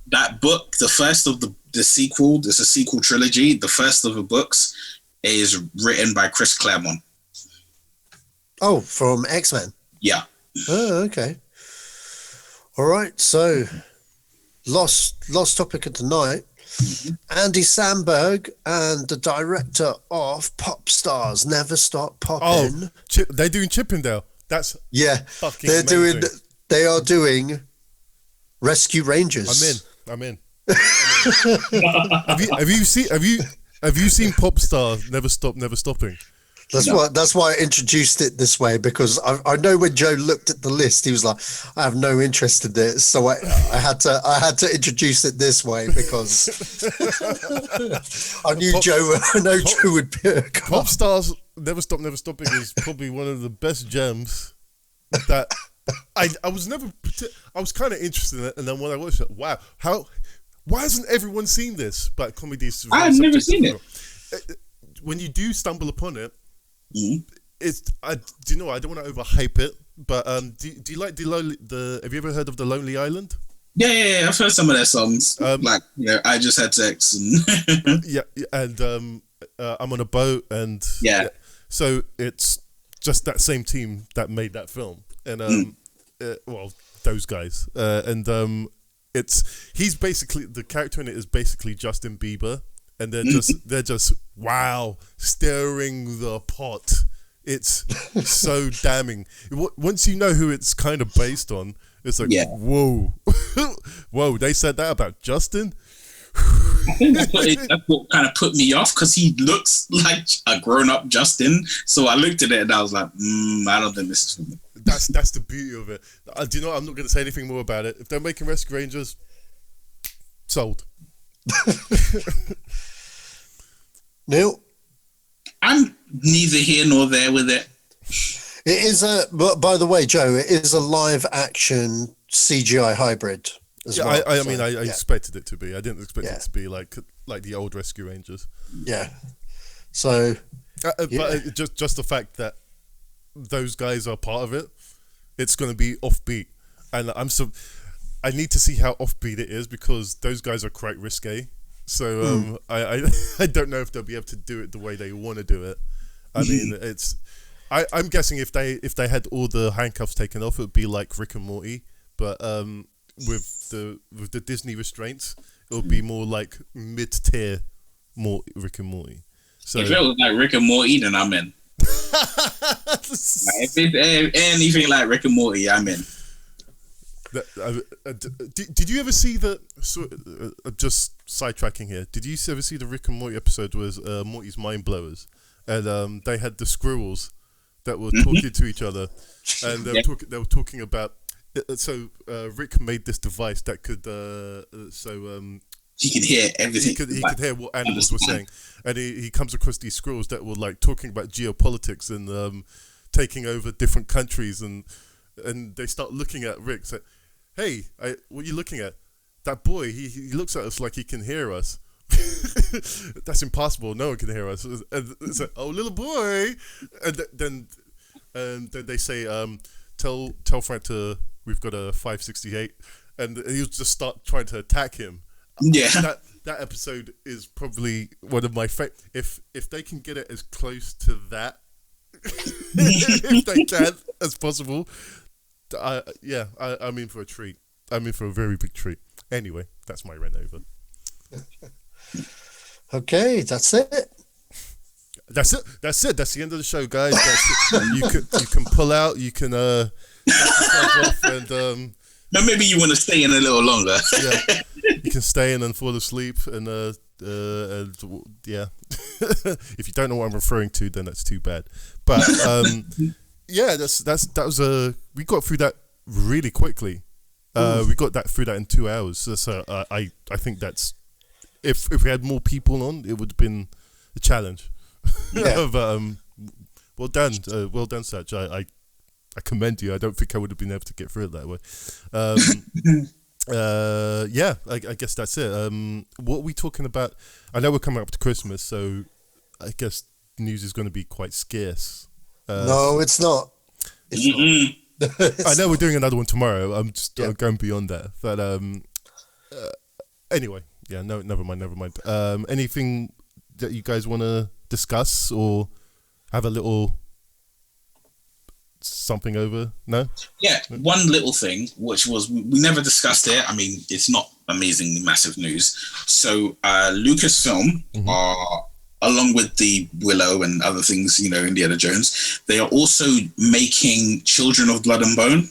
that book, the first of the sequel, there's a sequel trilogy. The first of the books is written by Chris Claremont. Oh, from X-Men? Yeah. Oh, okay. All right, so lost topic of the night. Andy Samberg and the director of Pop Stars Never Stop Poppin'. Oh, they're doing Chippendale. That's fucking amazing. They are doing Rescue Rangers. I'm in. Have you seen Pop Stars Never Stopping? That's why I introduced it this way, because I know when Joe looked at the list, he was like, "I have no interest in this," so I had to introduce it this way because I knew Joe would pick. Pop Stars Never Stop Never Stopping is probably one of the best gems that I was kind of interested in it, and then when I watched it, wow, why hasn't everyone seen this? But comedies, I've never seen it. When you do stumble upon it, it's I don't want to overhype it, but do you like the have you ever heard of The Lonely Island? Yeah, I've heard some of their songs. I Just Had Sex and and I'm on a boat, and so it's just that same team that made that film, and those guys, and he's basically, the character in it is basically Justin Bieber. And they're just wow, stirring the pot. It's so damning. Once you know who it's kind of based on, it's like whoa, whoa. They said that about Justin. I think that's what kind of put me off, because he looks like a grown-up Justin. So I looked at it and I was like, I don't think this is for me. That's the beauty of it. Do you know what? I'm not going to say anything more about it. If they're making Rescue Rangers, sold. Neil? I'm neither here nor there with it. It is by the way, Joe, it is a live action CGI hybrid as well. I expected it to be. I didn't expect it to be like the old Rescue Rangers. Yeah. So but just the fact that those guys are part of it, it's going to be offbeat, and I need to see how offbeat it is, because those guys are quite risque. So I don't know if they'll be able to do it the way they want to do it. I mean, I'm guessing if they had all the handcuffs taken off, it would be like Rick and Morty. But with the Disney restraints, it would be more like mid-tier Rick and Morty. So if it was like Rick and Morty, then I'm in. If it's anything like Rick and Morty, I'm in. Did you ever see just sidetracking here, did you ever see the Rick and Morty episode was Morty's Mind Blowers, and they had the squirrels that were talking to each other, and they were talking about Rick made this device that could he could hear everything. He could hear what animals were saying, and he comes across these squirrels that were like talking about geopolitics and taking over different countries, and they start looking at Rick. So, hey, what are you looking at? That boy, he looks at us like he can hear us. That's impossible. No one can hear us. And it's like, oh, little boy. And then they say, tell Frank we've got a 568, and he'll just start trying to attack him. Yeah. That episode is probably one of my favorite. If they can get it as close to that, if they can, as possible, I'm in for a treat. I'm in for a very big treat. Anyway, that's my rant over. Okay, that's it. That's it. That's the end of the show, guys. You can pull out. You can off and now maybe you want to stay in a little longer. Yeah, you can stay in and fall asleep and yeah. If you don't know what I'm referring to, then that's too bad. But yeah, that was we got through that really quickly. We got through that in 2 hours. So I think that's, if we had more people on, it would have been a challenge. Yeah. But well done, Sach. I commend you. I don't think I would have been able to get through it that way. Yeah, I guess that's it. What are we talking about? I know we're coming up to Christmas, so I guess news is going to be quite scarce. No, it's not. It's not. I know we're doing another one tomorrow. I'm just going beyond that. But anyway, yeah, no, never mind. Anything that you guys want to discuss or have a little something over? No? Yeah, one little thing, which was, we never discussed it. I mean, it's not amazingly massive news. So Lucasfilm are, along with the Willow and other things, Indiana Jones, they are also making Children of Blood and Bone.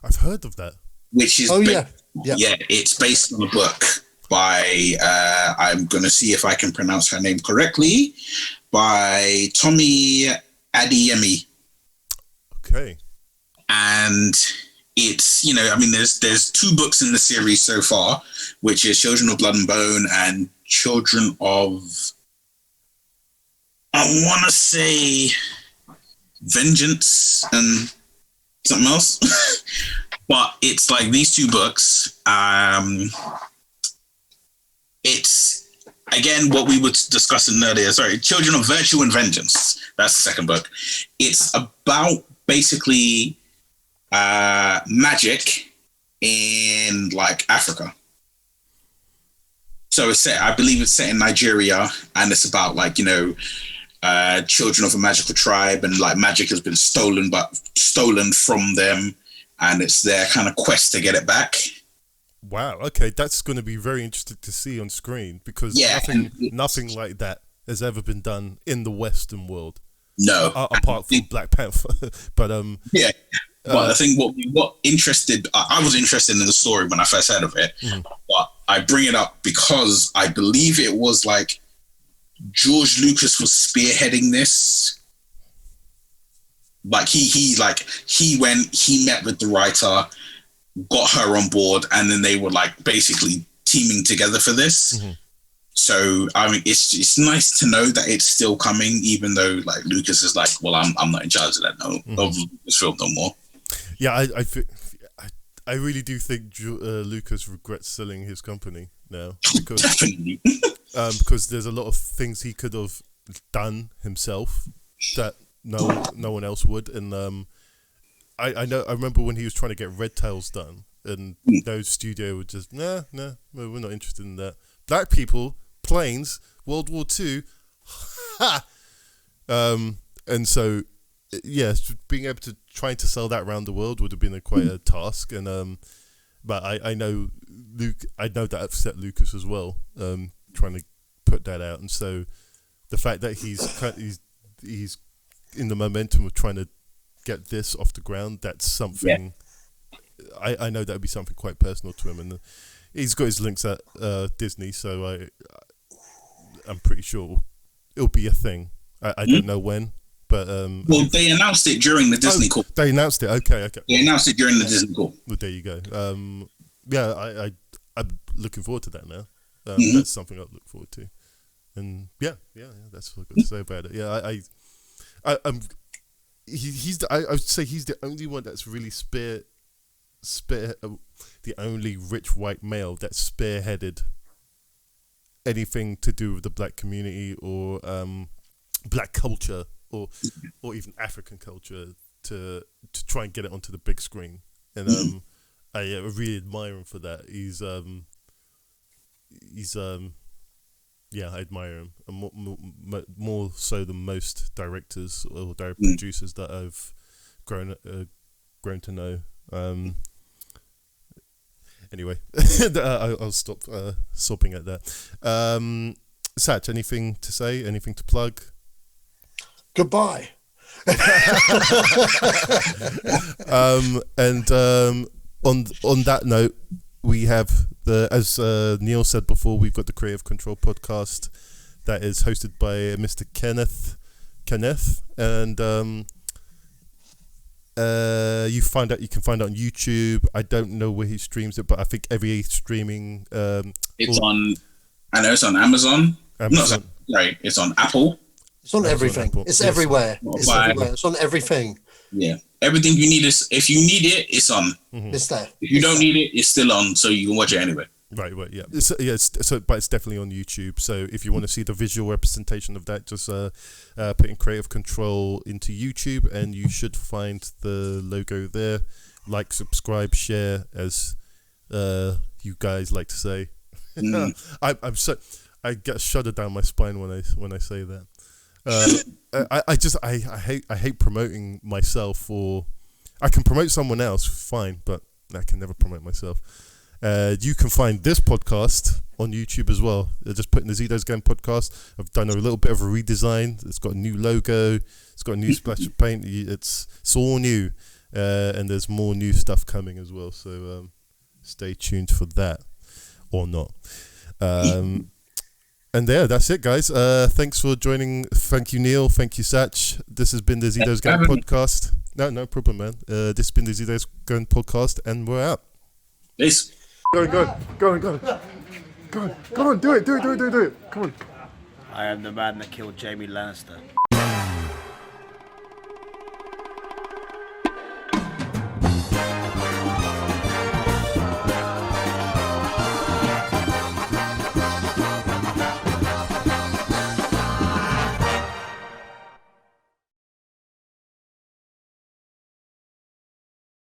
I've heard of that. Which is yeah, it's based on a book. by, I'm going to see if I can pronounce her name correctly, by Tommy Adeyemi. Okay. And it's, you know, I mean, there's 2 books in the series so far, which is Children of Blood and Bone and Children of, I want to say, Vengeance and something else. But it's like these 2 books. It's, again, what we were discussing earlier. Sorry, Children of Virtue and Vengeance. That's the second book. It's about basically magic in like Africa. So it's set, I believe it's set in Nigeria, and it's about like, you know, children of a magical tribe, and like magic has been stolen from them, and it's their kind of quest to get it back. Wow. Okay, that's going to be very interesting to see on screen, because nothing like that has ever been done in the Western world. No, apart from Black Panther. But yeah. But I think what interested, I was interested in the story when I first heard of it, but I bring it up because I believe it was like George Lucas was spearheading this. Like he went, he met with the writer, got her on board, and then they were like basically teaming together for this. So I mean, it's nice to know that it's still coming, even though like Lucas is like, well, I'm not in charge of that of this film no more. Yeah, I really do think Lucas regrets selling his company now, because Definitely. Because there's a lot of things he could have done himself that no one else would. And I remember when he was trying to get Red Tails done, and no studio would just no, we're not interested in that. Black people, planes, World War II, and so yes, being able to trying to sell that around the world would have been quite a task. And but I know that upset Lucas as well, trying to put that out. And so the fact that he's in the momentum of trying to get this off the ground, that's something. Yeah. I know that would be something quite personal to him, and he's got his links at Disney, so I'm pretty sure it'll be a thing. I don't know when, but well, they announced it during the Disney call. They announced it. Okay. They announced it during the Disney call. Well, there you go. Yeah, I'm looking forward to that now. That's something I look forward to, and yeah, that's what I've got to say about it. Yeah, I would say he's the only one that's really the only rich white male that spearheaded anything to do with the black community or black culture or even African culture to try and get it onto the big screen. And I really admire him for that. He's I admire him, and more so than most directors or producers that I've grown to know. Anyway, I'll stop sopping at that. Sach, anything to say? Anything to plug? Goodbye. And on that note, we have as Neil said before, we've got the Creative Control podcast that is hosted by Mr. Kenneth, and you can find it on YouTube. I don't know where he streams it, but I think every streaming it's on. I know it's on Amazon. Right, it's on Apple. It's on everything. It's everywhere. It's everywhere. It's on everything. Yeah, everything you need is. If you need it, it's on. It's there. If you don't need it, it's still on, so you can watch it anyway. Right, yeah. But it's definitely on YouTube. So if you want to see the visual representation of that, just put in Creative Control into YouTube, and you should find the logo there. Like, subscribe, share, as you guys like to say. I get a shudder down my spine when I say that. I hate promoting myself, or I can promote someone else, fine, but I can never promote myself. You can find this podcast on YouTube as well. Just put in the Zedos Game podcast. I've done a little bit of a redesign. It's got a new logo. It's got a new splash of paint. It's all new, and there's more new stuff coming as well. So stay tuned for that, or not. And yeah, that's it, guys. Thanks for joining. Thank you, Neil. Thank you, Sach. This has been the Zedos Gang podcast. No problem, man. This has been the Zedos Gang podcast, and we're out. Peace. Go on. Do it. Come on. I am the man that killed Jaime Lannister.